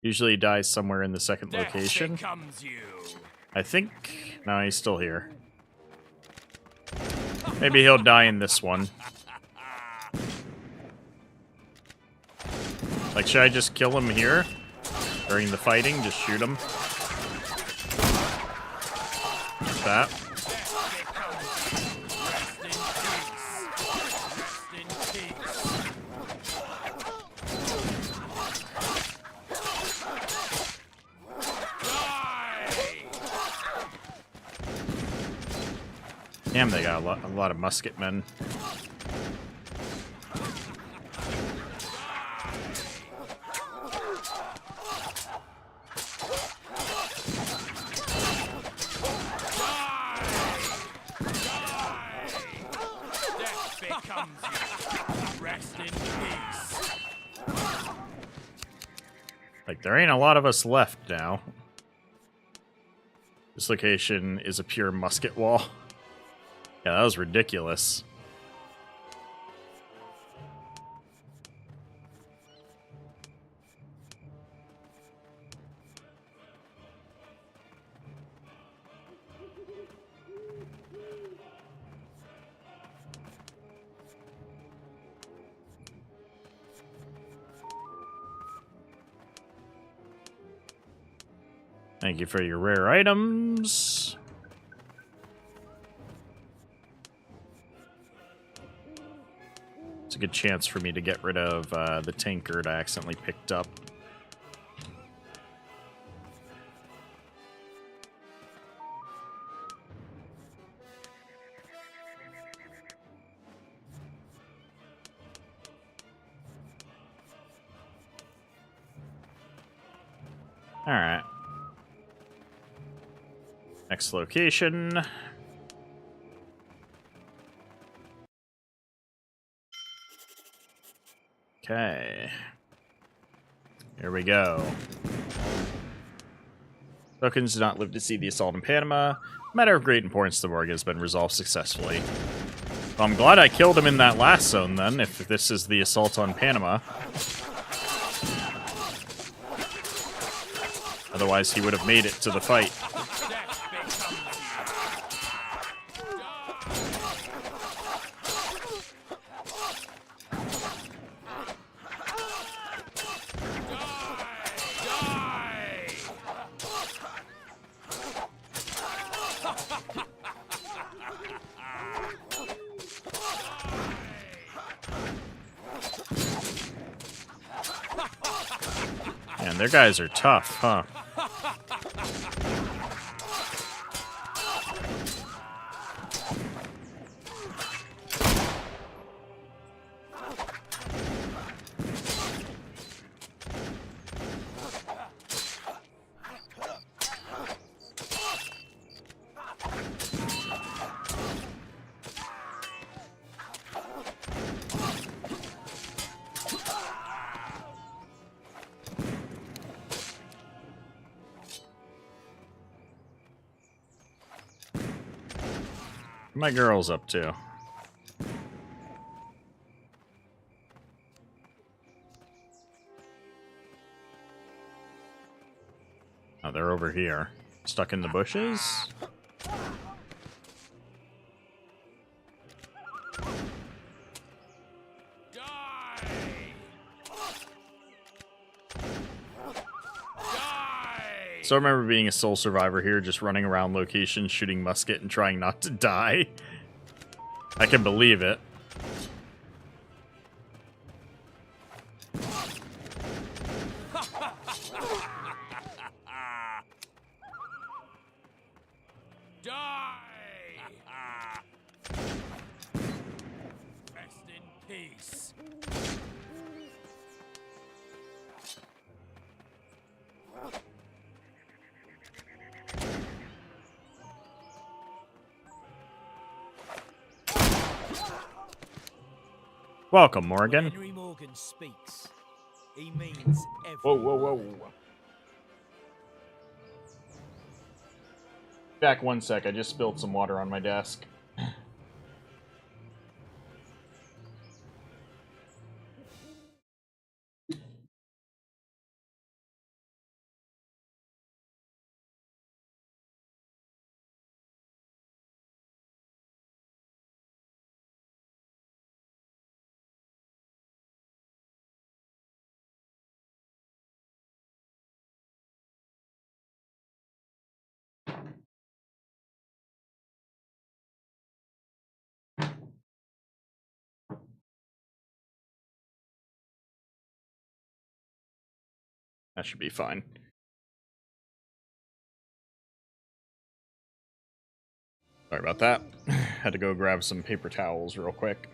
Usually dies somewhere in the second location. Comes you. I think... No, he's still here. Maybe he'll die in this one. Like, should I just kill him here? During the fighting? Just shoot him? Like that. Damn, they got a lot of musketmen. Like, there ain't a lot of us left now. This location is a pure musket wall. Yeah, that was ridiculous. Thank you for your rare items. It's a good chance for me to get rid of the tankard I accidentally picked up. Alright. Next location. Okay. Here we go. Tokens do not live to see the assault in Panama. Matter of great importance to Morgan has been resolved successfully. Well, I'm glad I killed him in that last zone then, if this is the assault on Panama. Otherwise, he would have made it to the fight. Man, their guys are tough, huh? What my girl's up to? Oh, they're over here. Stuck in the bushes? So I remember being a sole survivor here, just running around locations, shooting musket and trying not to die. I can believe it. Rest in peace. Welcome, Morgan. Henry Morgan speaks. He means every Whoa, whoa, whoa. word. Back 1 sec, I just spilled some water on my desk. That should be fine. Sorry about that. Had to go grab some paper towels real quick.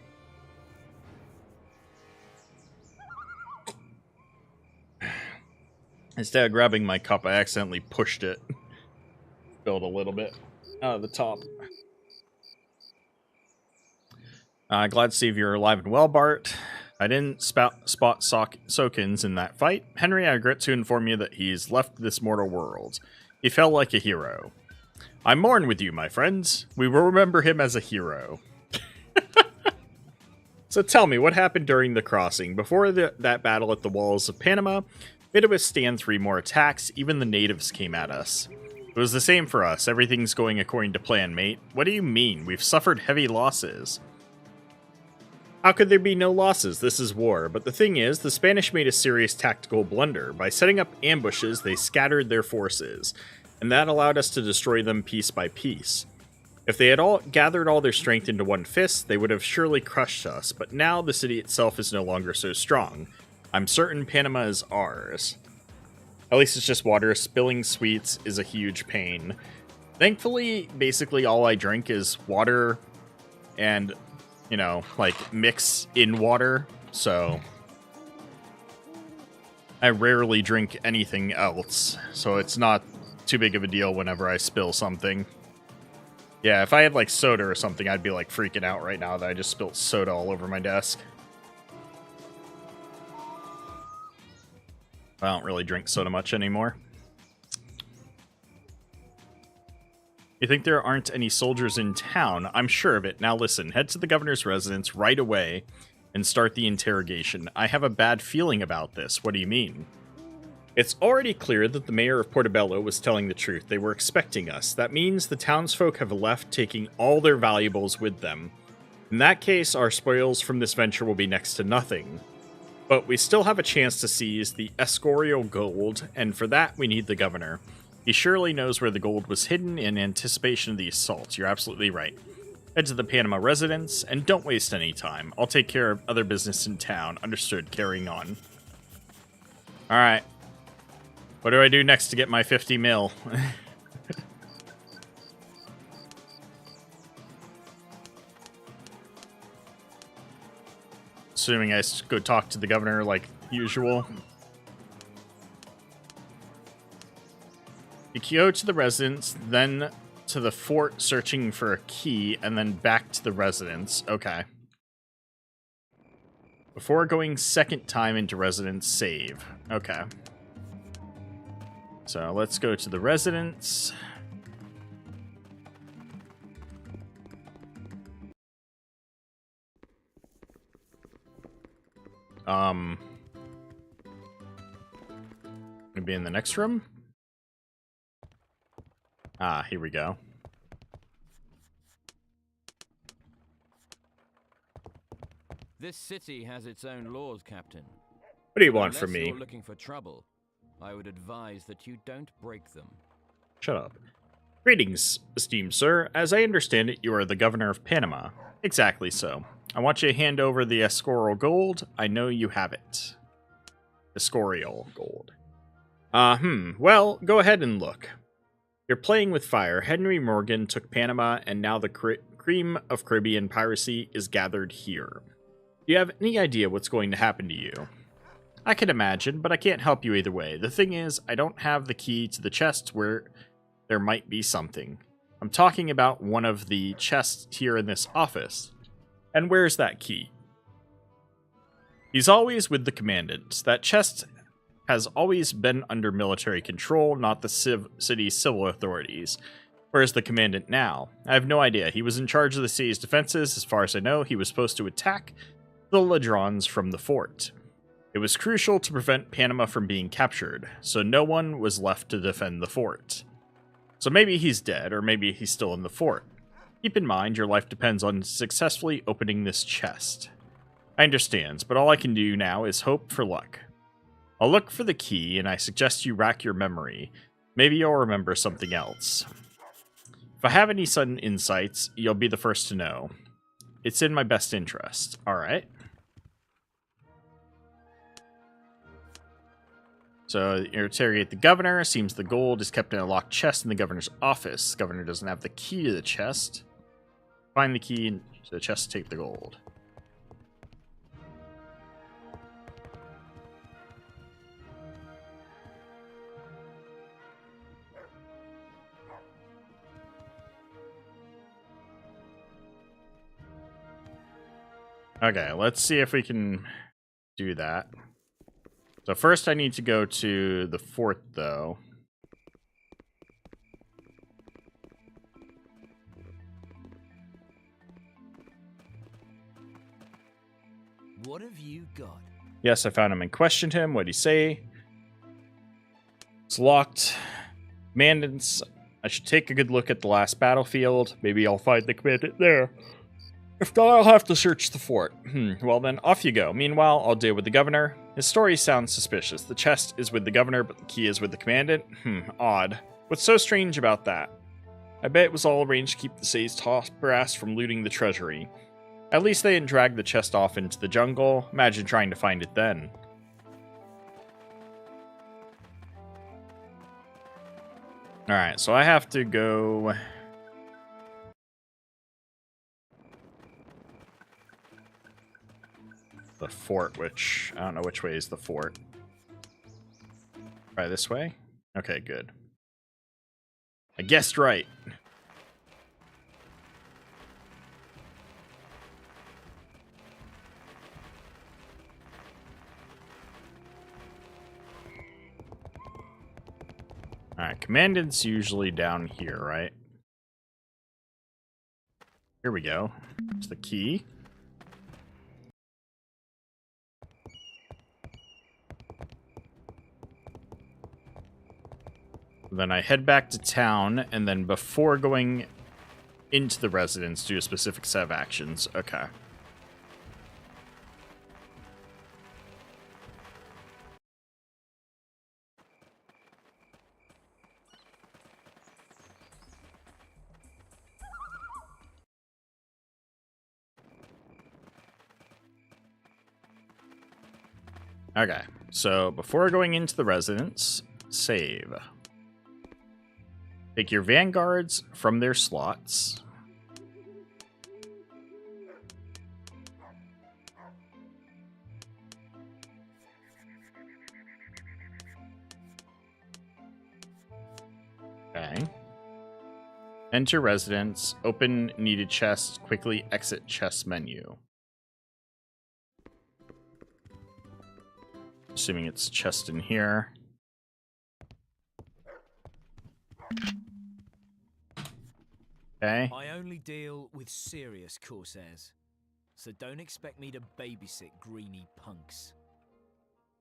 Instead of grabbing my cup, I accidentally pushed it. Spilled a little bit out of the top. Glad to see you're alive and well, Bart. I didn't spot Sokins in that fight. Henry, I regret to inform you that he's left this mortal world. He fell like a hero. I mourn with you, my friends. We will remember him as a hero. So tell me, what happened during the crossing? Before that battle at the walls of Panama, we had to withstand 3 more attacks. Even the natives came at us. It was the same for us. Everything's going according to plan, mate. What do you mean? We've suffered heavy losses. How could there be no losses? This is war. But the thing is, the Spanish made a serious tactical blunder. By setting up ambushes, they scattered their forces, and that allowed us to destroy them piece by piece. If they had all gathered all their strength into one fist, they would have surely crushed us, but now the city itself is no longer so strong. I'm certain Panama is ours. At least it's just water. Spilling sweets is a huge pain. Thankfully, basically all I drink is water and, you know, like mix in water, so I rarely drink anything else, so it's not too big of a deal whenever I spill something. Yeah, if I had like soda or something, I'd be like freaking out right now that I just spilled soda all over my desk. I don't really drink soda much anymore. You think there aren't any soldiers in town? I'm sure of it. Now listen, head to the governor's residence right away and start the interrogation. I have a bad feeling about this. What do you mean? It's already clear that the mayor of Portobello was telling the truth. They were expecting us. That means the townsfolk have left, taking all their valuables with them. In that case, our spoils from this venture will be next to nothing. But we still have a chance to seize the Escorial gold, and for that we need the governor. He surely knows where the gold was hidden in anticipation of the assault. You're absolutely right. Head to the Panama residence, and don't waste any time. I'll take care of other business in town. Understood. Carrying on. Alright. What do I do next to get my 50 mil? Assuming I go talk to the governor like usual. You go to the residence, then to the fort searching for a key, and then back to the residence. Okay. Before going second time into residence, save. Okay. So let's go to the residence. Gonna be in the next room. Ah, here we go. This city has its own laws, Captain. What do you But want from unless me? you're looking for trouble, I would advise that you don't break them. Shut up. Greetings, esteemed sir. As I understand it, you are the governor of Panama. Exactly so. I want you to hand over the Escorial gold. I know you have it. Escorial gold. Well, go ahead and look. You're playing with fire. Henry Morgan took Panama, and now the cream of Caribbean piracy is gathered here. Do you have any idea what's going to happen to you? I can imagine, but I can't help you either way. The thing is, I don't have the key to the chest where there might be something. I'm talking about one of the chests here in this office. And where's that key? He's always with the commandant. That chest has always been under military control, not the city's civil authorities. Where's the commandant now? I have no idea. He was in charge of the city's defenses. As far as I know, he was supposed to attack the Ladrons from the fort. It was crucial to prevent Panama from being captured, so no one was left to defend the fort. So maybe he's dead, or maybe he's still in the fort. Keep in mind, your life depends on successfully opening this chest. I understand, but all I can do now is hope for luck. I'll look for the key, and I suggest you rack your memory. Maybe you'll remember something else. If I have any sudden insights, you'll be the first to know. It's in my best interest. Alright. So, interrogate the governor. Seems the gold is kept in a locked chest in the governor's office. The governor doesn't have the key to the chest. Find the key to the chest to take the gold. Okay, let's see if we can do that. So first I need to go to the fort, though. What have you got? Yes, I found him and questioned him. What'd he say? It's locked. Commandants. I should take a good look at the last battlefield. Maybe I'll find the commandant there. If not, I'll have to search the fort. Well then, off you go. Meanwhile, I'll deal with the governor. His story sounds suspicious. The chest is with the governor, but the key is with the commandant? Odd. What's so strange about that? I bet it was all arranged to keep the city's top brass from looting the treasury. At least they didn't drag the chest off into the jungle. Imagine trying to find it then. Alright, so I have to go... the fort, which I don't know which way is the fort. Try this way? Okay, good. I guessed right. Alright, commandant's usually down here, right? Here we go. There's the key. Then I head back to town, and then before going into the residence, do a specific set of actions. Okay. Okay, so before going into the residence, save. Take your vanguards from their slots. Okay. Enter residence, open needed chest, quickly exit chest menu. Assuming it's chest in here. Okay. I only deal with serious corsairs, so don't expect me to babysit greeny punks.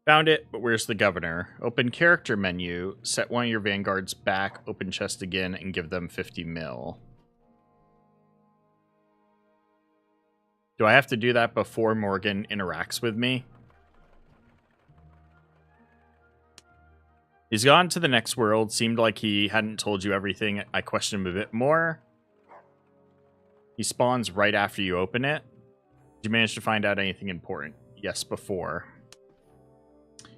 Found it, but where's the governor? Open character menu, set one of your vanguards back, open chest again, and give them 50 mil. Do I have to do that before Morgan interacts with me? He's gone to the next world. Seemed like he hadn't told you everything. I questioned him a bit more. He spawns right after you open it. Did you manage to find out anything important? Yes, before.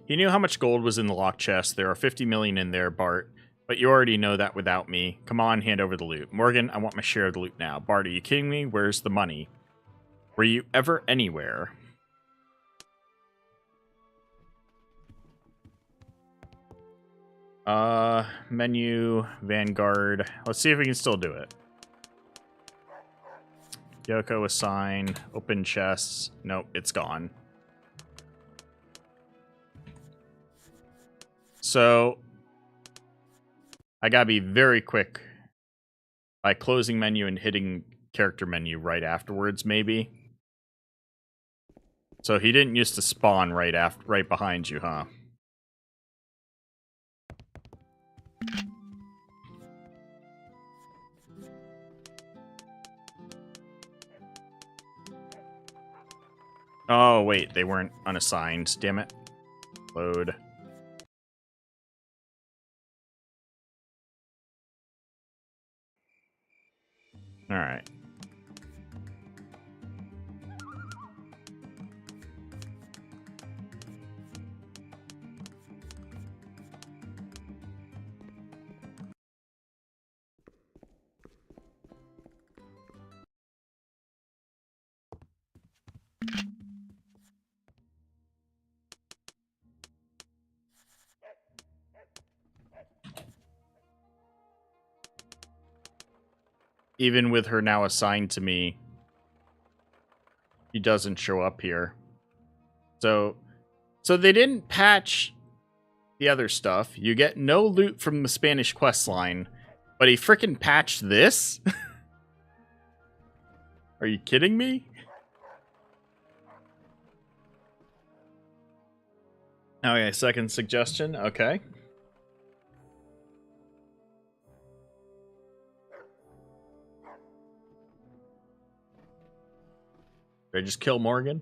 He knew how much gold was in the lock chest. There are 50 million in there, Bart. But you already know that without me. Come on, hand over the loot. Morgan, I want my share of the loot now. Bart, are you kidding me? Where's the money? Were you ever anywhere? Menu, Vanguard. Let's see if we can still do it. Yoko assign, open chests. Nope, it's gone. So, I gotta be very quick by closing menu and hitting character menu right afterwards, maybe. So he didn't used to spawn right behind you, huh? Oh, wait, they weren't unassigned. Damn it. Load. Alright. Even with her now assigned to me, he doesn't show up here. So they didn't patch the other stuff. You get no loot from the Spanish quest line, but he frickin' patched this? Are you kidding me? Okay, second suggestion. Okay. Did I just kill Morgan?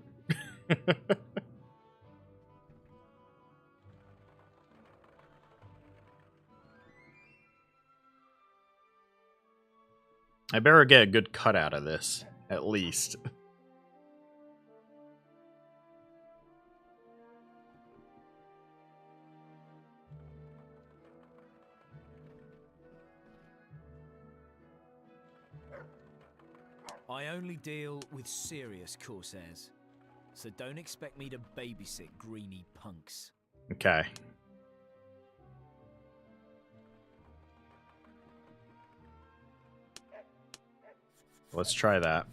I better get a good cut out of this, at least. I only deal with serious Corsairs, so don't expect me to babysit greeny punks. Okay. Let's try that.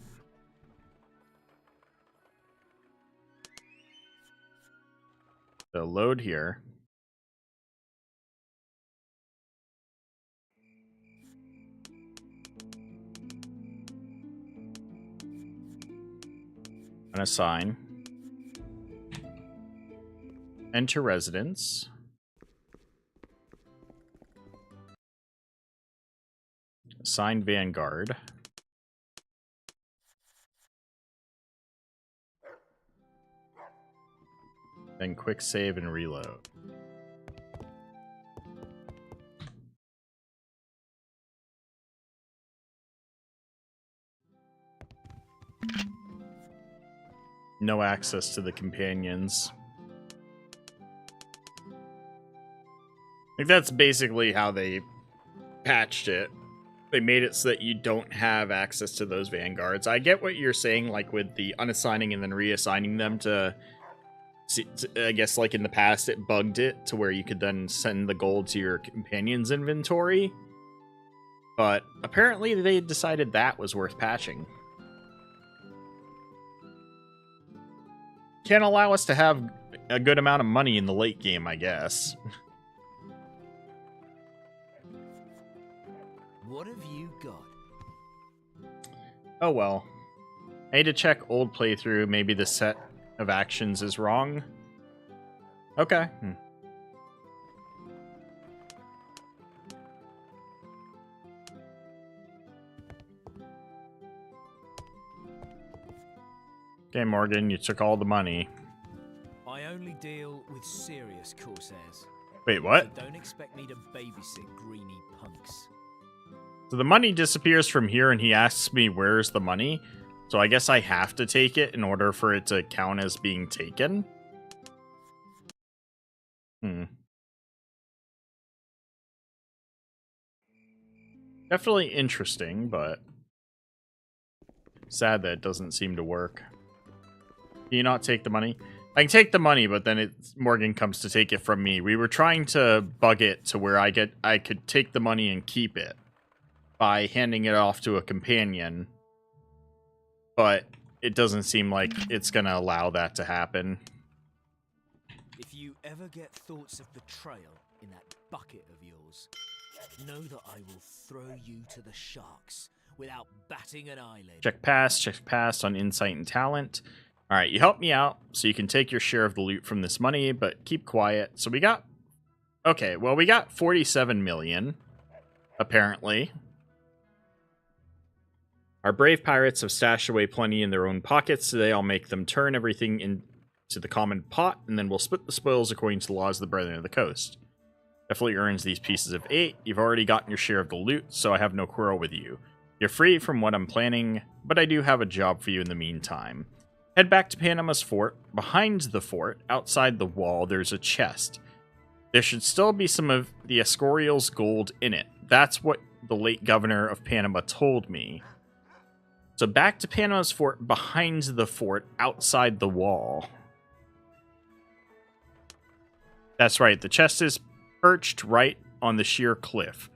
So load here. Unassign. Enter residence. Assign Vanguard. Then quick save and reload. No access to the companions. I think that's basically how they patched it. They made it so that you don't have access to those vanguards. I get what you're saying, like with the unassigning and then reassigning them to... I guess like in the past it bugged it to where you could then send the gold to your companion's inventory. But apparently they decided that was worth patching. Can't allow us to have a good amount of money in the late game, I guess. What have you got? Oh well. I need to check old playthrough. Maybe the set of actions is wrong. Okay. Okay, Morgan, you took all the money. I only deal with serious Corsairs. Wait, what? So don't expect me to babysit greeny punks. So the money disappears from here, and he asks me where's the money. So I guess I have to take it in order for it to count as being taken. Definitely interesting, but sad that it doesn't seem to work. Can you not take the money? I can take the money, but then Morgan comes to take it from me. We were trying to bug it to where I could take the money and keep it by handing it off to a companion, but it doesn't seem like it's going to allow that to happen. If you ever get thoughts of betrayal in that bucket of yours, know that I will throw you to the sharks without batting an eyelid. Check pass on insight and talent. All right, you helped me out, so you can take your share of the loot from this money, but keep quiet. So we got... Okay, well, we got 47 million, apparently. Our brave pirates have stashed away plenty in their own pockets, so I'll make them turn everything into the common pot, and then we'll split the spoils according to the laws of the Brethren of the Coast. Definitely earns these pieces of 8. You've already gotten your share of the loot, so I have no quarrel with you. You're free from what I'm planning, but I do have a job for you in the meantime. Head back to Panama's fort. Behind the fort, outside the wall, there's a chest. There should still be some of the Escorial's gold in it. That's what the late governor of Panama told me. So back to Panama's fort, behind the fort, outside the wall. That's right, the chest is perched right on the sheer cliff.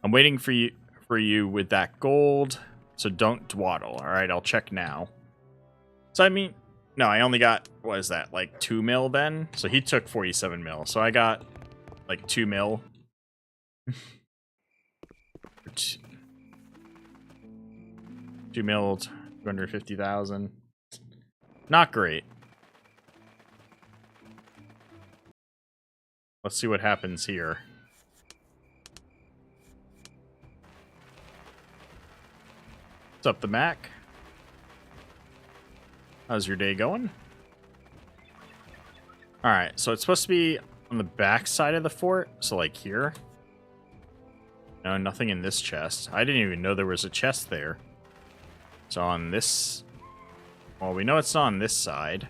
I'm waiting for you with that gold, so don't dawdle. All right, I'll check now. So, I mean, no, I only got, what is that, like 2 mil then? So he took 47 mil. So I got like 2 mil. 2 mil, 250,000. Not great. Let's see what happens here. What's up, the Mac? How's your day going? Alright, so it's supposed to be on the back side of the fort. So, like, here. No, nothing in this chest. I didn't even know there was a chest there. So on this... Well, we know it's not on this side.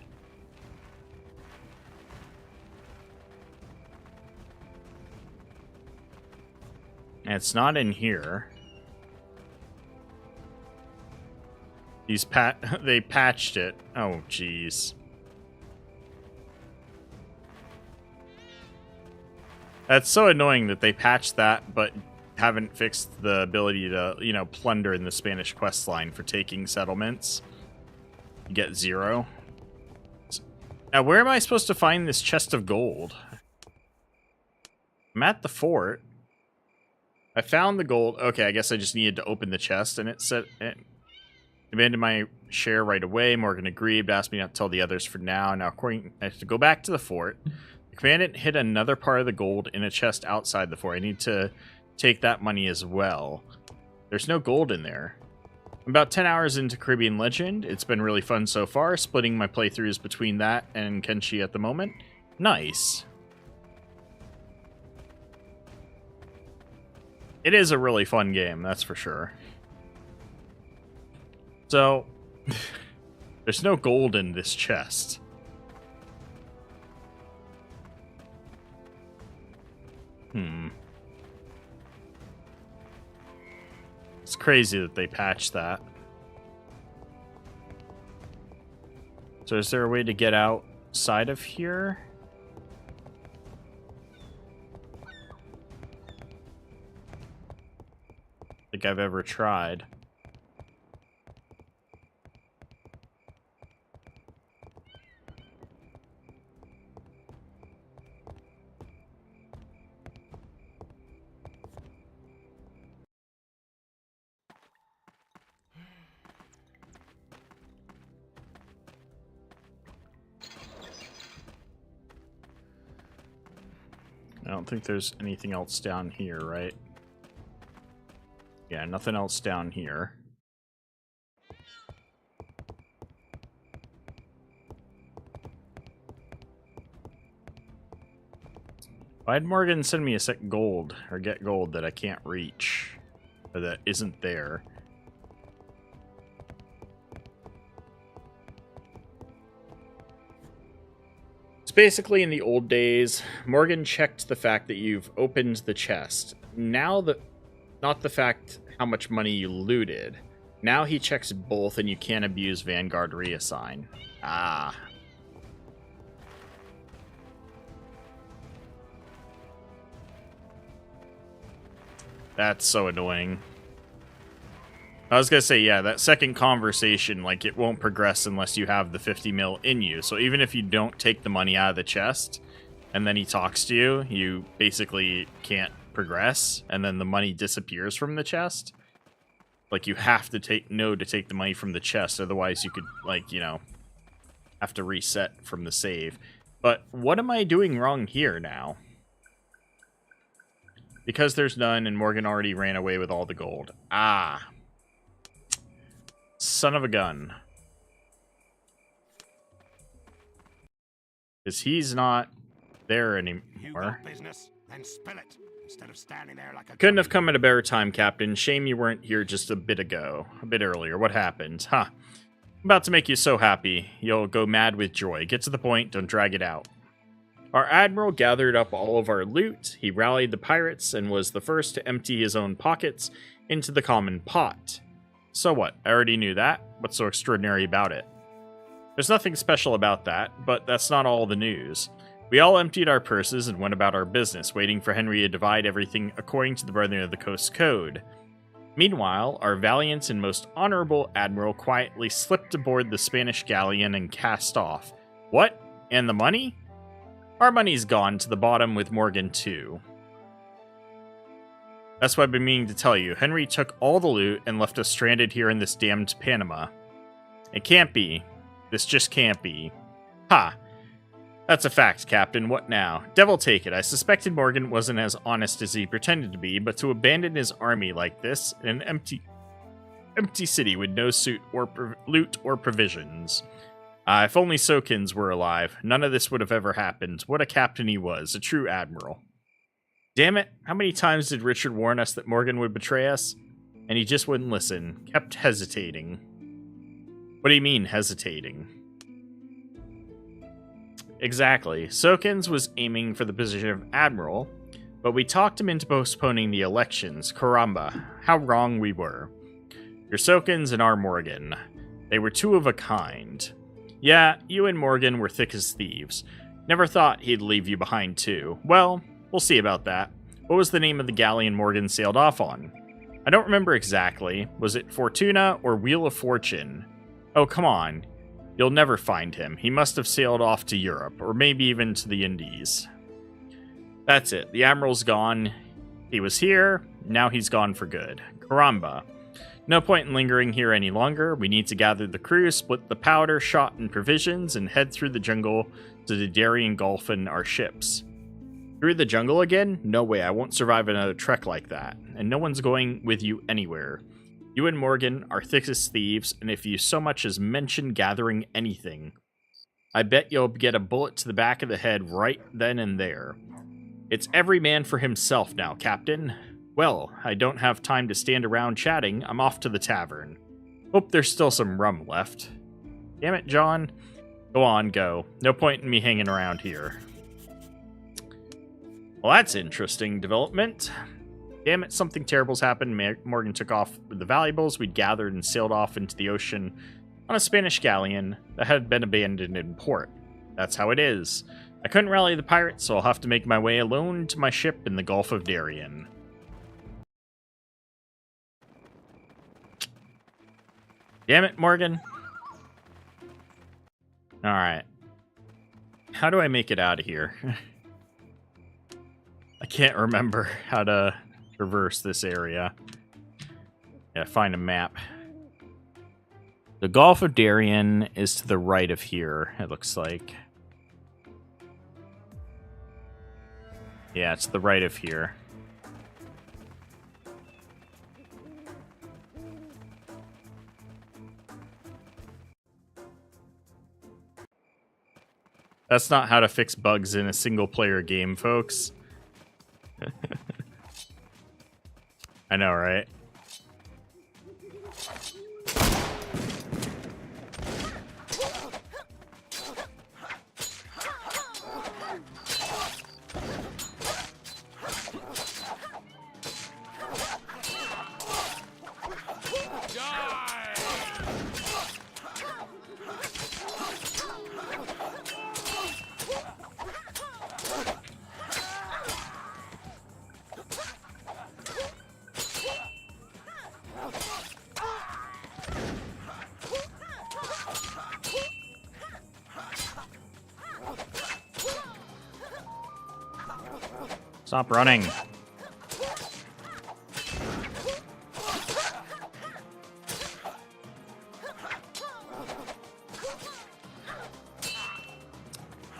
And it's not in here. They patched it. Oh, jeez. That's so annoying that they patched that, but haven't fixed the ability to, you know, plunder in the Spanish quest line for taking settlements. You get 0. Now, where am I supposed to find this chest of gold? I'm at the fort. I found the gold. Okay, I guess I just needed to open the chest, and it said... demanded my share right away. Morgan agreed, asked me not to tell the others for now. Now, I have to go back to the fort. The commandant hid another part of the gold in a chest outside the fort. I need to take that money as well. There's no gold in there. I'm about 10 hours into Caribbean Legend. It's been really fun so far, splitting my playthroughs between that and Kenshi at the moment. Nice. It is a really fun game, that's for sure. So, there's no gold in this chest. It's crazy that they patched that. So is there a way to get outside of here? I think I've ever tried. I don't think there's anything else down here, right? Yeah, nothing else down here. Why'd Morgan send me a set gold, or get gold that I can't reach, or that isn't there? It's basically in the old days, Morgan checked the fact that you've opened the chest. Now not the fact how much money you looted. Now he checks both and you can't abuse Vanguard reassign. Ah. That's so annoying. I was gonna say, yeah, that second conversation, like, it won't progress unless you have the 50 mil in you. So even if you don't take the money out of the chest, and then he talks to you, you basically can't progress, and then the money disappears from the chest. Like, you have to take the money from the chest, otherwise you could, like, you know, have to reset from the save. But what am I doing wrong here now? Because there's none, and Morgan already ran away with all the gold. Ah. Son of a gun. Because he's not there You anymore. got business? Then spill it, instead of standing there like a Couldn't have come at a better time, Captain. Shame you weren't here just a bit earlier. What happened? Huh. I'm about to make you so happy. You'll go mad with joy. Get to the point, don't drag it out. Our admiral gathered up all of our loot, he rallied the pirates, and was the first to empty his own pockets into the common pot. So what? I already knew that. What's so extraordinary about it? There's nothing special about that, but that's not all the news. We all emptied our purses and went about our business, waiting for Henry to divide everything according to the Brethren of the Coast Code. Meanwhile, our valiant and most honorable admiral quietly slipped aboard the Spanish galleon and cast off. What? And the money? Our money's gone to the bottom with Morgan, too. That's what I've been meaning to tell you. Henry took all the loot and left us stranded here in this damned Panama. It can't be. This just can't be. Ha! That's a fact, Captain. What now? Devil take it. I suspected Morgan wasn't as honest as he pretended to be, but to abandon his army like this in an empty city with no loot or provisions. If only Sokins were alive, none of this would have ever happened. What a captain he was, a true admiral. Damn it, how many times did Richard warn us that Morgan would betray us? And he just wouldn't listen, kept hesitating. What do you mean, hesitating? Exactly, Sokins was aiming for the position of admiral, but we talked him into postponing the elections. Caramba, how wrong we were. Your Sokins and our Morgan. They were two of a kind. Yeah, you and Morgan were thick as thieves. Never thought he'd leave you behind, too. Well, we'll see about that. What was the name of the galleon Morgan sailed off on? I don't remember exactly. Was it Fortuna or Wheel of Fortune? Oh, come on. You'll never find him. He must have sailed off to Europe, or maybe even to the Indies. That's it. The Admiral's gone. He was here. Now he's gone for good. Caramba. No point in lingering here any longer. We need to gather the crew, split the powder, shot, and provisions, and head through the jungle to the Darien Gulf and our ships. Through the jungle again? No way, I won't survive another trek like that. And no one's going with you anywhere. You and Morgan are thick as thieves, and if you so much as mention gathering anything, I bet you'll get a bullet to the back of the head right then and there. It's every man for himself now, Captain. Well, I don't have time to stand around chatting. I'm off to the tavern. Hope there's still some rum left. Damn it, John. Go on, go. No point in me hanging around here. Well, that's interesting development. Damn it, something terrible's happened. Morgan took off with the valuables we'd gathered and sailed off into the ocean on a Spanish galleon that had been abandoned in port. That's how it is. I couldn't rally the pirates, so I'll have to make my way alone to my ship in the Gulf of Darien. Damn it, Morgan. Alright. How do I make it out of here? I can't remember how to traverse this area. Yeah, find a map. The Gulf of Darien is to the right of here, it looks like. Yeah, it's the right of here. That's not how to fix bugs in a single-player game, folks. I know, right? Stop running.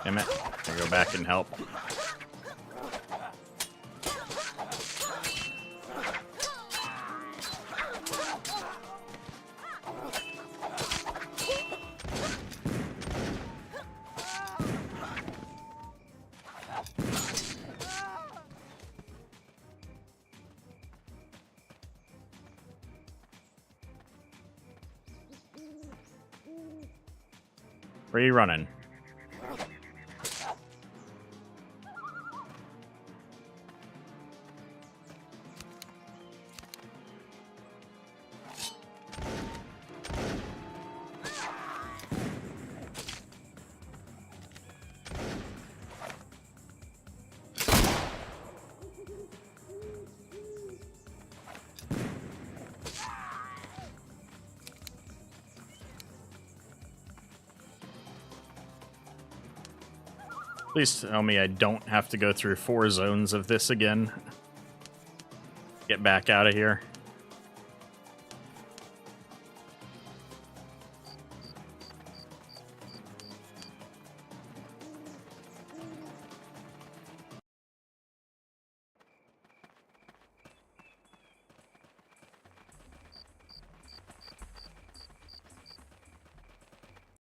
Damn it. I go back and help. Where are you running? Please tell me I don't have to go through 4 zones of this again. Get back out of here.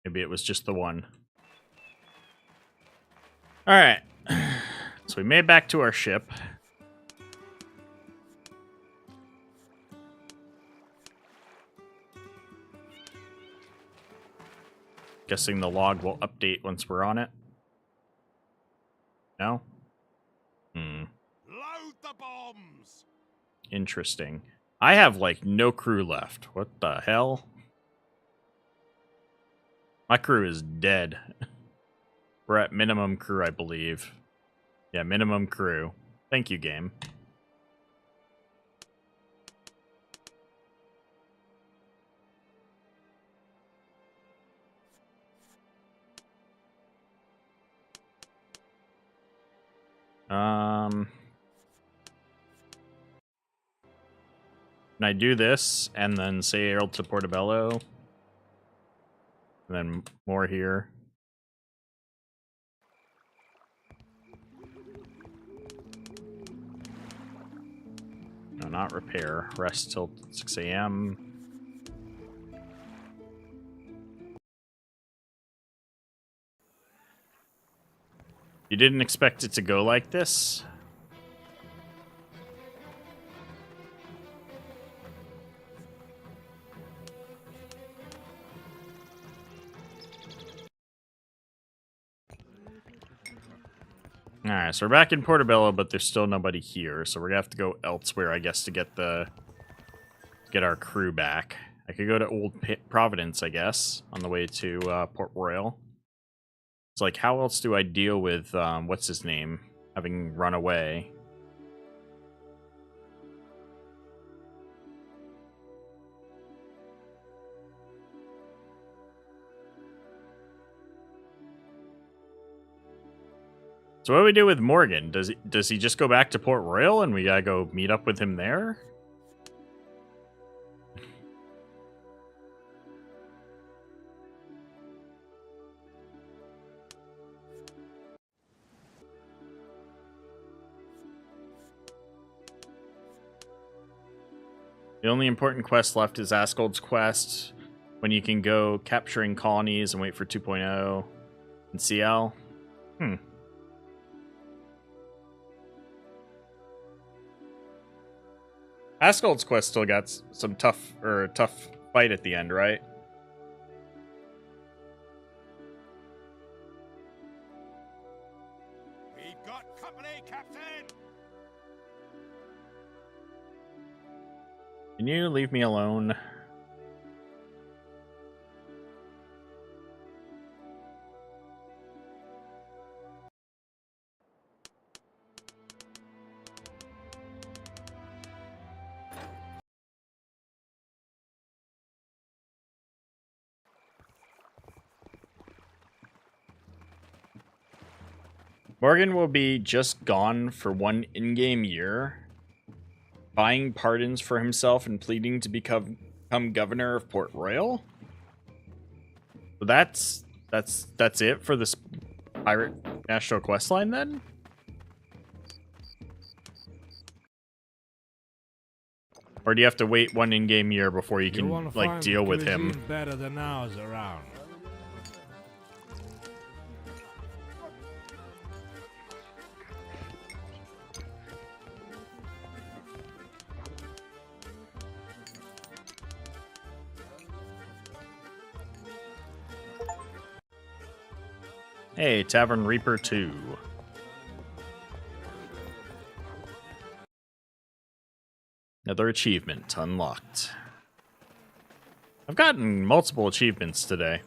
Maybe it was just the one. Alright. So we made it back to our ship. Guessing the log will update once we're on it. No? Load the bombs! Interesting. I have, like, no crew left. What the hell? My crew is dead. We're at minimum crew, I believe. Yeah, minimum crew. Thank you, game. Can I do this and then sail to Portobello? And then more here. No, not repair. Rest till 6 a.m. You didn't expect it to go like this? Alright, so we're back in Portobello, but there's still nobody here, so we're gonna have to go elsewhere, I guess, to get our crew back. I could go to Old Providence, I guess, on the way to Port Royal. It's like, how else do I deal with, what's his name, having run away? So what do we do with Morgan? Does he just go back to Port Royal and we gotta go meet up with him there? The only important quest left is Askold's quest, when you can go capturing colonies and wait for 2.0 and CL. Askold's quest still got some tough fight at the end, right? We've got company, Captain! Can you leave me alone? Morgan will be just gone for one in-game year, buying pardons for himself and pleading to become governor of Port Royal. So that's it for this pirate national questline then? Or do you have to wait one in-game year before you can like deal with him? Better than ours around. Hey, Tavern Reaper 2. Another achievement unlocked. I've gotten multiple achievements today.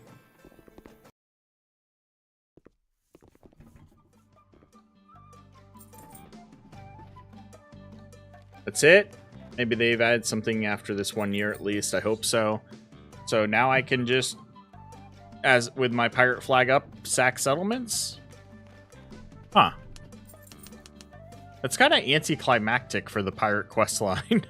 That's it? Maybe they've added something after this 1 year at least. I hope so. So now I can just, as with my pirate flag up, sack settlements? Huh. That's kind of anticlimactic for the pirate quest line.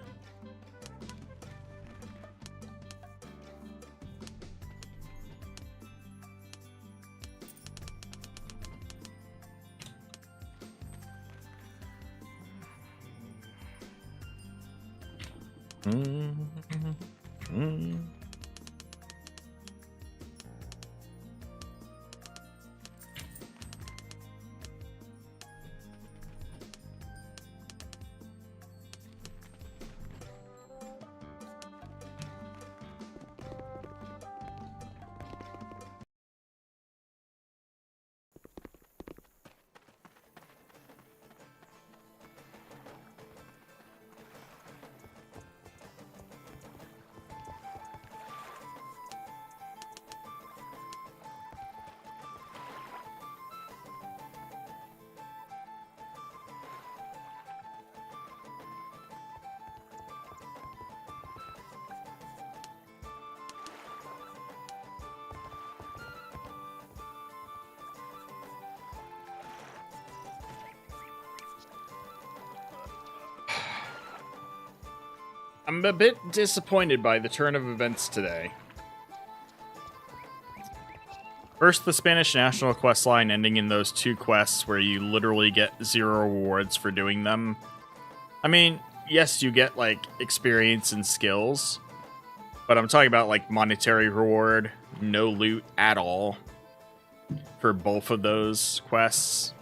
I'm a bit disappointed by the turn of events today. First, the Spanish National quest line ending in those 2 quests where you literally get 0 rewards for doing them. I mean, yes, you get, like, experience and skills, but I'm talking about, like, monetary reward, no loot at all for both of those quests.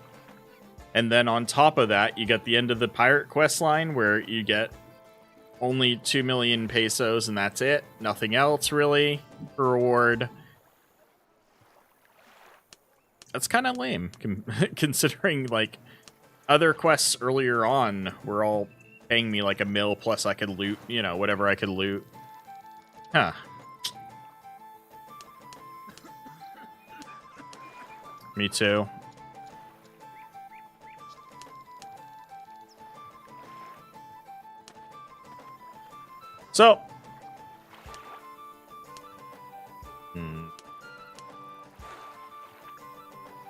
And then on top of that, you get the end of the pirate quest line where you get only 2 million pesos and that's it. Nothing else really for reward. That's kind of lame, considering like other quests earlier on were all paying me like 1 mil plus I could loot, you know, whatever I could loot. Huh. Me too. So,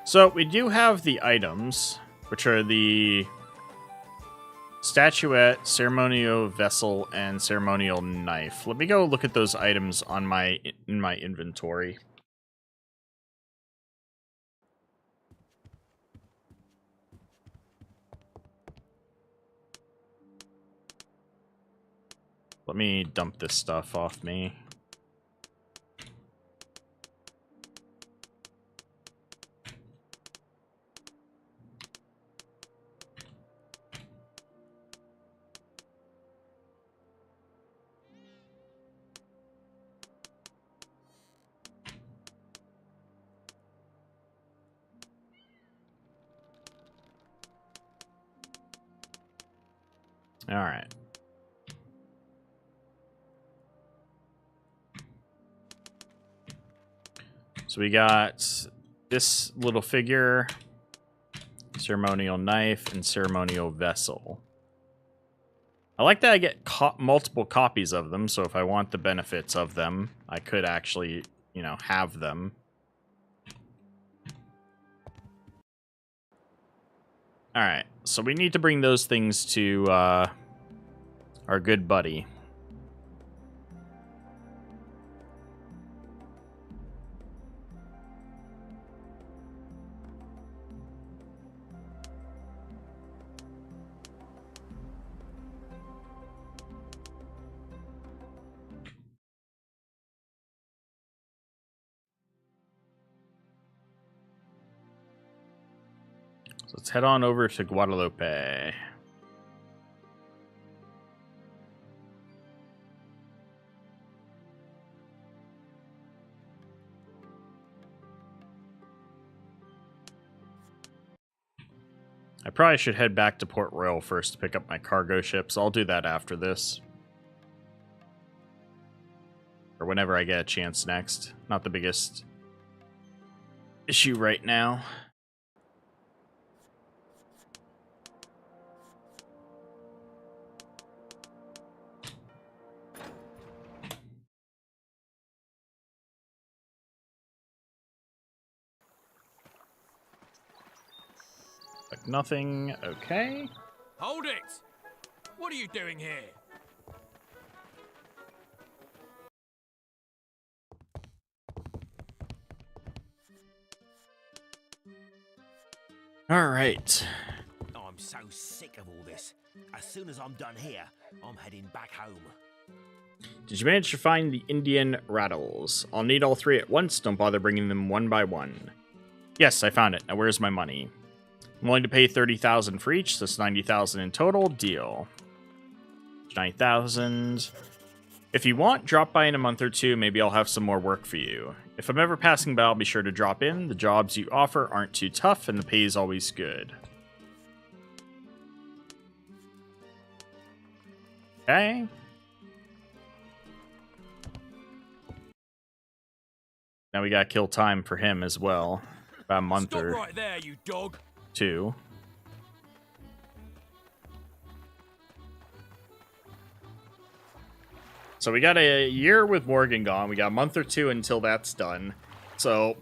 so we do have the items, which are the statuette, ceremonial vessel, and ceremonial knife. Let me go look at those items on in my inventory. Let me dump this stuff off me. All right. So we got this little figure, ceremonial knife, and ceremonial vessel. I like that I get multiple copies of them, so if I want the benefits of them, I could actually, you know, have them. Alright, so we need to bring those things to our good buddy. So let's head on over to Guadalupe. I probably should head back to Port Royal first to pick up my cargo ships. I'll do that after this. Or whenever I get a chance next. Not the biggest issue right now. Like nothing. Okay. Hold it! What are you doing here? All right. I'm so sick of all this. As soon as I'm done here, I'm heading back home. Did you manage to find the Indian rattles? I'll need all three at once. Don't bother bringing them one by one. Yes, I found it. Now where's my money? I'm willing to pay 30,000 for each. So that's 90,000 in total. Deal. 9,000. If you want, drop by in a month or two. Maybe I'll have some more work for you. If I'm ever passing by, I'll be sure to drop in. The jobs you offer aren't too tough, and the pay is always good. Okay. Now we gotta kill time for him as well. About a month Stop or right there, you dog! two. So we got a year with Morgan gone. We got a month or two until that's done. So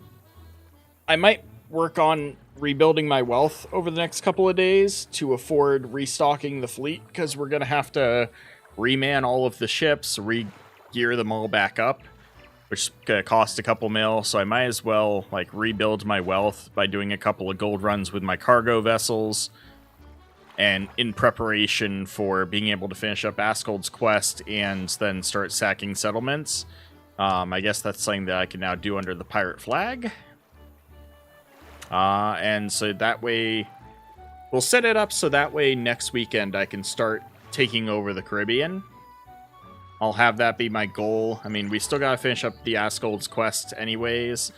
I might work on rebuilding my wealth over the next couple of days to afford restocking the fleet, because we're going to have to reman all of the ships, re-gear them all back up, which is going to cost a couple mil. So I might as well like rebuild my wealth by doing a couple of gold runs with my cargo vessels, and in preparation for being able to finish up Askold's quest and then start sacking settlements. I guess that's something that I can now do under the pirate flag. And so that way, we'll set it up so that way next weekend I can start taking over the Caribbean. I'll have that be my goal. I mean, we still gotta finish up the Askold's quest anyways.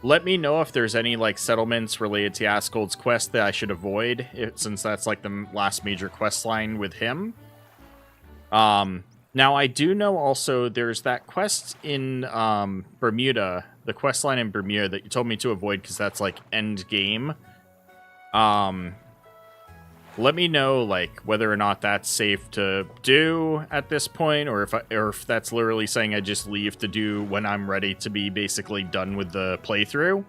Let me know if there's any like settlements related to Askold's quest that I should avoid, since that's like the last major quest line with him. Now I do know also there's that quest in Bermuda, the quest line in Bermuda that you told me to avoid because that's like end game. Let me know like whether or not that's safe to do at this point, or if that's literally saying I just leave to do when I'm ready to be basically done with the playthrough.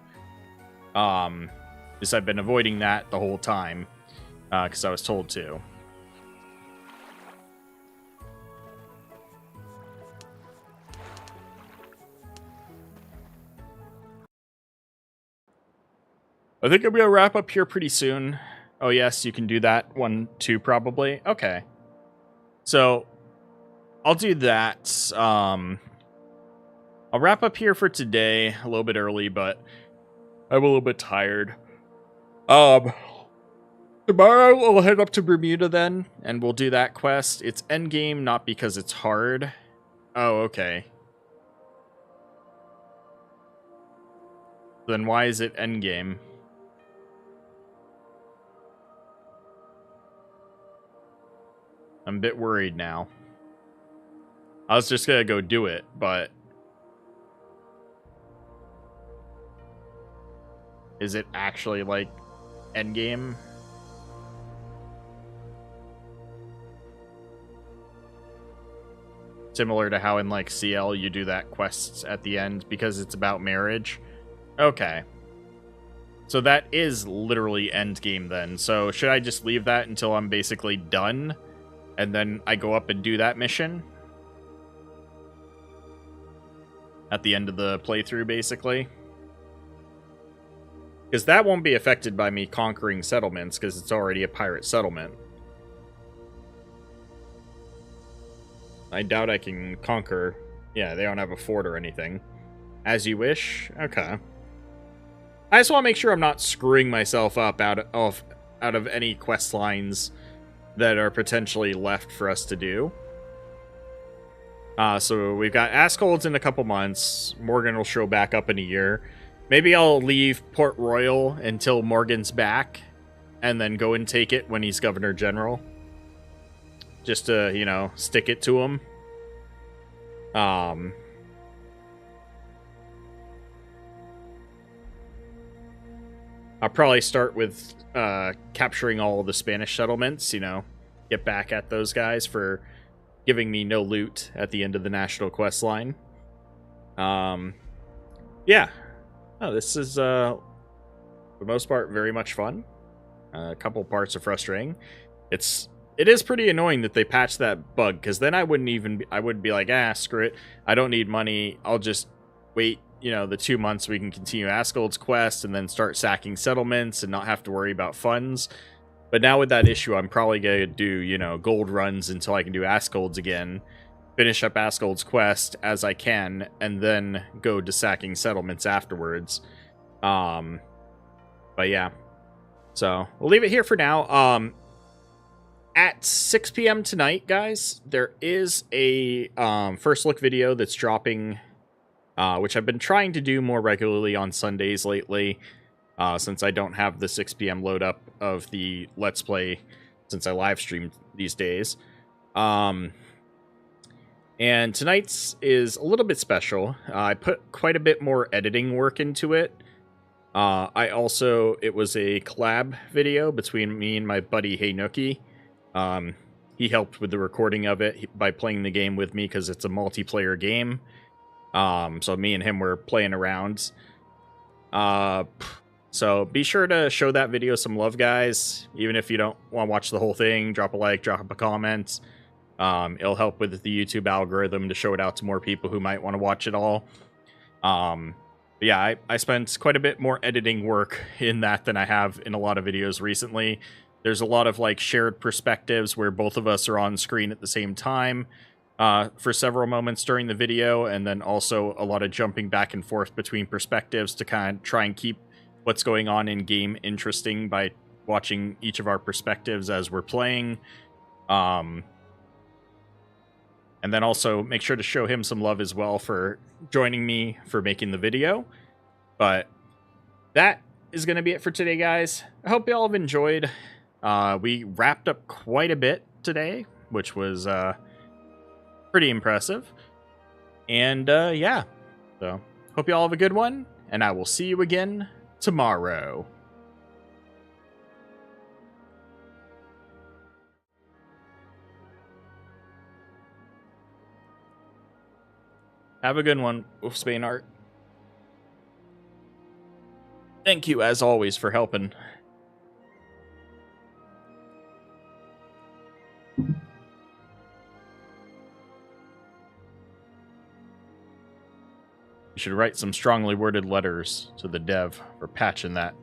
Because I've been avoiding that the whole time, because I was told to. I think I'm gonna wrap up here pretty soon. Oh, yes, you can do that one too, probably. Okay. So I'll do that. I'll wrap up here for today a little bit early, but I'm a little bit tired. Tomorrow we'll head up to Bermuda then, and we'll do that quest. It's endgame, not because it's hard. Oh, okay. Then why is it endgame? I'm a bit worried now. I was just gonna go do it, but... Is it actually, like, endgame? Similar to how in, like, CL you do that quests at the end because it's about marriage? Okay. So that is literally endgame then. So should I just leave that until I'm basically done? And then I go up and do that mission? At the end of the playthrough, basically? Because that won't be affected by me conquering settlements, because it's already a pirate settlement. I doubt I can conquer... Yeah, they don't have a fort or anything. As you wish? Okay. I just want to make sure I'm not screwing myself up out of any quest lines that are potentially left for us to do. So we've got Askholds in a couple months. Morgan will show back up in a year. Maybe I'll leave Port Royal until Morgan's back, and then go and take it when he's Governor General. Just to, you know, stick it to him. I'll probably start with capturing all the Spanish settlements, you know, get back at those guys for giving me no loot at the end of the national quest line. Yeah. Oh, this is, for the most part, very much fun. A couple parts are frustrating. It is pretty annoying that they patched that bug, because then I wouldn't be like, screw it. I don't need money. I'll just wait, you know, the 2 months we can continue Askold's quest and then start sacking settlements and not have to worry about funds. But now with that issue, I'm probably going to do, you know, gold runs until I can do Askold's again, finish up Askold's quest as I can, and then go to sacking settlements afterwards. But yeah. So, we'll leave it here for now. At 6 p.m. tonight, guys, there is a first look video that's dropping, which I've been trying to do more regularly on Sundays lately, since I don't have the 6 p.m. load up of the Let's Play since I live stream these days. And tonight's is a little bit special. I put quite a bit more editing work into it. It was a collab video between me and my buddy Hey Nookie. He helped with the recording of it by playing the game with me because it's a multiplayer game. So me and him were playing around. So be sure to show that video some love, guys. Even if you don't want to watch the whole thing, drop a like, drop a comment. It'll help with the YouTube algorithm to show it out to more people who might want to watch it all. But yeah, I spent quite a bit more editing work in that than I have in a lot of videos recently. There's a lot of like shared perspectives where both of us are on screen at the same time for several moments during the video, and then also a lot of jumping back and forth between perspectives to kind of try and keep what's going on in game interesting by watching each of our perspectives as we're playing. And then also make sure to show him some love as well for joining me for making the video. But that is going to be it for today, guys. I hope you all have enjoyed. We wrapped up quite a bit today, which was pretty impressive. And yeah, so hope you all have a good one, and I will see you again tomorrow. Have a good one, Wolfsbane Art. Thank you, as always, for helping. You should write some strongly worded letters to the dev for patching that